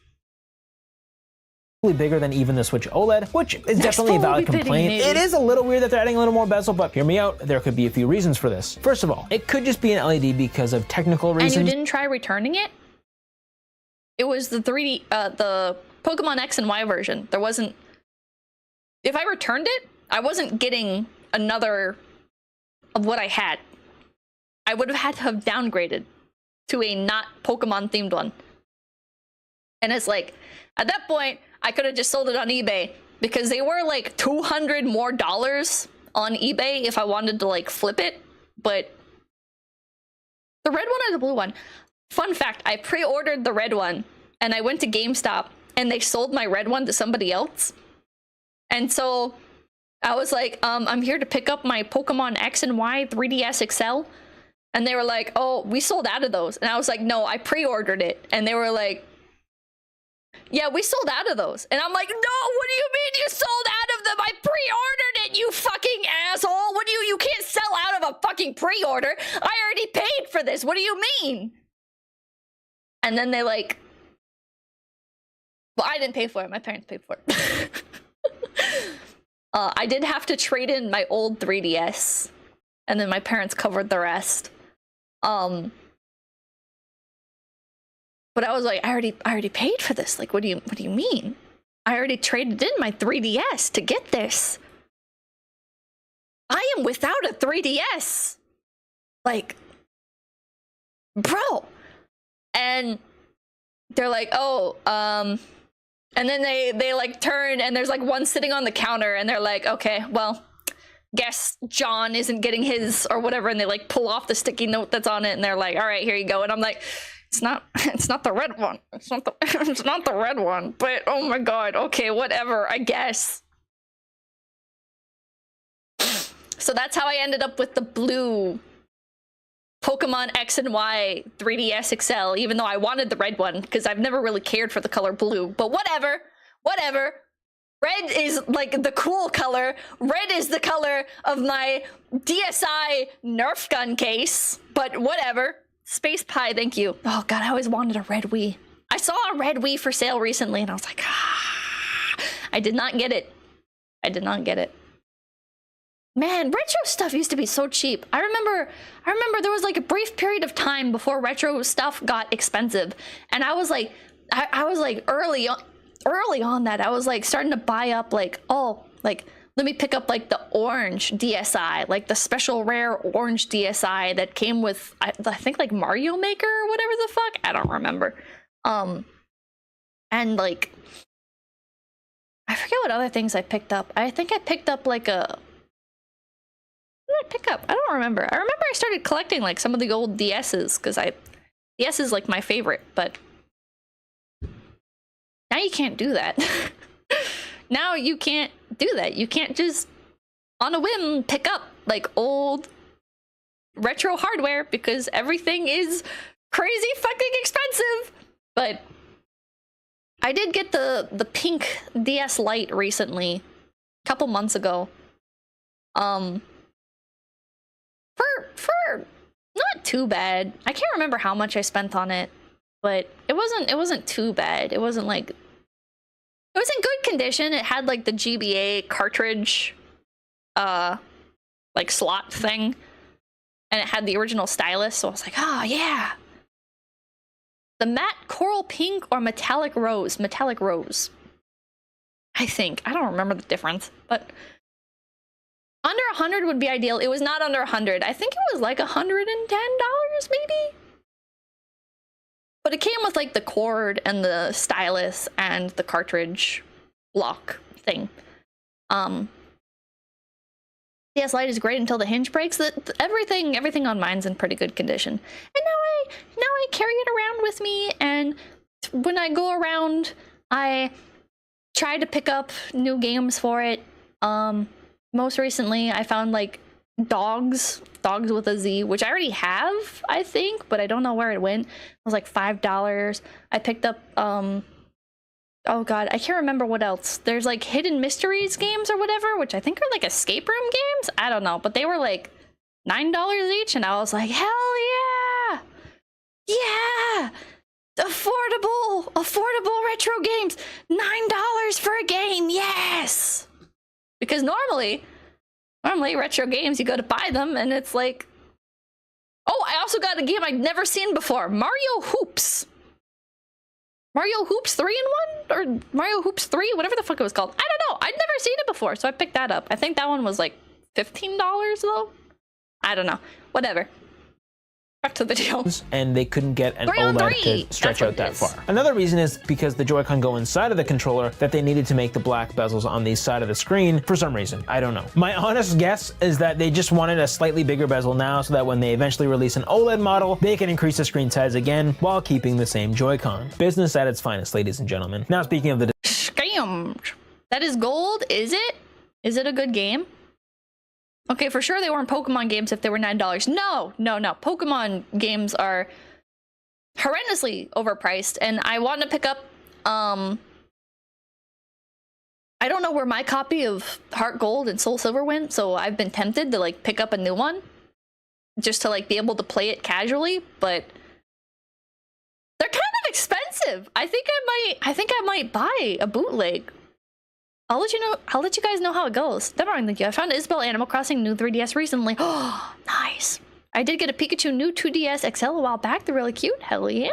Bigger than even the Switch OLED, which is definitely a valid complaint. It is a little weird that they're adding a little more bezel, but hear me out, there could be a few reasons for this. First of all, it could just be an LED because of technical reasons. And you didn't try returning it? It was the the Pokemon X and Y version. There wasn't... If I returned it, I wasn't getting another of what I had. I would have had to have downgraded to a not Pokemon themed one. And it's like, at that point, I could have just sold it on eBay because they were like $200 more on eBay if I wanted to like flip it. But the red one or the blue one? Fun fact, I pre-ordered the red one and I went to GameStop and they sold my red one to somebody else. And so I was like, I'm here to pick up my Pokemon X and Y 3DS XL. And they were like, oh, we sold out of those. And I was like, no, I pre-ordered it. And they were like, yeah, we sold out of those. And I'm like, no, what do you mean you sold out of them? I pre-ordered it, you fucking asshole. What do you can't sell out of a fucking pre-order. I already paid for this. What do you mean? And then they like, well, I didn't pay for it. My parents paid for it. I did have to trade in my old 3DS. And then my parents covered the rest. But I was like, I already paid for this. Like, what do you mean? I already traded in my 3DS to get this. I am without a 3DS. Like, bro. And they're like, oh, and then they like turn and there's like one sitting on the counter and they're like, okay, well, guess John isn't getting his or whatever, and they like pull off the sticky note that's on it, and they're like, all right, here you go. And I'm like, it's not the red one. It's not the red one. But oh my god, okay, whatever, I guess. So that's how I ended up with the blue Pokemon X and Y 3DS XL, even though I wanted the red one because I've never really cared for the color blue. But whatever. Red is like the cool color. Red is the color of my DSi Nerf gun case. But whatever. Space Pie, thank you. Oh god, I always wanted a red Wii. I saw a red Wii for sale recently and I was like, I did not get it. Man, retro stuff used to be so cheap. I remember there was like a brief period of time before retro stuff got expensive. And I was like, I was like early on that, I was like starting to buy up like, oh, like let me pick up like the orange DSi, like the special rare orange DSi that came with, I think like Mario Maker or whatever the fuck. I don't remember. And like, I forget what other things I picked up. I think I picked up like a, what did I pick up? I don't remember. I remember I started collecting like some of the old DSs because DS is like my favorite, but now you can't do that. Now you can't do that. You can't just on a whim pick up like old retro hardware because everything is crazy fucking expensive. But I did get the pink DS Lite recently, a couple months ago. For not too bad. I can't remember how much I spent on it, but it wasn't too bad. It wasn't like, it was in good condition. It had like the GBA cartridge like slot thing, and it had the original stylus, so I was like, oh yeah. The matte coral pink or metallic rose, I think. I don't remember the difference, but under 100 would be ideal. It was not under 100. I think it was like $110 maybe. But it came with like the cord and the stylus and the cartridge lock thing. DS Lite is great until the hinge breaks. Everything on mine's in pretty good condition. And now I carry it around with me, and when I go around, I try to pick up new games for it. Most recently, I found like Dogs with a Z, which I already have, I think, but I don't know where it went. It was like $5. I picked up, oh god, I can't remember what else. There's like Hidden Mysteries games or whatever, which I think are like escape room games. I don't know, but they were like $9 each, and I was like, hell yeah! Yeah! Affordable retro games! $9 for a game, yes! Because normally retro games, you go to buy them and it's like, oh, I also got a game I'd never seen before, Mario Hoops 3-in-1 or Mario Hoops 3, whatever the fuck it was called. I don't know, I'd never seen it before, so I picked that up. I think that one was like $15 though. I don't know, whatever. Back to the video. And they couldn't get an OLED to stretch out that far. Another reason is because the Joy-Con go inside of the controller, that they needed to make the black bezels on the side of the screen for some reason. I don't know. My honest guess is that they just wanted a slightly bigger bezel now so that when they eventually release an OLED model, they can increase the screen size again while keeping the same Joy-Con. Business at its finest, ladies and gentlemen. Now speaking of the... Scam! That is gold, is it? Is it a good game? Okay, for sure they weren't Pokemon games if they were $9. No. Pokemon games are horrendously overpriced, and I want to pick up, I don't know where my copy of Heart Gold and Soul Silver went, so I've been tempted to like pick up a new one just to like be able to play it casually, but they're kind of expensive. I think I might buy a bootleg. I'll let you guys know how it goes. Never mind, thank you. I found Isabelle Animal Crossing new 3DS recently. Oh, nice. I did get a Pikachu new 2DS XL a while back. They're really cute. Hell yeah.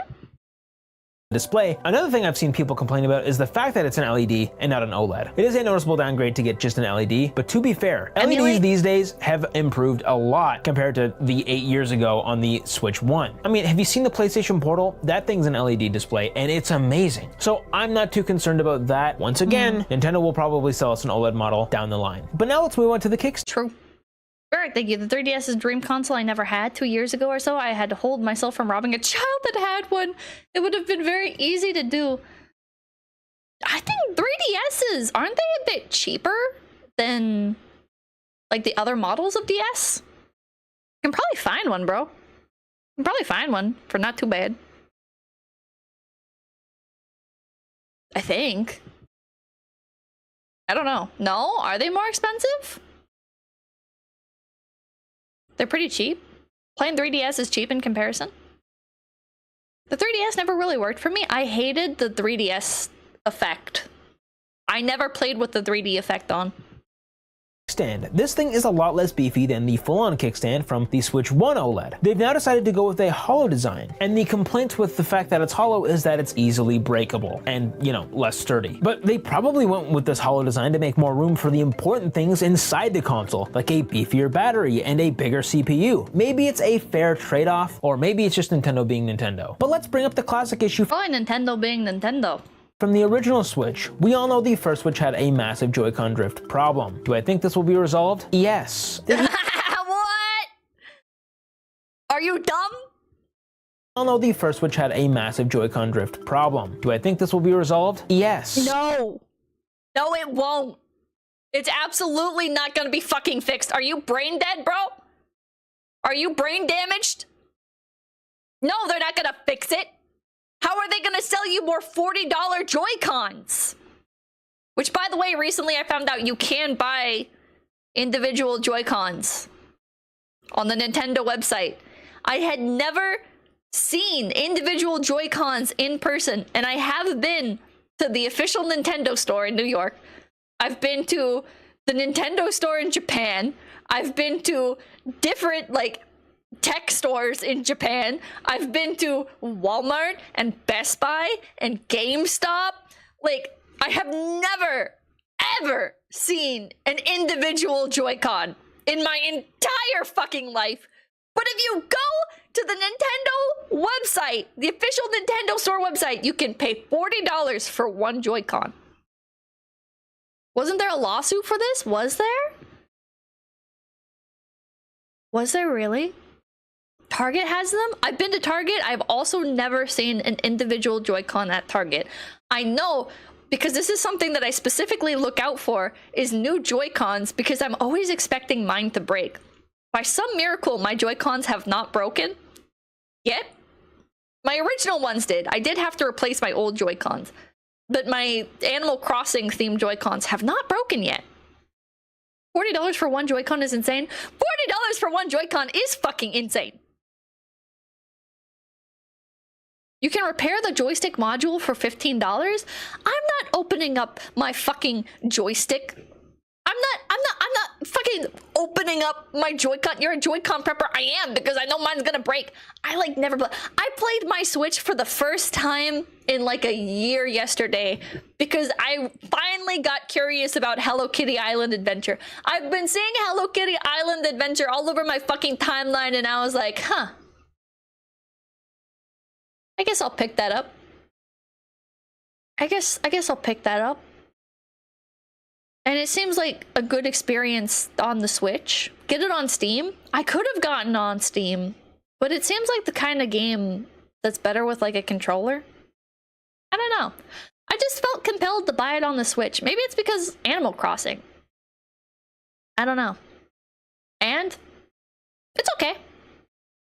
Display. Another thing I've seen people complain about is the fact that it's an LED and not an OLED. It is a noticeable downgrade to get just an LED, but to be fair, LEDs these days have improved a lot compared to the 8 years ago on the Switch 1. I mean, have you seen the PlayStation Portal? That thing's an LED display and it's amazing. So I'm not too concerned about that. Once again, Nintendo will probably sell us an OLED model down the line. But now let's move on to the Kickstarter. True. Eric, thank you. The 3DS is a dream console I never had 2 years ago or so. I had to hold myself from robbing a child that had one. It would have been very easy to do. I think 3DSs, aren't they a bit cheaper than like the other models of DS? You can probably find one, bro. You can probably find one for not too bad. I think. I don't know. No? Are they more expensive? They're pretty cheap. Playing 3DS is cheap in comparison. The 3DS never really worked for me. I hated the 3DS effect. I never played with the 3D effect on. Stand. This thing is a lot less beefy than the full-on kickstand from the Switch 1 OLED. They've now decided to go with a hollow design, and the complaint with the fact that it's hollow is that it's easily breakable and, you know, less sturdy. But they probably went with this hollow design to make more room for the important things inside the console, like a beefier battery and a bigger CPU. Maybe it's a fair trade-off, or maybe it's just Nintendo being Nintendo. But let's bring up the classic issue. Probably Nintendo being Nintendo. From the original Switch, we all know the first Switch had a massive Joy-Con drift problem. Do I think this will be resolved? Yes. What? Are you dumb? We all know the first Switch had a massive Joy-Con drift problem. Do I think this will be resolved? Yes. No. No, it won't. It's absolutely not gonna be fucking fixed. Are you brain dead, bro? Are you brain damaged? No, they're not gonna fix it. How are they gonna sell you more $40 Joy-Cons? Which, by the way, recently I found out you can buy individual Joy-Cons on the Nintendo website. I had never seen individual Joy-Cons in person, and I have been to the official Nintendo store in New York. I've been to the Nintendo store in Japan. I've been to different, like, tech stores in Japan. I've been to Walmart and Best Buy and GameStop. Like, I have never, ever seen an individual Joy-Con in my entire fucking life. But if you go to the Nintendo website, the official Nintendo store website, you can pay $40 for one Joy-Con. Wasn't there a lawsuit for this? Was there? Was there really? Target has them? I've been to Target. I've also never seen an individual Joy-Con at Target. I know, because this is something that I specifically look out for, is new Joy-Cons, because I'm always expecting mine to break. By some miracle, my Joy-Cons have not broken yet. My original ones did. I did have to replace my old Joy-Cons, but my Animal Crossing themed Joy-Cons have not broken yet. $40 for one Joy-Con is insane. $40 for one Joy-Con is fucking insane. You can repair the joystick module for $15. I'm not opening up my fucking joystick. I'm not fucking opening up my Joy-Con. You're a Joy-Con prepper. I am, because I know mine's gonna break. I like never play. I played my Switch for the first time in like a year yesterday because I finally got curious about Hello Kitty Island Adventure. I've been seeing Hello Kitty Island Adventure all over my fucking timeline, and I was like, huh. I guess I'll pick that up. I guess I'll pick that up. And it seems like a good experience on the Switch. Get it on Steam. I could have gotten on Steam, but it seems like the kind of game that's better with like a controller. I don't know. I just felt compelled to buy it on the Switch. Maybe it's because Animal Crossing. I don't know. And it's okay.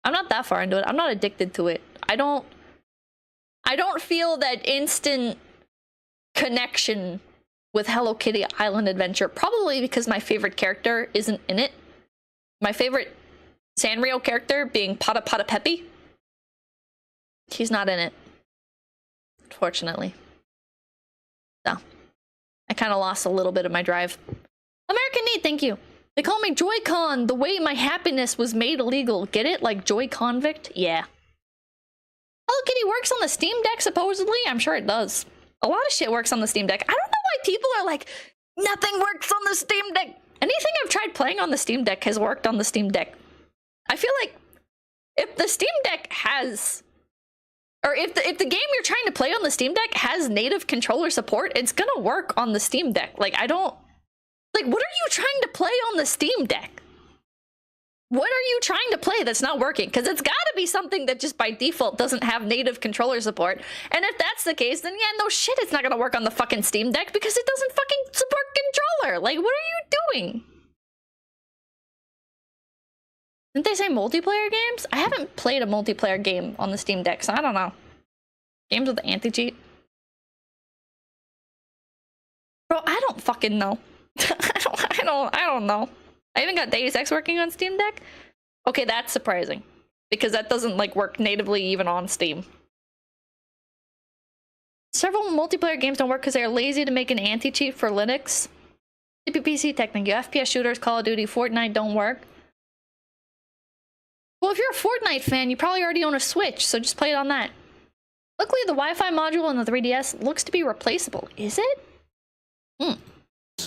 I'm not that far into it. I'm not addicted to it. I don't feel that instant connection with Hello Kitty Island Adventure, probably because my favorite character isn't in it. My favorite Sanrio character being 𝐒𝐴𝐴𝐵𝗶𝗽𝗶. He's not in it, unfortunately. So, I kind of lost a little bit of my drive. American Need, thank you. They call me Joy-Con, the way my happiness was made illegal. Get it? Like Joy-Convict? Yeah. Hello Kitty works on the Steam Deck, supposedly. I'm sure it does. A lot of shit works on the Steam Deck. I don't know why people are like, nothing works on the Steam Deck. Anything I've tried playing on the Steam Deck has worked on the Steam Deck. I feel like if the Steam Deck has, or if the game you're trying to play on the Steam Deck has native controller support, it's gonna work on the Steam Deck. Like, I don't, like, what are you trying to play on the Steam Deck? What are you trying to play that's not working? Because it's got to be something that just by default doesn't have native controller support. And if that's the case, then yeah, no shit, it's not going to work on the fucking Steam Deck because it doesn't fucking support controller. Like, what are you doing? Didn't they say multiplayer games? I haven't played a multiplayer game on the Steam Deck, so I don't know. Games with anti-cheat? Bro, I don't fucking know. I don't know. I even got Deus Ex working on Steam Deck. Okay, that's surprising. Because that doesn't like work natively even on Steam. Several multiplayer games don't work because they're lazy to make an anti-cheat for Linux. PC technically, FPS shooters, Call of Duty, Fortnite don't work. Well, if you're a Fortnite fan, you probably already own a Switch, so just play it on that. Luckily, the Wi-Fi module on the 3DS looks to be replaceable. Is it?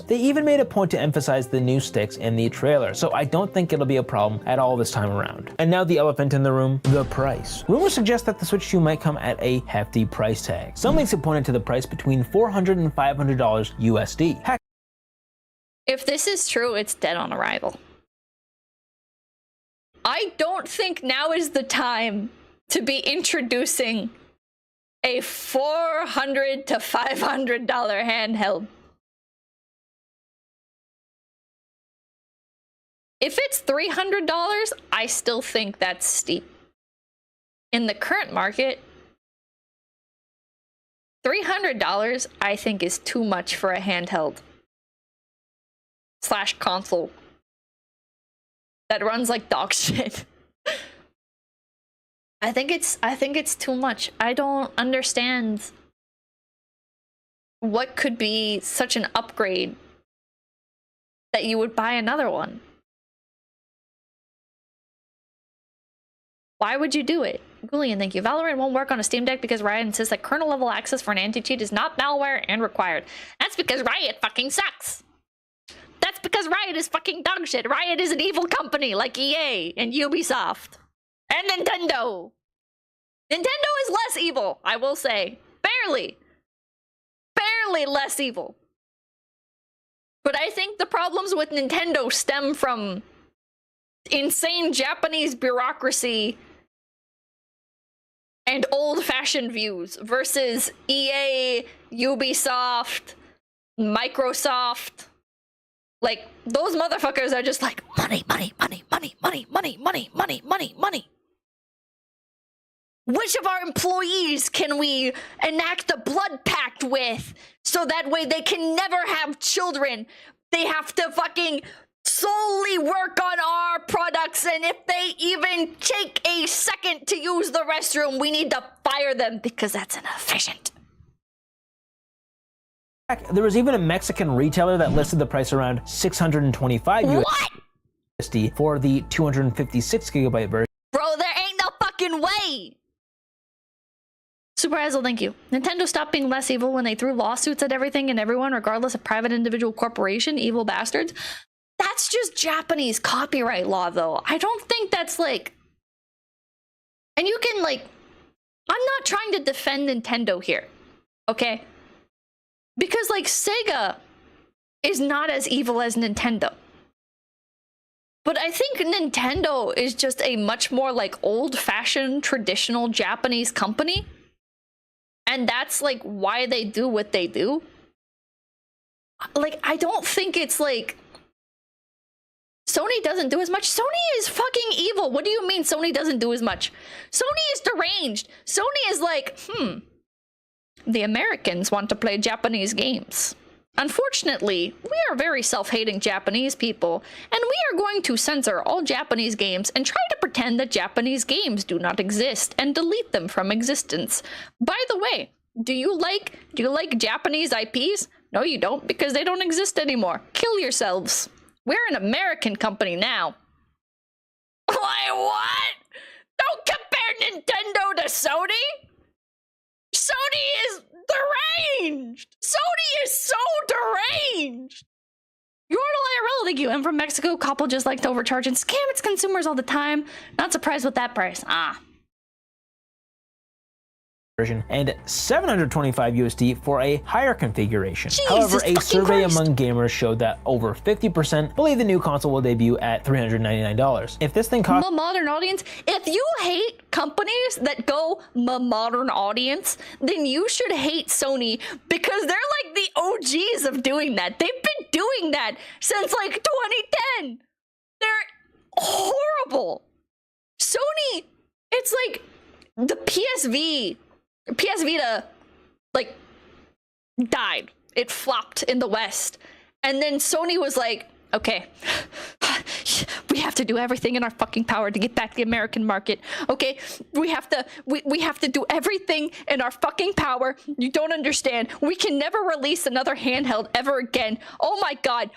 They even made a point to emphasize the new sticks in the trailer, so I don't think it'll be a problem at all this time around. And now the elephant in the room, the price. Rumors suggest that the Switch 2 might come at a hefty price tag. Some leaks have pointed to the price between $400 and $500 USD. Heck, if this is true, it's dead on arrival. I don't think now is the time to be introducing a $400 to $500 handheld. If it's $300, I still think that's steep. In the current market, $300 I think is too much for a handheld / console that runs like dog shit. I think it's too much. I don't understand what could be such an upgrade that you would buy another one. Why would you do it? Julian, thank you. Valorant won't work on a Steam Deck because Riot insists that kernel level access for an anti-cheat is not malware and required. That's because Riot fucking sucks. That's because Riot is fucking dog shit. Riot is an evil company like EA and Ubisoft and Nintendo. Nintendo is less evil, I will say. Barely. Barely less evil. But I think the problems with Nintendo stem from insane Japanese bureaucracy and old-fashioned views versus EA, Ubisoft, Microsoft. Like, those motherfuckers are just like, money, money, money, money, money, money, money, money, money, money. Which of our employees can we enact a blood pact with so that way they can never have children? They have to fucking solely work on our products, and if they even take a second to use the restroom, we need to fire them because that's inefficient. There was even a Mexican retailer that listed the price around $625 USD for the 256 gigabyte version. Bro, there ain't no fucking way. Super Hazel, thank you. Nintendo stopped being less evil when they threw lawsuits at everything and everyone, regardless of private individual corporation, evil bastards. That's just Japanese copyright law, though. I don't think that's like... And you can, like... I'm not trying to defend Nintendo here, okay? Because, like, Sega is not as evil as Nintendo. But I think Nintendo is just a much more, like, old-fashioned, traditional Japanese company. And that's, like, why they do what they do. Like, I don't think it's, like... Sony doesn't do as much. Sony is fucking evil. What do you mean Sony doesn't do as much? Sony is deranged. Sony is like, the Americans want to play Japanese games. Unfortunately, we are very self-hating Japanese people, and we are going to censor all Japanese games and try to pretend that Japanese games do not exist and delete them from existence. By the way, do you like Japanese IPs? No, you don't, because they don't exist anymore. Kill yourselves. We're an American company now. Like, what? Don't compare Nintendo to Sony. Sony is deranged. Sony is so deranged. You're IRL, thank you. I'm from Mexico. Couple just like to overcharge and scam its consumers all the time. Not surprised with that price. version and $725 USD for a higher configuration. Jesus However, a survey Christ. among gamers showed that over 50% believe the new console will debut at $399. If this thing costs modern audience, if you hate companies that go modern audience, then you should hate Sony, because they're like the OGs of doing that. They've been doing that since like 2010. They're horrible. Sony, it's like the PS Vita like died. It flopped in the West. And then Sony was like, okay, we have to do everything in our fucking power to get back the American market. Okay, we have to do everything in our fucking power. You don't understand. We can never release another handheld ever again. Oh my god,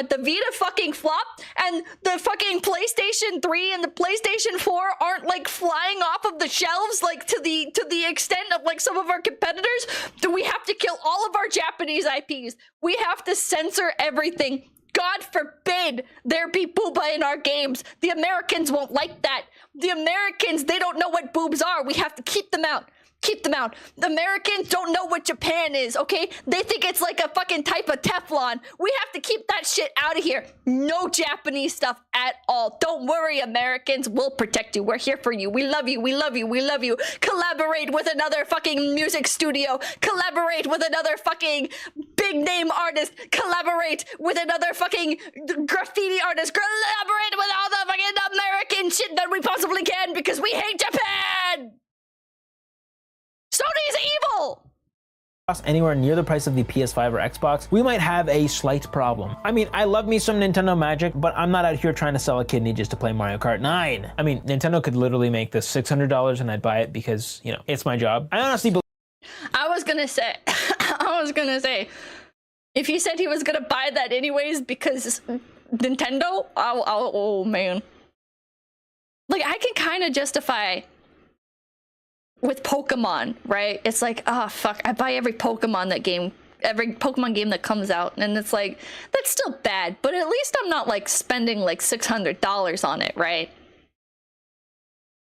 the Vita fucking flopped, and the fucking PlayStation 3 and the PlayStation 4 aren't like flying off of the shelves like to the extent of like some of our competitors. Do we have to kill all of our Japanese IPs? We have to censor everything. God forbid there be booba in our games. The Americans won't like that. The Americans, they don't know what boobs are. We have to keep them out. Keep them out. The Americans don't know what Japan is, okay? They think it's like a fucking type of Teflon. We have to keep that shit out of here. No Japanese stuff at all. Don't worry, Americans. We'll protect you. We're here for you. We love you. We love you. We love you. Collaborate with another fucking music studio. Collaborate with another fucking big name artist. Collaborate with another fucking graffiti artist. Collaborate with all the fucking American shit that we possibly can, because we hate Japan. Sony's evil! Anywhere near the price of the PS5 or Xbox, we might have a slight problem. I mean, I love me some Nintendo magic, but I'm not out here trying to sell a kidney just to play Mario Kart 9. I mean, Nintendo could literally make this $600 and I'd buy it because, you know, it's my job. I honestly believe— I was gonna say, if he said he was gonna buy that anyways because Nintendo, oh man. Like, I can kind of justify with Pokemon, right? It's like, oh fuck, I buy every Pokemon game that comes out, and it's like, that's still bad, but at least I'm not like spending like $600 on it, right?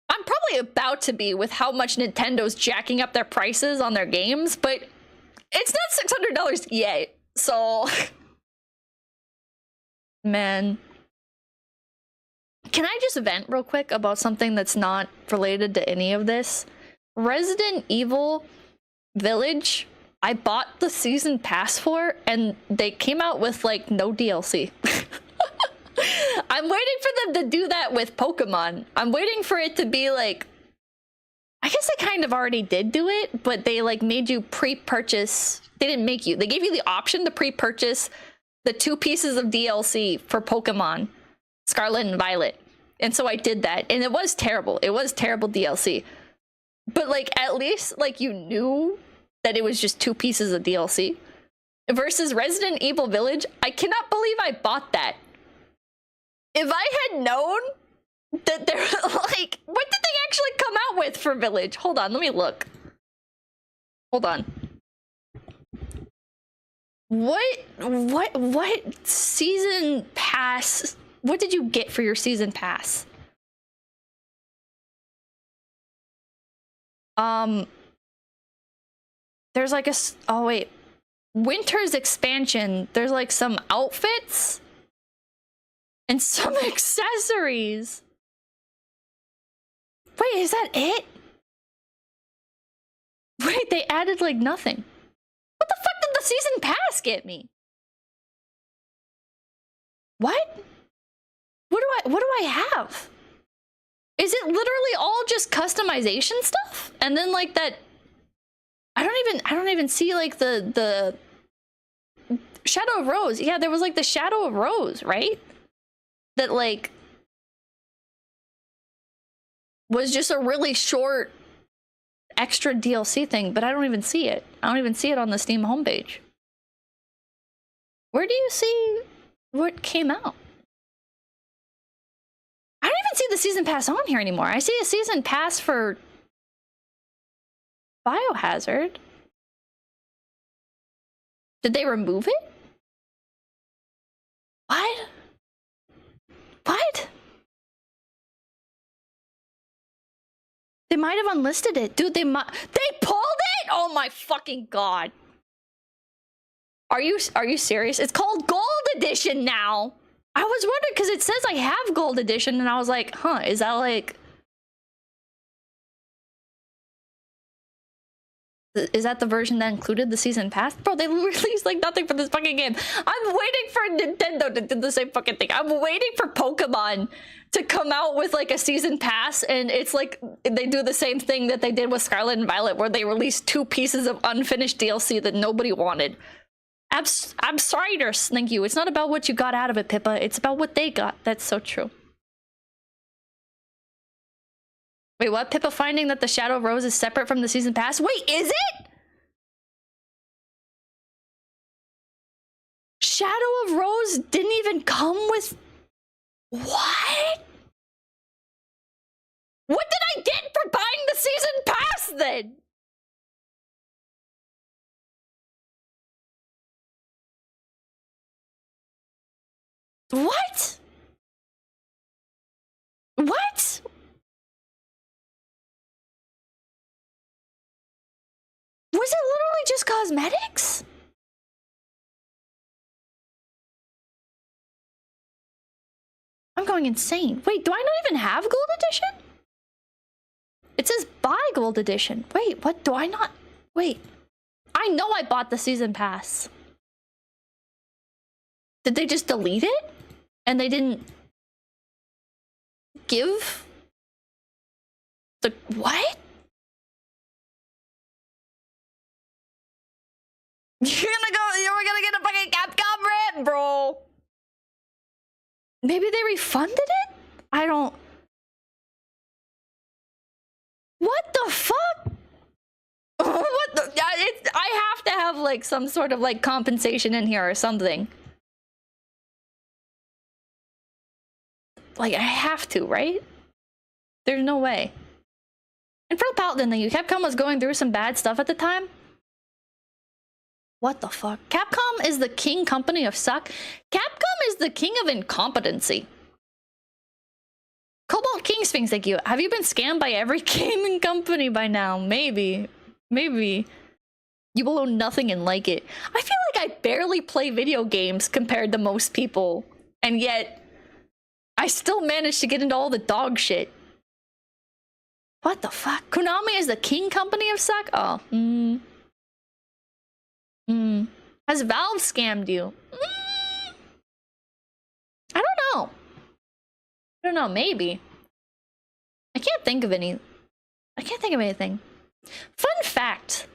I'm probably about to be with how much Nintendo's jacking up their prices on their games, but it's not $600 yet, so man. Can I just vent real quick about something that's not related to any of this? Resident Evil Village, I bought the season pass for, and they came out with like no DLC. I'm waiting for them to do that with Pokemon. I'm waiting for it to be like, I guess they kind of already did do it, but they like made you pre-purchase. They didn't make you. They gave you the option to pre-purchase the 2 pieces of DLC for Pokemon Scarlet and Violet. And so I did that, and it was terrible. It was terrible DLC. But like, at least like you knew that it was just 2 pieces of DLC. Versus Resident Evil Village, I cannot believe I bought that. If I had known that they're like, what did they actually come out with for Village? Hold on, let me look. Hold on. What season pass? What did you get for your season pass? There's like a, oh wait, Winter's expansion. There's like some outfits and some accessories. Wait, is that it? Wait, they added like nothing. What the fuck did the season pass get me? What? What do I have? Is it literally all just customization stuff? And then like that, I don't even see like the Shadow of Rose. Yeah, there was like the Shadow of Rose, right? That like was just a really short extra DLC thing, but I don't even see it. I don't even see it on the Steam homepage. Where do you see what came out? I don't even see the season pass on here anymore. I see a season pass for Biohazard. Did they remove it? What? What? They might have unlisted it. Dude, they pulled it? Oh my fucking god. Are you serious? It's called Gold Edition now. I was wondering because it says I have Gold Edition and I was like, huh, is that like... Is that the version that included the season pass? Bro, they released like nothing for this fucking game. I'm waiting for Nintendo to do the same fucking thing. I'm waiting for Pokemon to come out with like a season pass, and it's like they do the same thing that they did with Scarlet and Violet, where they released 2 pieces of unfinished DLC that nobody wanted. Abstriders, thank you. It's not about what you got out of it, Pippa. It's about what they got. That's so true. Wait, what? Pippa finding that the Shadow of Rose is separate from the season pass? Wait, is it? Shadow of Rose didn't even come with... What? What did I get for buying the season pass then? What? What? Was it literally just cosmetics? I'm going insane. Wait, do I not even have Gold Edition? It says buy Gold Edition. Wait, what? Do I not? Wait. I know I bought the season pass. Did they just delete it? And they didn't give the... What? You're gonna get a fucking Capcom rip, bro. Maybe they refunded it? I don't... What the fuck? What the... I have to have like some sort of like compensation in here or something. Like, I have to, right? There's no way. And for the Paladin thing, Capcom was going through some bad stuff at the time. What the fuck? Capcom is the king company of suck. Capcom is the king of incompetency. Cobalt King Sphinx, thank you. Have you been scammed by every gaming company by now? Maybe. Maybe. You will own nothing and like it. I feel like I barely play video games compared to most people. And yet... I still managed to get into all the dog shit. What the fuck? Konami is the king company of suck? Oh. Has Valve scammed you? I don't know. I don't know, maybe. I can't think of any. I can't think of anything. Fun fact.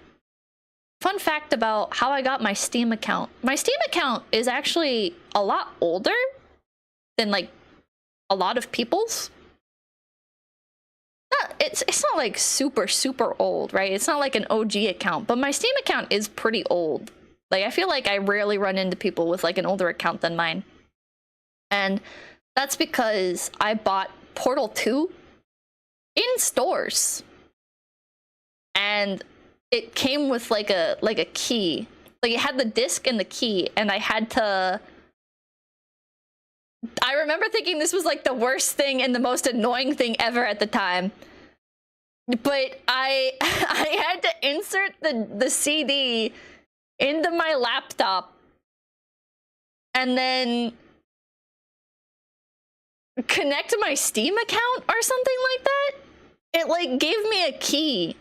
Fun fact about how I got my Steam account. My Steam account is actually a lot older than like a lot of people's. It's not like super old, right? It's not like an OG account, but my Steam account is pretty old. Like, I feel like I rarely run into people with like an older account than mine. And that's because I bought Portal 2 in stores. And it came with like a key. Like, it had the disc and the key, and I had to... I remember thinking this was like the worst thing and the most annoying thing ever at the time. But I had to insert the CD into my laptop and then connect my Steam account or something like that. It like gave me a key.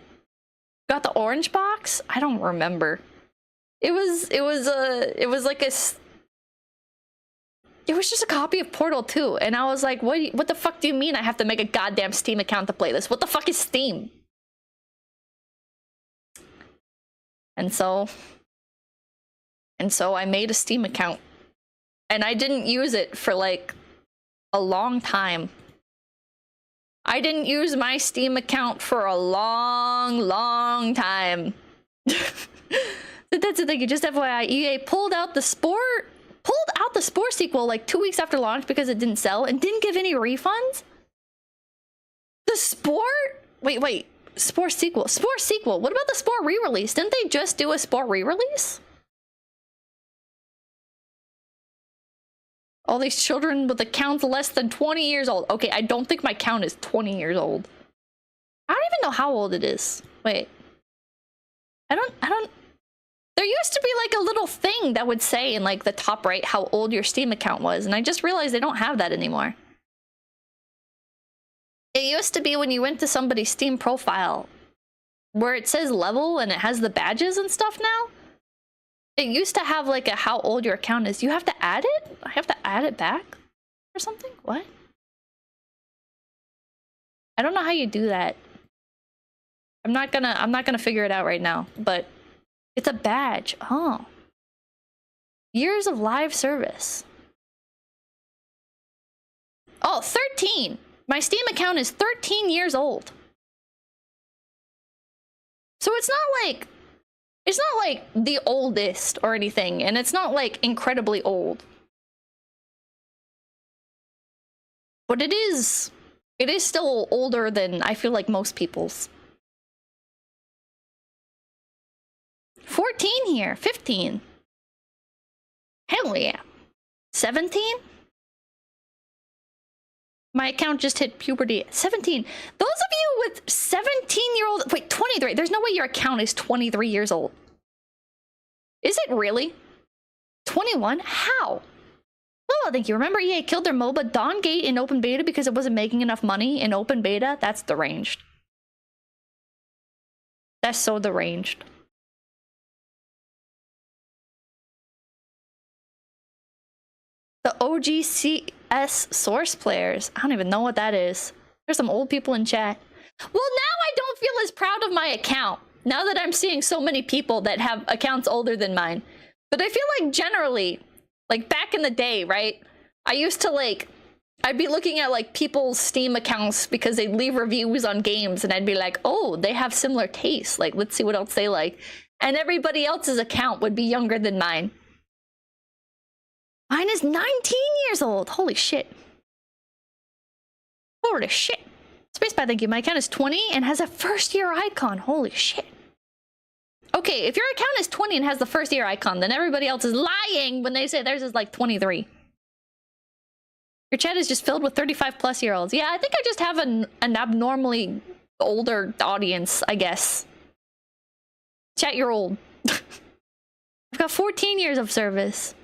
Got the orange box? I don't remember. It was like a... It was just a copy of Portal 2, and I was like, what the fuck do you mean I have to make a goddamn Steam account to play this? What the fuck is Steam? And so I made a Steam account, and I didn't use it for like a long time. I didn't use my Steam account for a long time. That's the thing, just FYI, EA pulled out the Spore sequel like 2 weeks after launch because it didn't sell and didn't give any refunds. The Spore? Wait. Spore sequel. What about the Spore re-release? Didn't they just do a Spore re-release? All these children with accounts less than 20 years old. Okay, I don't think my count is 20 years old. I don't even know how old it is. Wait. I don't... There used to be like a little thing that would say in like the top right how old your Steam account was, and I just realized they don't have that anymore. It used to be when you went to somebody's Steam profile where it says level and it has the badges and stuff now. It used to have like a how old your account is. You have to add it? I have to add it back or something? What? I don't know how you do that. I'm not gonna figure it out right now, but it's a badge. Oh. Years of live service. Oh, 13. My Steam account is 13 years old. So it's not like the oldest or anything, and it's not like incredibly old. But it is still older than I feel like most people's. 14 here, 15. Hell yeah. 17? My account just hit puberty. 17. Those of you with 17-year-old... Wait, 23. There's no way your account is 23 years old. Is it really? 21? How? Oh, thank you. Remember EA killed their MOBA Dawngate in open beta because it wasn't making enough money in open beta? That's deranged. That's so deranged. The OGCS source players. I don't even know what that is. There's some old people in chat. Well, now I don't feel as proud of my account. Now that I'm seeing so many people that have accounts older than mine. But I feel like generally, like back in the day, right? I used to like, I'd be looking at like people's Steam accounts because they'd leave reviews on games and I'd be like, oh, they have similar tastes. Like, let's see what else they like. And everybody else's account would be younger than mine. Mine is 19 years old. Holy shit. Holy shit. Spacebar, thank you. My account is 20 and has a first year icon. Holy shit. Okay, if your account is 20 and has the first year icon, then everybody else is lying when they say theirs is like 23. Your chat is just filled with 35-plus-year-olds. Yeah, I think I just have an abnormally older audience, I guess. Chat, you're old. I've got 14 years of service.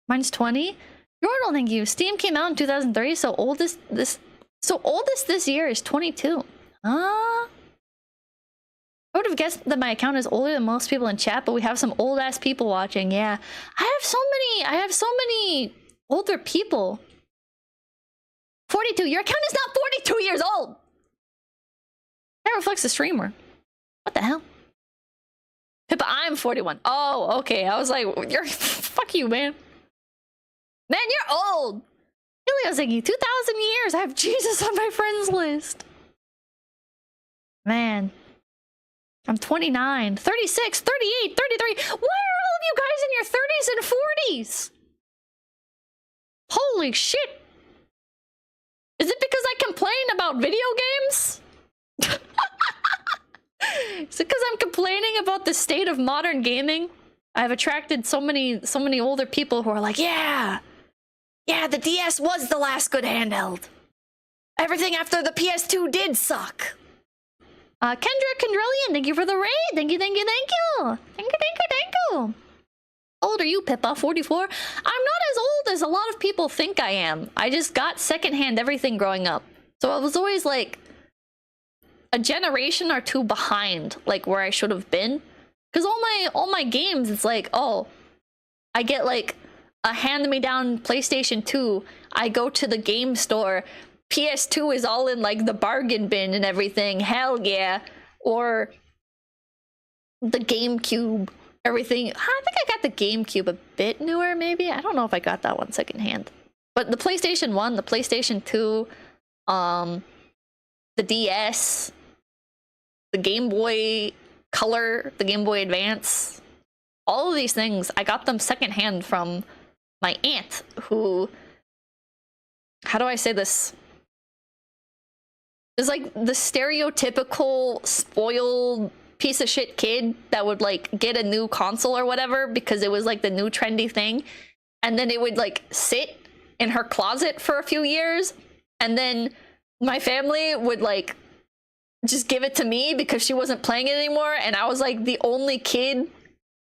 Mine's 20. You're old, thank you. Steam came out in 2003, so oldest this year is 22. I would have guessed that my account is older than most people in chat, but we have some old ass people watching. Yeah, I have so many older people. 42. Your account is not 42 years old. That reflects the streamer. What the hell? Pippa, I'm 41. Oh, okay. I was like, you're fuck you, man. Man, you're old. Helios, thank you. 2,000 years. I have Jesus on my friends list. Man. I'm 29, 36, 38, 33. Why are all of you guys in your 30s and 40s? Holy shit. Is it because I complain about video games? Is it because I'm complaining about the state of modern gaming? I've attracted so many older people who are like, yeah, the DS was the last good handheld. Everything after the PS2 did suck. Kendra Kendrellian, thank you for the raid. Thank you. Thank you. How old are you, Pippa? 44? I'm not as old as a lot of people think I am. I just got secondhand everything growing up. So I was always like a generation or two behind like where I should have been. Because all my games, it's like, oh, I get like a hand-me-down PlayStation 2. I go to the game store. PS2 is all in like the bargain bin and everything. Hell yeah. Or the GameCube. Everything. I think I got the GameCube a bit newer, maybe. I don't know if I got that one secondhand. But the PlayStation 1, the PlayStation 2, the DS, the Game Boy Color, the Game Boy Advance, all of these things, I got them secondhand from my aunt, who, how do I say this? Is like the stereotypical spoiled piece of shit kid that would like get a new console or whatever because it was like the new trendy thing, and then it would like sit in her closet for a few years, and then my family would like just give it to me because she wasn't playing it anymore, and I was like the only kid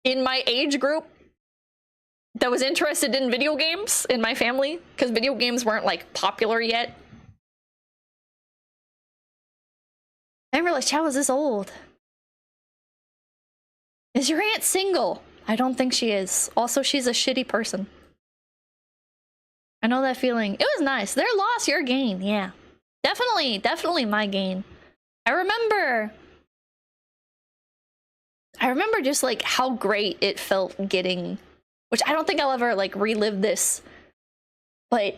in my age group that was interested in video games in my family, because video games weren't like popular yet. I didn't realize Chad was this old. Is your aunt single? I don't think she is. Also, she's a shitty person. I know that feeling. It was nice. Their loss, your gain. Yeah. Definitely my gain. I remember just like how great it felt getting, which I don't think I'll ever like relive this, but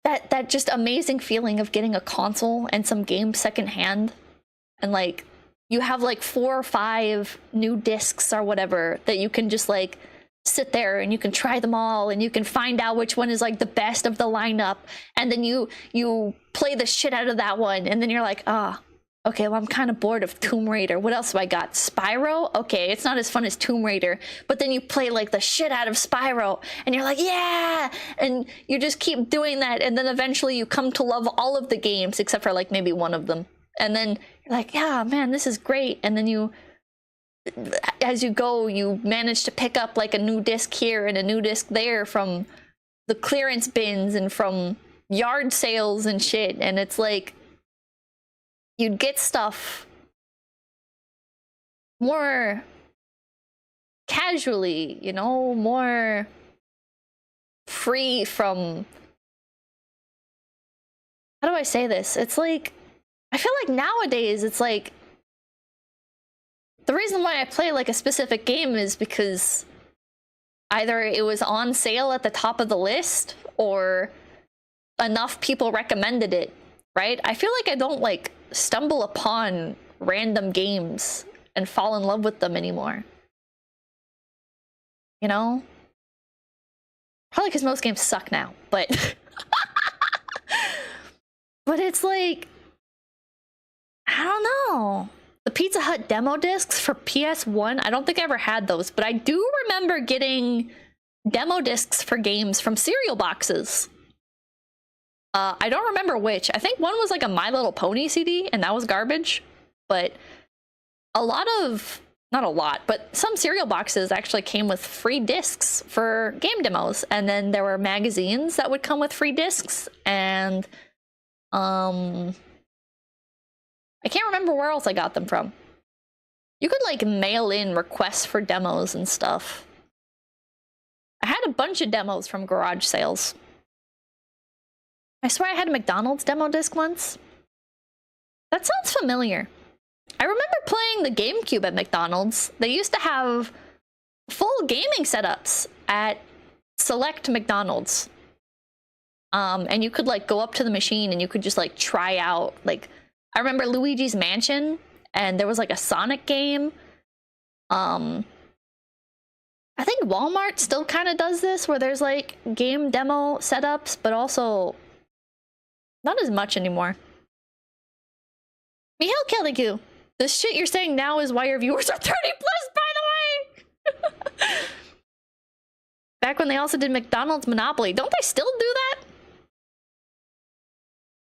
that just amazing feeling of getting a console and some games secondhand, and like you have like 4 or 5 new discs or whatever that you can just like sit there and you can try them all and you can find out which one is like the best of the lineup, and then you play the shit out of that one, and then you're like, okay, well, I'm kind of bored of Tomb Raider. What else have I got? Spyro? Okay, it's not as fun as Tomb Raider, but then you play like the shit out of Spyro and you're like, yeah, and you just keep doing that, and then eventually you come to love all of the games except for like maybe one of them, and then you're like, yeah, man, this is great, and then you, as you go, you manage to pick up like a new disc here and a new disc there from the clearance bins and from yard sales and shit, and it's like you'd get stuff more casually, you know, more free from, how do I say this? It's like, I feel like nowadays it's like, the reason why I play like a specific game is because either it was on sale at the top of the list or enough people recommended it, right? I feel like I don't like stumble upon random games and fall in love with them anymore. You know? Probably because most games suck now, but but it's like, I don't know. The Pizza Hut demo discs for PS1, I don't think I ever had those, but I do remember getting demo discs for games from cereal boxes. I don't remember which. I think one was like a My Little Pony CD, and that was garbage. But a lot of, not a lot, but some cereal boxes actually came with free discs for game demos. And then there were magazines that would come with free discs. And I can't remember where else I got them from. You could like mail in requests for demos and stuff. I had a bunch of demos from garage sales. I swear I had a McDonald's demo disc once. That sounds familiar. I remember playing the GameCube at McDonald's. They used to have full gaming setups at select McDonald's. And you could like go up to the machine and you could just like try out, like, I remember Luigi's Mansion, and there was like a Sonic game. I think Walmart still kind of does this, where there's like game demo setups, but also not as much anymore. 𝐒𝐿-𝐤𝐿, this shit you're saying now is why your viewers are 30 plus, by the way! Back when they also did McDonald's Monopoly. Don't they still do that?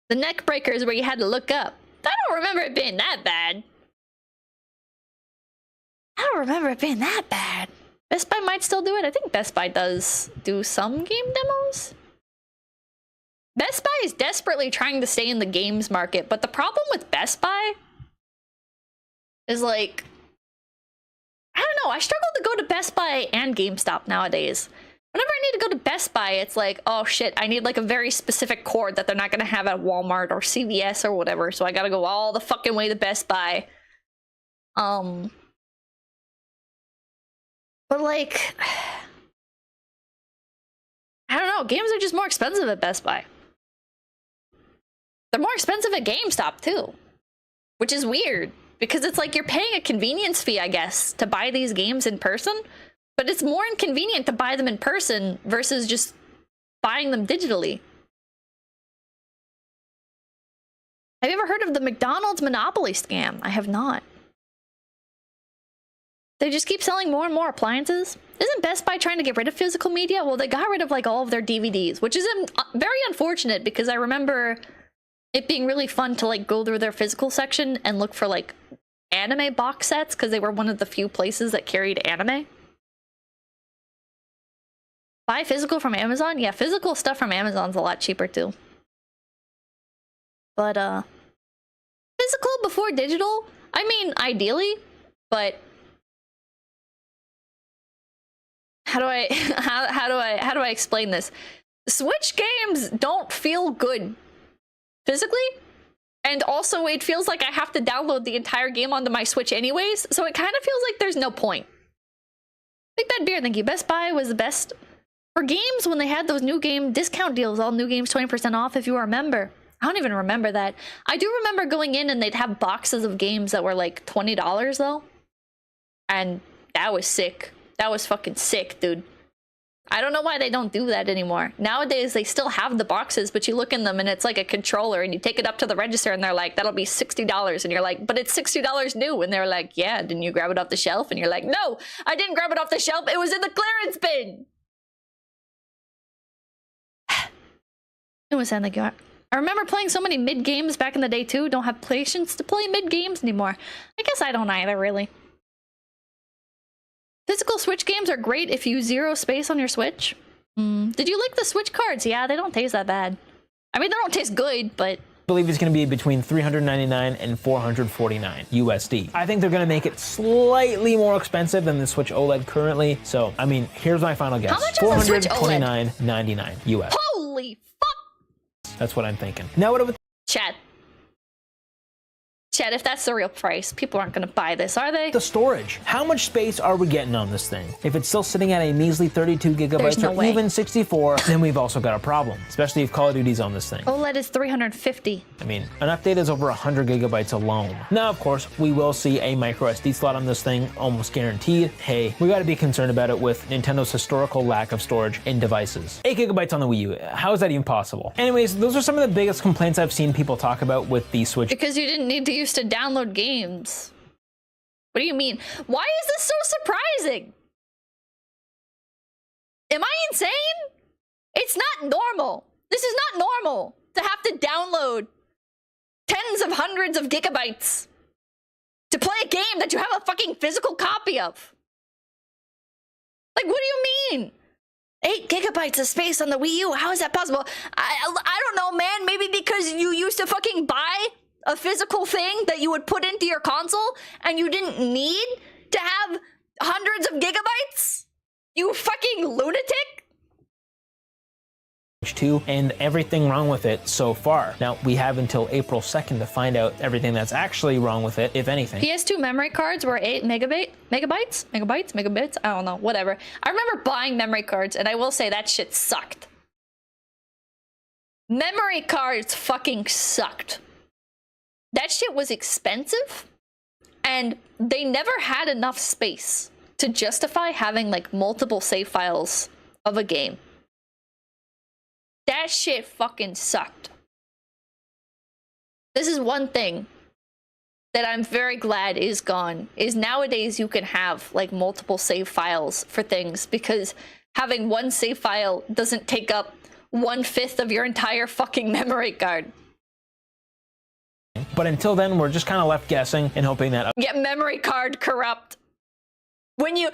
The neck breakers where you had to look up. I don't remember it being that bad. I don't remember it being that bad. Best Buy might still do it. I think Best Buy does do some game demos. Best Buy is desperately trying to stay in the games market, but the problem with Best Buy is like, I don't know, I struggle to go to Best Buy and GameStop nowadays. Whenever I need to go to Best Buy, it's like, oh shit, I need like a very specific cord that they're not gonna have at Walmart or CVS or whatever, so I gotta go all the fucking way to Best Buy. But like, I don't know, games are just more expensive at Best Buy. They're more expensive at GameStop too, which is weird because it's like you're paying a convenience fee, I guess, to buy these games in person, but it's more inconvenient to buy them in person versus just buying them digitally. Have you ever heard of the McDonald's Monopoly scam? I have not. They just keep selling more and more appliances. Isn't Best Buy trying to get rid of physical media? Well, they got rid of like all of their DVDs, which is very unfortunate because I remember it being really fun to like go through their physical section and look for like anime box sets because they were one of the few places that carried anime. Buy physical from Amazon? Yeah, physical stuff from Amazon's a lot cheaper too. But physical before digital? I mean, ideally, but how do I explain this? Switch games don't feel good physically, and also it feels like I have to download the entire game onto my Switch anyways, so it kind of feels like there's no point. Big Bad Beer, thank you. Best Buy was the best for games when they had those new game discount deals, all new games 20% off if you remember. I don't even remember that. I do remember going in and they'd have boxes of games that were like $20 though. And that was sick. That was fucking sick, dude. I don't know why they don't do that anymore. Nowadays, they still have the boxes, but you look in them and it's like a controller and you take it up to the register and they're like, that'll be $60. And you're like, but it's $60 new. And they're like, yeah, didn't you grab it off the shelf? And you're like, no, I didn't grab it off the shelf. It was in the clearance bin. It was like, I remember playing so many mid games back in the day too. Don't have patience to play mid games anymore. I guess I don't either, really. Physical Switch games are great if you zero space on your Switch. Did you like the Switch cards? Yeah, they don't taste that bad. I mean, they don't taste good, but... I believe it's going to be between $399 and $449 USD. I think they're going to make it slightly more expensive than the Switch OLED currently. So, I mean, here's my final guess. How much is the Switch OLED? $429.99 US. Holy fuck! That's what I'm thinking. Now what about... Chad, if that's the real price, people aren't going to buy this, are they? The storage. How much space are we getting on this thing? If it's still sitting at a measly 32 gigabytes or even 64, then we've also got a problem, especially if Call of Duty's on this thing. OLED is 350. I mean, an update is over 100 gigabytes alone. Now, of course, we will see a micro SD slot on this thing, almost guaranteed. Hey, we got to be concerned about it with Nintendo's historical lack of storage in devices. 8 gigabytes on the Wii U. How is that even possible? Anyways, those are some of the biggest complaints I've seen people talk about with the Switch. Because you didn't need to use to download games. What do you mean? Why is this so surprising? Am I insane? It's not normal. This is not normal to have to download tens of hundreds of gigabytes to play a game that you have a fucking physical copy of. Like, what do you mean? 8 gigabytes of space on the Wii U? How is that possible? I don't know, man. Maybe because you used to fucking buy a physical thing that you would put into your console and you didn't need to have hundreds of gigabytes? You fucking lunatic? 2 and everything wrong with it so far. Now, we have until April 2nd to find out everything that's actually wrong with it, if anything. PS2 memory cards were 8 megabits? I don't know, whatever. I remember buying memory cards and I will say that shit sucked. Memory cards fucking sucked. That shit was expensive, and they never had enough space to justify having like multiple save files of a game. That shit fucking sucked. This is one thing that I'm very glad is gone, is nowadays you can have like multiple save files for things, because having one save file doesn't take up 1/5 of your entire fucking memory card. But until then, we're just kind of left guessing and hoping that... Get memory card corrupt. When you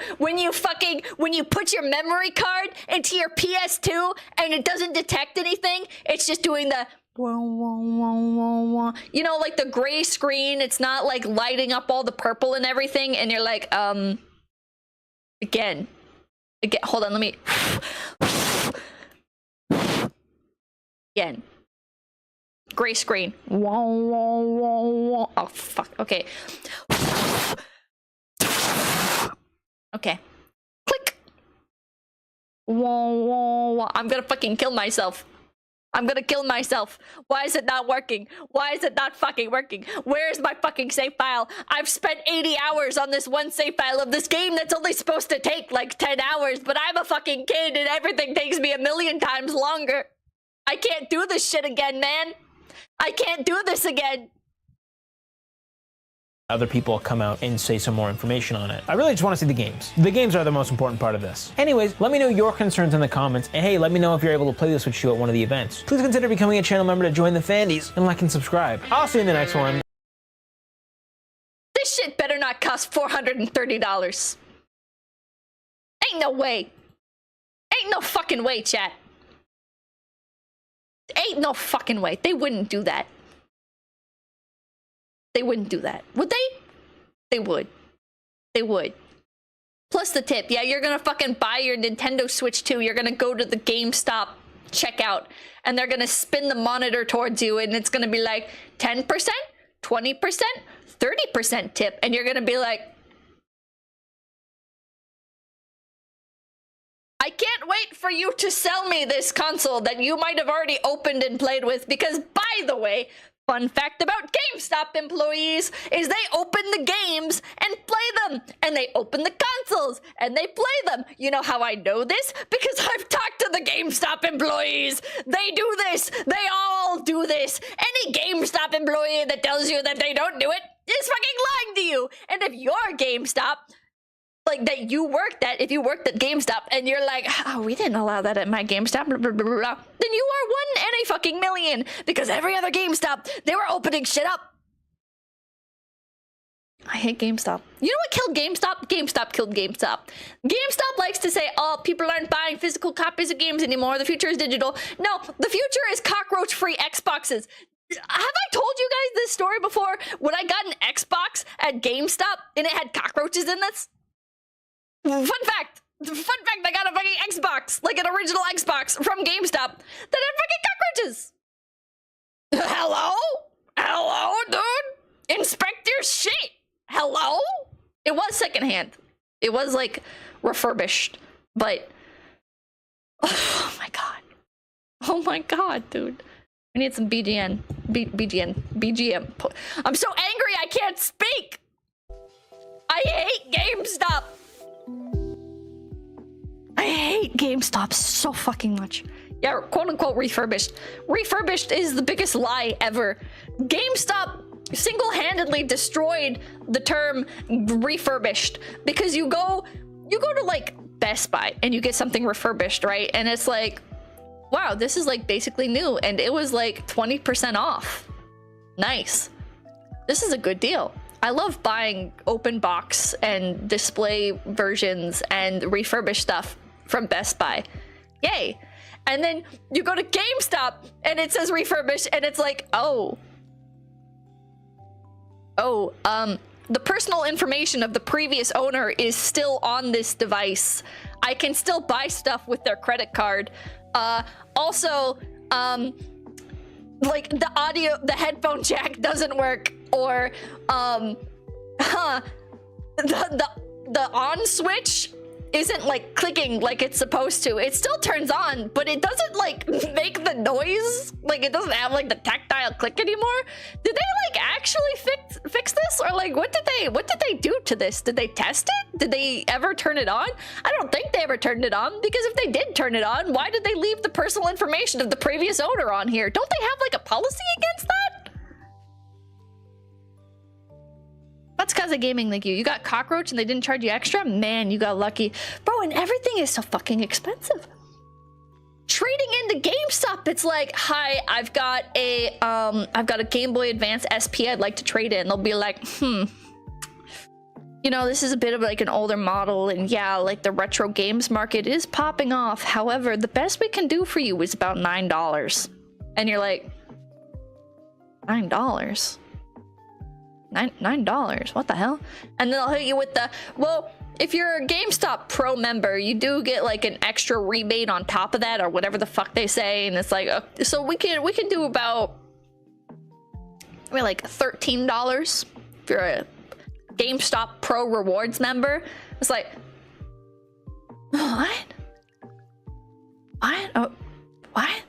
put your memory card into your PS2 and it doesn't detect anything, it's just doing the... You know, like the gray screen, it's not like lighting up all the purple and everything, and you're like, again, hold on, let me... Again. Gray screen. Oh, fuck. Okay. Okay. Click. I'm gonna fucking kill myself. I'm gonna kill myself. Why is it not working? Why is it not fucking working? Where is my fucking save file? I've spent 80 hours on this one save file of this game that's only supposed to take like 10 hours, but I'm a fucking kid and everything takes me 1,000,000 times longer. I can't do this shit again, man. I can't do this again. other people come out and say some more information on it. I really just want to see the games. The games are the most important part of this. Anyways, let me know your concerns in the comments, and hey, let me know if you're able to play this with you at one of the events. Please consider becoming a channel member to join the fandies, and like and subscribe. I'll see you in the next one. This shit better not cost $430. Ain't no way. Ain't no fucking way, chat. Ain't no fucking way. They wouldn't do that. They wouldn't do that. Would they? They would. They would. Plus the tip. Yeah, you're gonna fucking buy your Nintendo Switch 2. You're gonna go to the GameStop checkout and they're gonna spin the monitor towards you and it's gonna be like 10%, 20%, 30% tip. And you're gonna be like, I can't wait for you to sell me this console that you might have already opened and played with, because by the way, fun fact about GameStop employees is they open the games and play them, and they open the consoles and they play them. You know how I know this? Because I've talked to the GameStop employees. They do this. They all do this. Any GameStop employee that tells you that they don't do it is fucking lying to you. And if you're GameStop, like that you worked at, if you worked at GameStop and you're like, oh, we didn't allow that at my GameStop, blah, blah, blah, blah, then you are 1 in a fucking million, because every other GameStop, they were opening shit up. I hate GameStop. You know what killed GameStop? GameStop killed GameStop. GameStop likes to say, oh, people aren't buying physical copies of games anymore. The future is digital. No, the future is cockroach-free Xboxes. Have I told you guys this story before? When I got an Xbox at GameStop and it had cockroaches in this? Fun fact, I got a fucking Xbox, like an original Xbox from GameStop that had fucking cockroaches. Hello? Hello, dude? Inspect your shit. Hello? It was secondhand. It was like refurbished, but oh my god. Oh my god, dude. I need some BGM. I'm so angry I can't speak. I hate GameStop. I hate GameStop so fucking much. Yeah, quote unquote refurbished. Refurbished is the biggest lie ever. GameStop single-handedly destroyed the term refurbished, because you go to like Best Buy and you get something refurbished, right? And it's like, wow, this is like basically new, and it was like 20% off. Nice. This is a good deal. I love buying open box and display versions and refurbished stuff from Best Buy. Yay. And then you go to GameStop and it says refurbished and it's like, the personal information of the previous owner is still on this device. I can still buy stuff with their credit card. Also, like the headphone jack doesn't work, or the on switch isn't like clicking like it's supposed to. It still turns on, but it doesn't like make the noise. Like it doesn't have like the tactile click anymore. Did they like actually fix this, or like what did they do to this? Did they test it? Did they ever turn it on? I don't think they ever turned it on, because if they did turn it on, why did they leave the personal information of the previous owner on here? Don't they have like a policy against that? That's because of gaming like you. You got cockroach and they didn't charge you extra? Man, you got lucky. Bro, and everything is so fucking expensive. Trading into GameStop, it's like, hi, I've got a Game Boy Advance SP I'd like to trade in. They'll be like, you know, this is a bit of like an older model, and yeah, like the retro games market is popping off. However, the best we can do for you is about $9. And you're like, $9? $9? What the hell? And then they'll hit you with the, well, if you're a GameStop Pro member, you do get like an extra rebate on top of that, or whatever the fuck they say. And it's like, so we can do about, I mean, like $13 if you're a GameStop Pro Rewards member. It's like, what? Oh, what?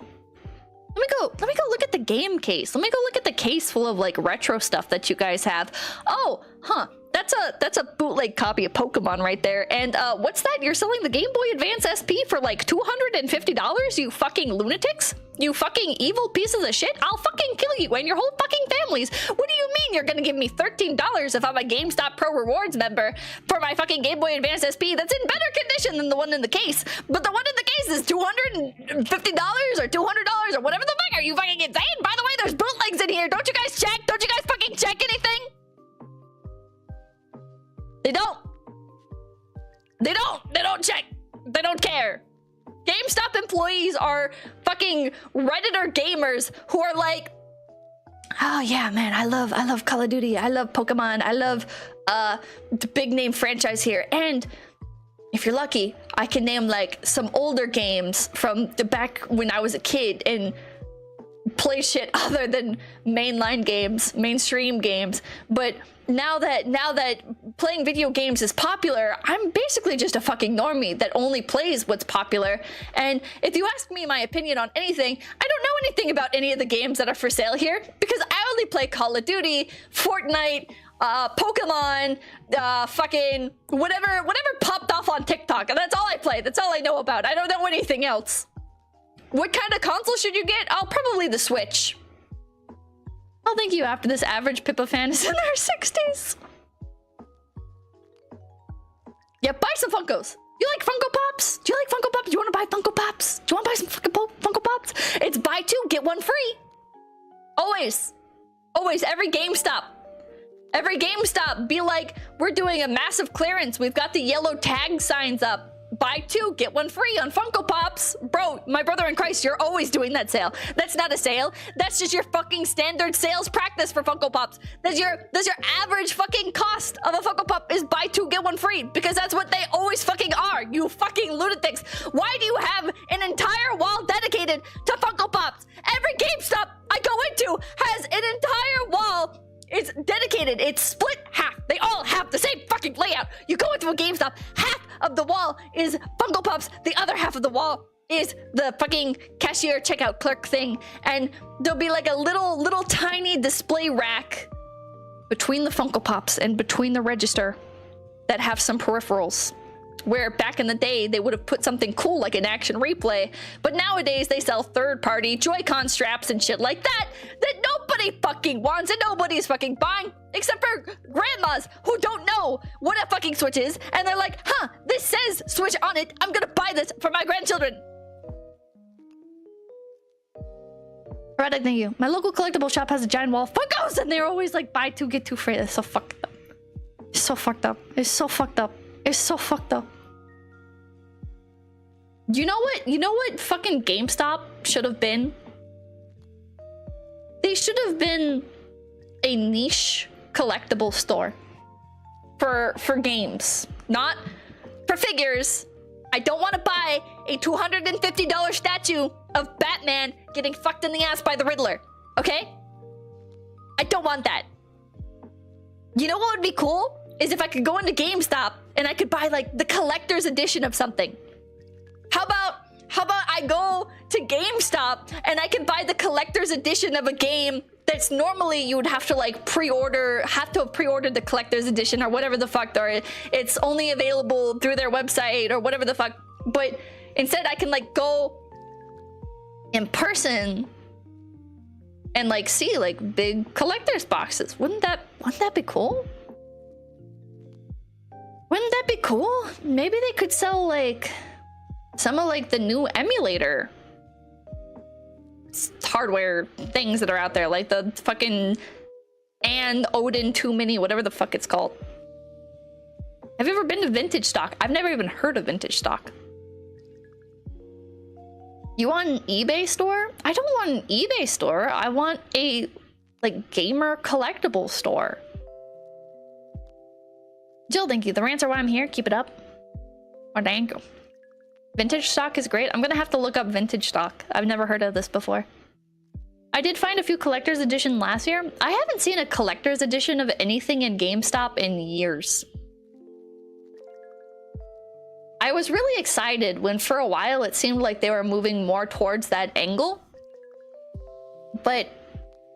Let me go look at the game case. Let me go look at the case full of like retro stuff that you guys have. Oh, huh. That's a bootleg copy of Pokemon right there. And what's that? You're selling the Game Boy Advance SP for like $250? You fucking lunatics? You fucking evil pieces of shit? I'll fucking kill you and your whole fucking family. families. What do you mean you're gonna give me $13 if I'm a GameStop Pro Rewards member for my fucking Game Boy Advance SP that's in better condition than the one in the case? But the one in the case is $250 or $200 or whatever the fuck. Are you fucking insane? By the way, there's bootlegs in here. Don't you guys check? Don't you guys fucking check anything? They don't. They don't check. They don't care. GameStop employees are fucking Redditor gamers who are like, oh yeah, man, I love Call of Duty. I love Pokemon. I love the big name franchise here. And if you're lucky, I can name like some older games from the back when I was a kid and play shit other than mainline games, mainstream games. But now that playing video games is popular, I'm basically just a fucking normie that only plays what's popular. And if you ask me my opinion on anything, I don't know anything about any of the games that are for sale here because I only play Call of Duty, Fortnite, Pokemon, fucking whatever popped off on TikTok, and that's all I play. That's all I know about. I don't know anything else. What kind of console should you get? Oh, probably the Switch. Oh, thank you. After this average Pippa fan is in their 60s. Yeah, buy some Funkos. You like Funko Pops? Do you like Funko Pops? Do you want to buy Funko Pops? Do you want to buy some fucking Funko Pops? It's buy two, get one free. Always. Always. Every GameStop. Every GameStop be like, we're doing a massive clearance. We've got the yellow tag signs up. Buy two, get one free on Funko Pops. Bro, my brother in Christ, you're always doing that sale. That's not a sale. That's just your fucking standard sales practice for Funko Pops. That's your average fucking cost of a Funko Pop is buy two, get one free. Because that's what they always fucking are, you fucking lunatics. Why do you have an entire wall dedicated to Funko Pops? Every GameStop I go into has an entire wall. It's dedicated. It's split half. They all have the same fucking layout. You go into a GameStop, half of the wall is Funko Pops. The other half of the wall is the fucking cashier checkout clerk thing. And there'll be like a little tiny display rack between the Funko Pops and between the register that have some peripherals. Where back in the day, they would have put something cool like an action replay. But nowadays, they sell third-party Joycon straps and shit like that nobody fucking wants and nobody's fucking buying. Except for grandmas who don't know what a fucking Switch is. And they're like, huh, this says Switch on it. I'm gonna buy this for my grandchildren. Right, thank you. My local collectible shop has a giant wall of Funkos and they're always like, buy two, get two free. That's so fucked up. It's so fucked up. It's so fucked up. It's so fucked up. You know what fucking GameStop should have been? They should have been a niche collectible store for games, not for figures. I don't want to buy a $250 statue of Batman getting fucked in the ass by the Riddler, okay? I don't want that. You know what would be cool? Is if I could go into GameStop and I could buy like the collector's edition of something. How about I go to GameStop and I can buy the collector's edition of a game that's normally you would have to like have pre-ordered the collector's edition or whatever the fuck, or it's only available through their website or whatever the fuck. But instead I can like go in person and like see like big collector's boxes. Wouldn't that be cool? Wouldn't that be cool? Maybe they could sell like some of like the new emulator hardware things that are out there, like the fucking Odin 2 Mini, whatever the fuck it's called. Have you ever been to Vintage Stock? I've never even heard of Vintage Stock. You want an eBay store? I don't want an eBay store. I want a like gamer collectible store. Jill, thank you. The rants are why I'm here. Keep it up. Or thank you. Vintage Stock is great. I'm gonna have to look up Vintage Stock. I've never heard of this before. I did find a few collector's edition last year. I haven't seen a collector's edition of anything in GameStop in years. I was really excited when for a while it seemed like they were moving more towards that angle. But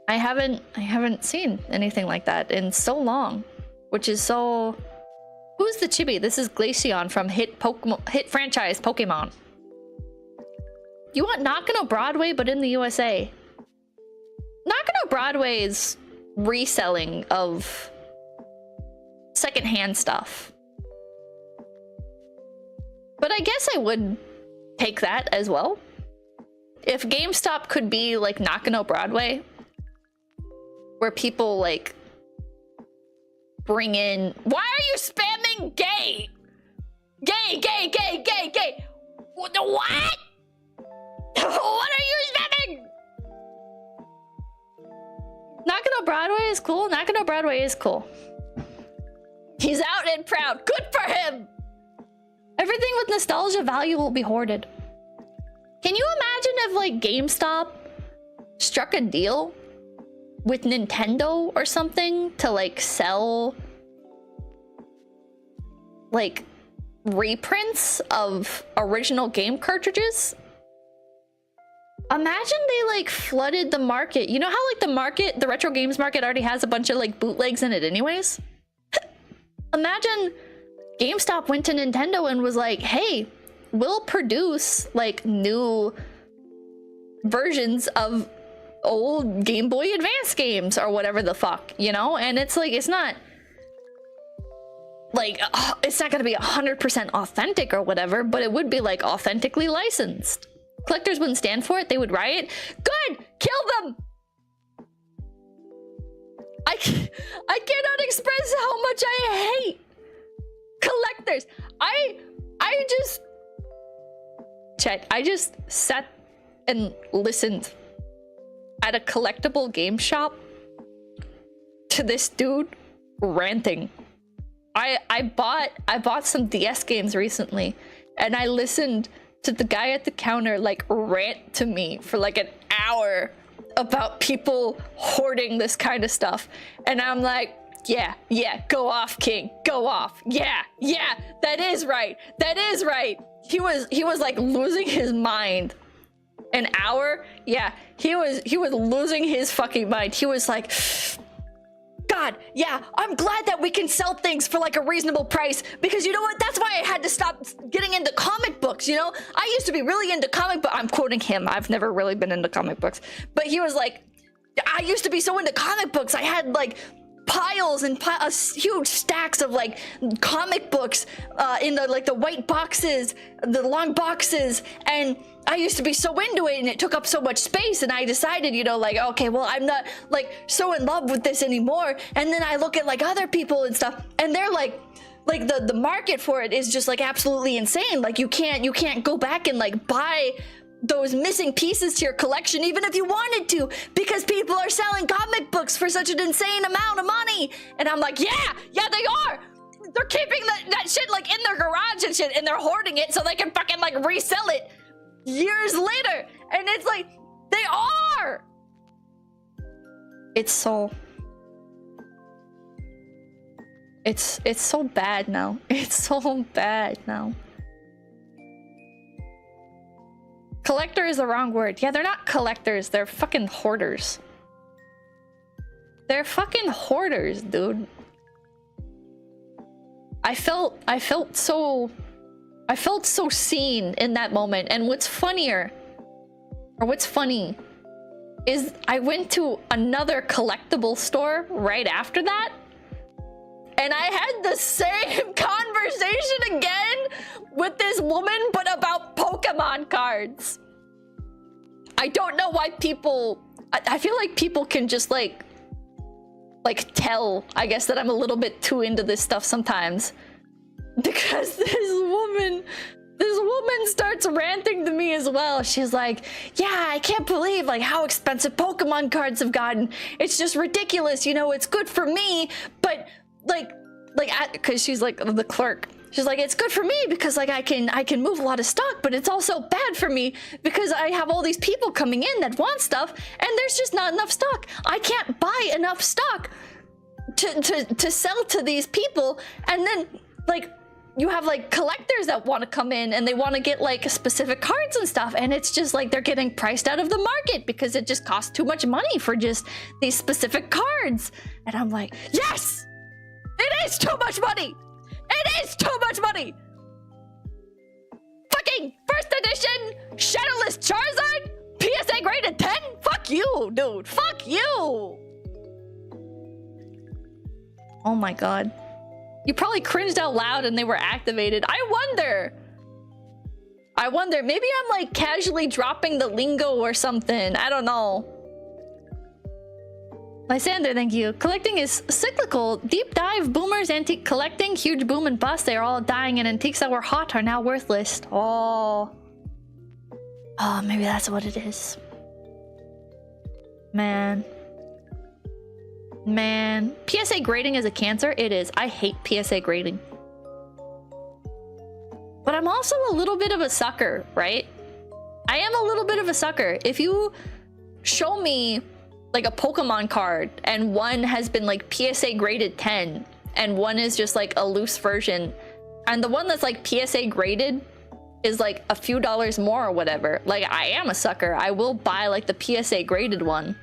I haven't seen anything like that in so long, which is so... Who's the chibi? This is Glaceon from hit franchise Pokemon. You want Nakano Broadway, but in the USA. Nakano Broadway is reselling of secondhand stuff. But I guess I would take that as well. If GameStop could be like Nakano Broadway, where people like bring in, why are you spamming gay? Gay, gay, gay, gay, gay. What? What are you spamming? Nakano Broadway is cool. Nakano Broadway is cool. He's out and proud. Good for him. Everything with nostalgia value will be hoarded. Can you imagine if like GameStop struck a deal with Nintendo or something to like sell like reprints of original game cartridges? Imagine they like flooded the market. You know how like the retro games market already has a bunch of like bootlegs in it anyways? Imagine GameStop went to Nintendo and was like, hey, we'll produce like new versions of old Game Boy Advance games or whatever the fuck, you know? And it's like, it's not like, it's not gonna be 100% authentic or whatever, but it would be like authentically licensed. Collectors wouldn't stand for it. They would riot. Good, kill them. I cannot express how much I hate collectors. I just sat and listened at a collectible game shop to this dude ranting. I bought some DS games recently, and I listened to the guy at the counter like rant to me for like an hour about people hoarding this kind of stuff, and I'm like, yeah, go off, King, go off. Yeah, that is right. He was like losing his mind. An hour? Yeah, he was losing his fucking mind. He was like, God, yeah, I'm glad that we can sell things for like a reasonable price, because you know what? That's why I had to stop getting into comic books, you know? I used to be really into comic books. I'm quoting him. I've never really been into comic books. But he was like, I used to be so into comic books. I had like piles and huge stacks of like comic books in the like the white boxes, the long boxes, and I used to be so into it, and it took up so much space, and I decided, you know, like, okay, well, I'm not like so in love with this anymore. And then I look at like other people and stuff, and they're like the market for it is just like absolutely insane. Like you can't go back and like buy those missing pieces to your collection even if you wanted to, because people are selling comic books for such an insane amount of money. And I'm like, yeah, they are. They're keeping that shit like in their garage and shit, and they're hoarding it so they can fucking like resell it years later. And it's like, they are. It's so bad now. It's so bad now. Collector is the wrong word. Yeah, they're not collectors. They're fucking hoarders. They're fucking hoarders, dude. I felt so seen in that moment. And what's funny is I went to another collectible store right after that, and I had the same conversation again with this woman, but about Pokemon cards. I don't know why people, I feel like people can just like tell, I guess, that I'm a little bit too into this stuff sometimes. Because this woman starts ranting to me as well. She's like, yeah, I can't believe like how expensive Pokemon cards have gotten. It's just ridiculous, you know, it's good for me, but because she's like the clerk. She's like, it's good for me because like I can move a lot of stock, but it's also bad for me because I have all these people coming in that want stuff, and there's just not enough stock. I can't buy enough stock to sell to these people. And then like you have like collectors that want to come in and they want to get like specific cards and stuff, and it's just like they're getting priced out of the market because it just costs too much money for just these specific cards. And I'm like, yes, it is too much money. It is too much money. Fucking first edition Shadowless Charizard, PSA graded 10. Fuck you, dude. Fuck you. Oh my god. You probably cringed out loud and they were activated. I wonder, maybe I'm like casually dropping the lingo or something. I don't know. Lysander, thank you. Collecting is cyclical. Deep dive, boomers, antique collecting, huge boom and bust. They are all dying, and antiques that were hot are now worthless. Oh. Oh, maybe that's what it is. Man. Man. PSA grading is a cancer? It is. I hate PSA grading. But I'm also a little bit of a sucker, right? I am a little bit of a sucker. If you show me like a Pokemon card and one has been like PSA graded 10 and one is just like a loose version, and the one that's like PSA graded is like a few dollars more or whatever, like I am a sucker. I will buy like the PSA graded one.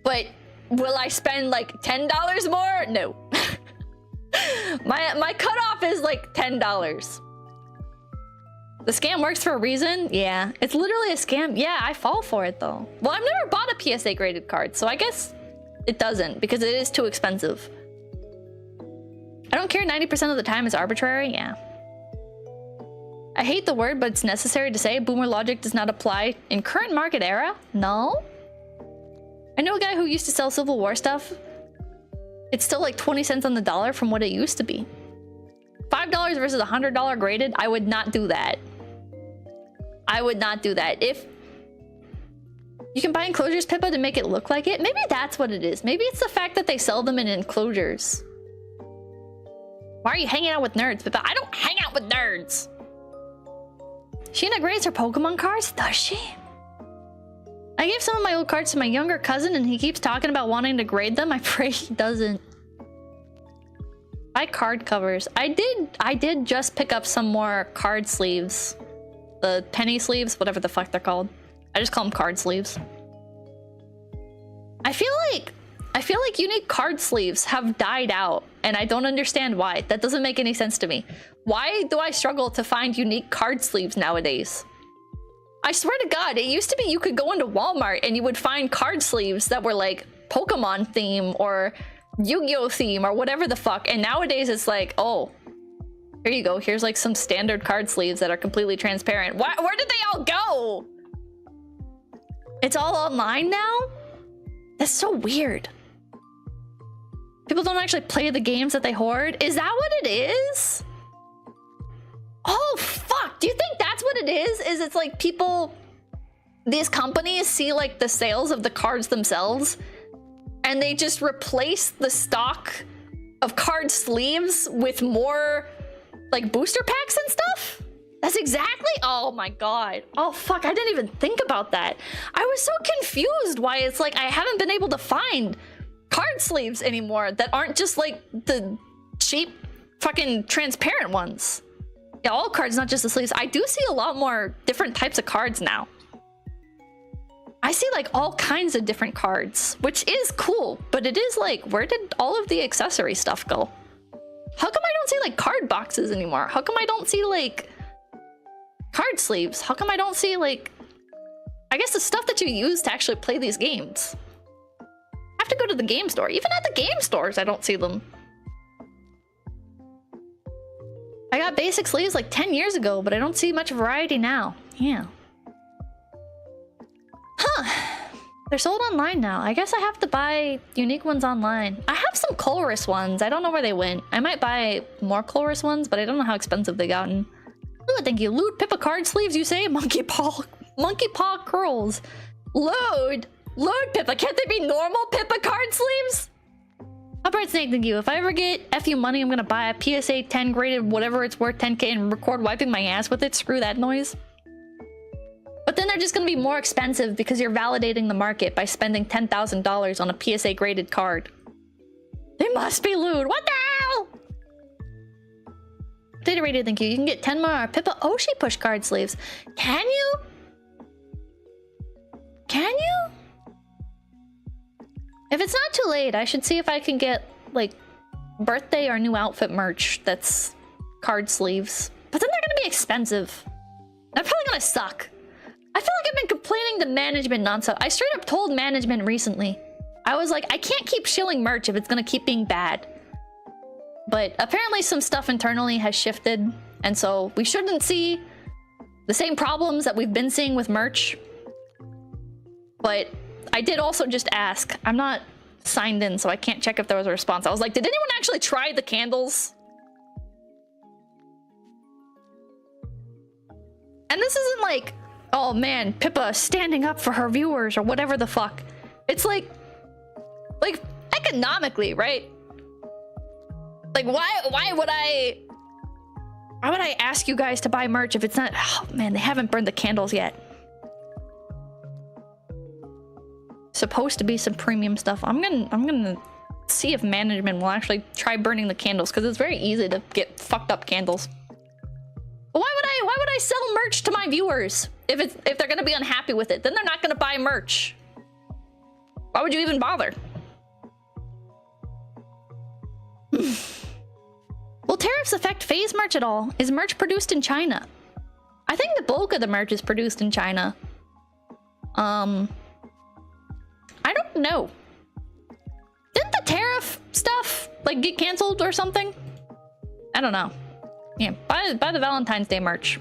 But will I spend like $10 more? No. my cutoff is like $10. The scam works for a reason? Yeah. It's literally a scam. Yeah, I fall for it though. Well, I've never bought a PSA graded card, so I guess it doesn't because it is too expensive. I don't care, 90% of the time it's arbitrary. Yeah. I hate the word, but it's necessary to say boomer logic does not apply in current market era. No? I know a guy who used to sell Civil War stuff. It's still like 20 cents on the dollar from what it used to be. $5 versus $100 graded, I would not do that. I would not do that. If you can buy enclosures, Pippa, to make it look like it, maybe that's what it is. Maybe it's the fact that they sell them in enclosures. Why are you hanging out with nerds, Pippa? I don't hang out with nerds. Shiina grades her Pokemon cards? Does she? I gave some of my old cards to my younger cousin and he keeps talking about wanting to grade them. I pray he doesn't. Buy card covers. I did just pick up some more card sleeves. The penny sleeves, whatever the fuck they're called. I just call them card sleeves. I feel like unique card sleeves have died out and I don't understand why. That doesn't make any sense to me. Why do I struggle to find unique card sleeves nowadays? I swear to God, it used to be you could go into Walmart and you would find card sleeves that were like Pokemon theme or Yu-Gi-Oh theme or whatever the fuck. And nowadays it's like, oh, here you go. Here's like some standard card sleeves that are completely transparent. Where did they all go? It's all online now? That's so weird. People don't actually play the games that they hoard. Is that what it is? Oh, fuck. Do you think that's what it is? Is it's like people, these companies see like the sales of the cards themselves and they just replace the stock of card sleeves with more like booster packs and stuff? That's exactly, oh my God. Oh fuck, I didn't even think about that. I was so confused why it's like I haven't been able to find card sleeves anymore that aren't just like the cheap fucking transparent ones. Yeah, all cards, not just the sleeves. I do see a lot more different types of cards now. I see like all kinds of different cards, which is cool, but it is like, where did all of the accessory stuff go? How come I don't see like card boxes anymore? How come I don't see like card sleeves? How come I don't see like, I guess the stuff that you use to actually play these games? I have to go to the game store. Even at the game stores, I don't see them. I got basic sleeves like 10 years ago, but I don't see much variety now. Yeah. Huh. They're sold online now. I guess I have to buy unique ones online. I have some Colress ones. I don't know where they went. I might buy more Colress ones, but I don't know how expensive they gotten. Ooh, thank you. Load Pippa card sleeves, you say? Monkey paw curls. Load Pippa. Can't they be normal Pippa card sleeves? Upright Snake, thank you. If I ever get FU money, I'm gonna buy a PSA 10 graded whatever it's worth 10K and record wiping my ass with it. Screw that noise. But then they're just gonna be more expensive because you're validating the market by spending $10,000 on a PSA graded card. They must be lewd. What the hell? Data rated, thank you. You can get Tenma or Pippa Oshi push card sleeves. Can you? Can you? If it's not too late, I should see if I can get like birthday or new outfit merch that's card sleeves. But then they're gonna be expensive. They're probably gonna suck. I feel like I've been complaining to management nonstop. I straight up told management recently. I was like, I can't keep shilling merch if it's gonna keep being bad. But apparently some stuff internally has shifted, and so we shouldn't see the same problems that we've been seeing with merch. But I did also just ask. I'm not signed in, so I can't check if there was a response. I was like, did anyone actually try the candles? And this isn't like, oh man, Pippa standing up for her viewers or whatever the fuck. It's like economically, right? Like why would I ask you guys to buy merch if it's not, oh man, they haven't burned the candles yet. Supposed to be some premium stuff. I'm gonna see if management will actually try burning the candles, because it's very easy to get fucked up candles. But why would I sell merch to my viewers if they're gonna be unhappy with it? Then they're not gonna buy merch. Why would you even bother? Will tariffs affect phase merch at all? Is merch produced in China? I think the bulk of the merch is produced in China. I don't know. Didn't the tariff stuff like get canceled or something? I don't know. Yeah, buy the Valentine's Day merch.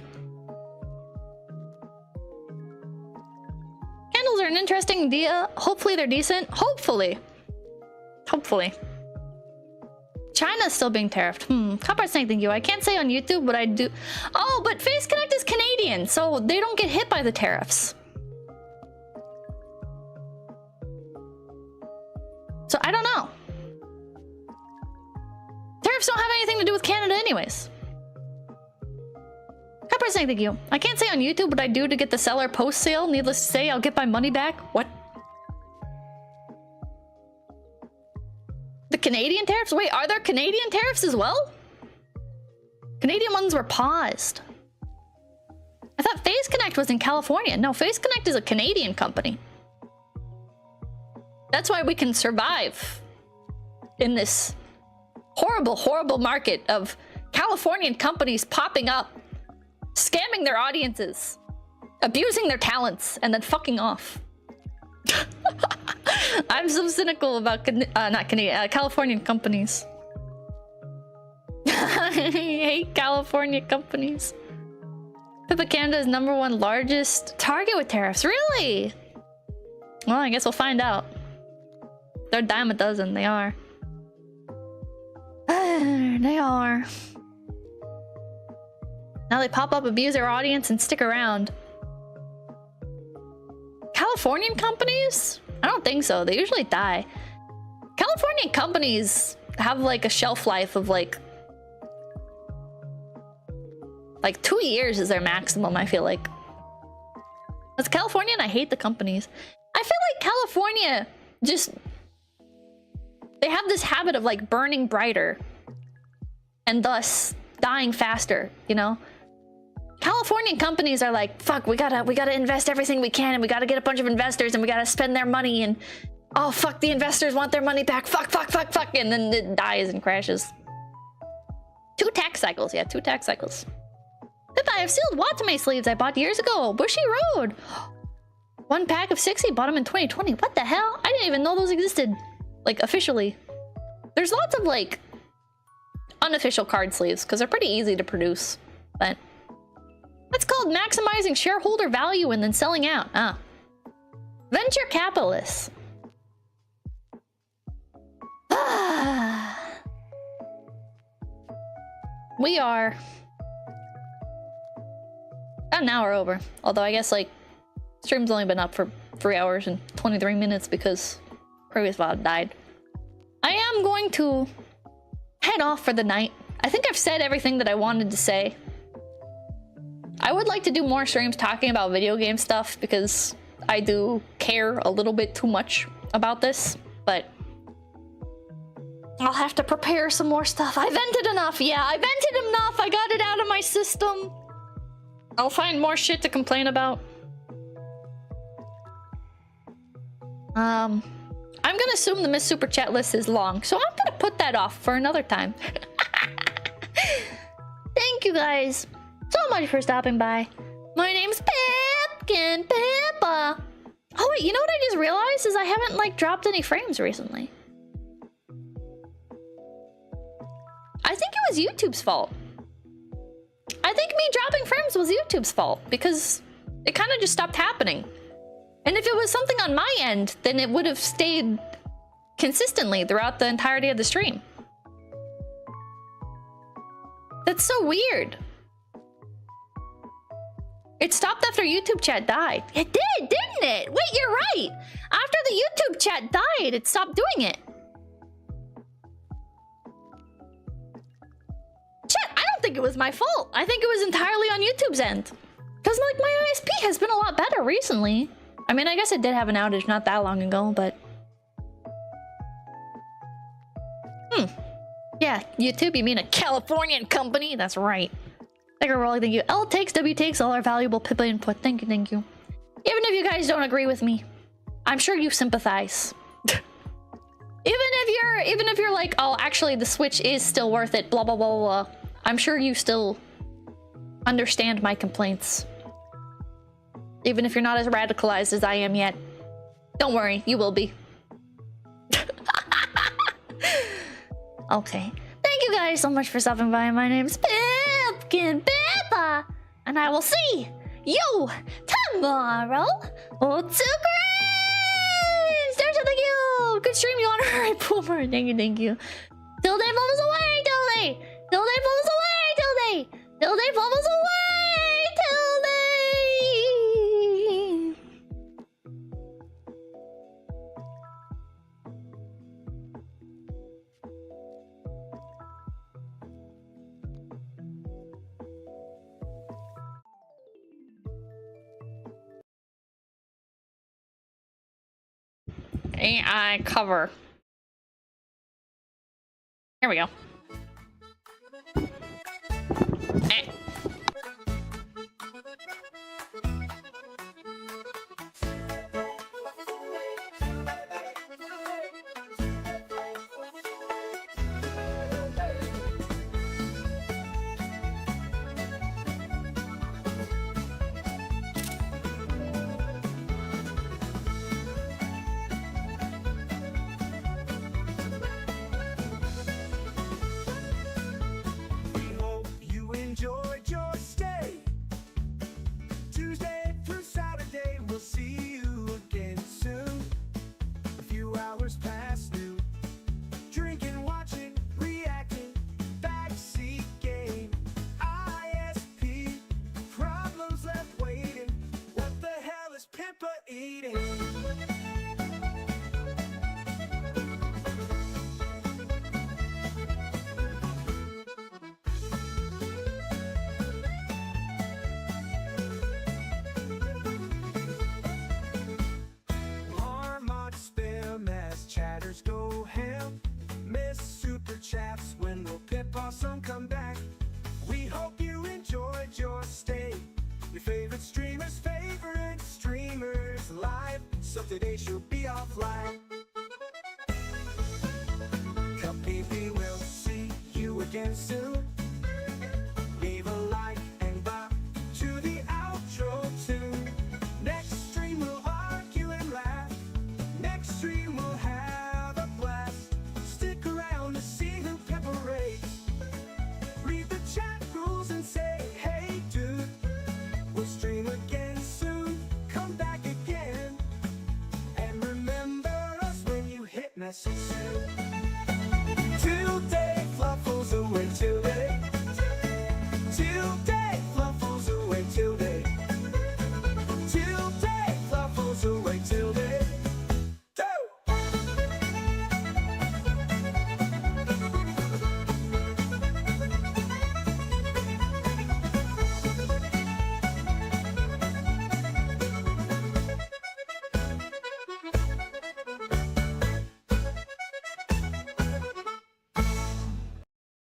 Candles are an interesting idea. Hopefully they're decent. Hopefully. China's still being tariffed. Copper's saying thank you. I can't say on YouTube, but I do. Oh, but Face Connect is Canadian, so they don't get hit by the tariffs. So I don't know. Tariffs don't have anything to do with Canada anyways. Copper's saying thank you. I can't say on YouTube what I do to get the seller post sale. Needless to say, I'll get my money back. What? The Canadian tariffs? Wait, are there Canadian tariffs as well? Canadian ones were paused. I thought Phase Connect was in California. No, Phase Connect is a Canadian company. That's why we can survive in this horrible, horrible market of Californian companies popping up, scamming their audiences, abusing their talents, and then fucking off. I'm so cynical about Californian companies. I hate California companies. Pippa Canada is #1 largest target with tariffs. Really? Well, I guess we'll find out. They're a dime a dozen. They are. They are. Now they pop up, abuse their audience, and stick around. Californian companies? I don't think so. They usually die. Californian companies have like a shelf life of like 2 years is their maximum, I feel like. As Californian, I hate the companies. I feel like California just... They have this habit of like burning brighter and thus dying faster, you know? Californian companies are like, fuck, we gotta invest everything we can, and we gotta get a bunch of investors, and we gotta spend their money, and oh fuck, the investors want their money back, fuck, and then it dies and crashes. 2 tax cycles, yeah, 2 tax cycles. Pippa, I have sealed 𝐏𝐻𝐚𝐬 sleeves I bought years ago. Bushy Road. 1 pack of 60, bought them in 2020. What the hell? I didn't even know those existed. Like, officially. There's lots of, like, unofficial card sleeves, because they're pretty easy to produce. But that's called maximizing shareholder value and then selling out. Ah. Venture capitalists. We are about an hour over. Although I guess, like, stream's only been up for 3 hours and 23 minutes because previous VOD died. I am going to head off for the night. I think I've said everything that I wanted to say. I would like to do more streams talking about video game stuff because I do care a little bit too much about this, but I'll have to prepare some more stuff. I vented enough. Yeah, I vented enough. I got it out of my system. I'll find more shit to complain about. I'm gonna assume the Miss Super Chat list is long, so I'm gonna put that off for another time. Thank you guys so much for stopping by. My name's Pipkin Pippa. Oh wait, you know what I just realized is I haven't like dropped any frames recently. I think it was YouTube's fault. I think me dropping frames was YouTube's fault because it kind of just stopped happening. And if it was something on my end, then it would have stayed consistently throughout the entirety of the stream. That's so weird. It stopped after YouTube chat died. It did, didn't it? Wait, you're right. After the YouTube chat died, it stopped doing it. Chat, I don't think it was my fault. I think it was entirely on YouTube's end. Because like my ISP has been a lot better recently. I mean, I guess it did have an outage not that long ago, but... Yeah, YouTube, you mean a Californian company? That's right. Thank you, Rolling, thank you. L takes, W takes, all our valuable Pippa input. Thank you, thank you. Even if you guys don't agree with me, I'm sure you sympathize. even if you're like, oh, actually the Switch is still worth it, blah, blah, blah, blah. I'm sure you still understand my complaints. Even if you're not as radicalized as I am yet. Don't worry, you will be. Okay. Thank you guys so much for stopping by. My name's Pipkin Pippa, and I will see you tomorrow. Otsu Grace! There's something you! Good stream, you honorary boomer. Thank you, thank you. Till they fall us away, till they! Till they fall us away, till they! Till they fall us away, till they! AI cover. Here we go. Eh. Awesome comeback. We hope you enjoyed your stay. Your favorite streamers live. So today she'll be offline. Maybe we'll see you again soon. Leave a like and bop to the outro tune. Next stream we'll argue and laugh. Next stream we'll have a blast. Stick around to see who Pepper rates. Read the chat rules and say, hey dude, we'll stream again soon. Come back again. And remember us when you hit message.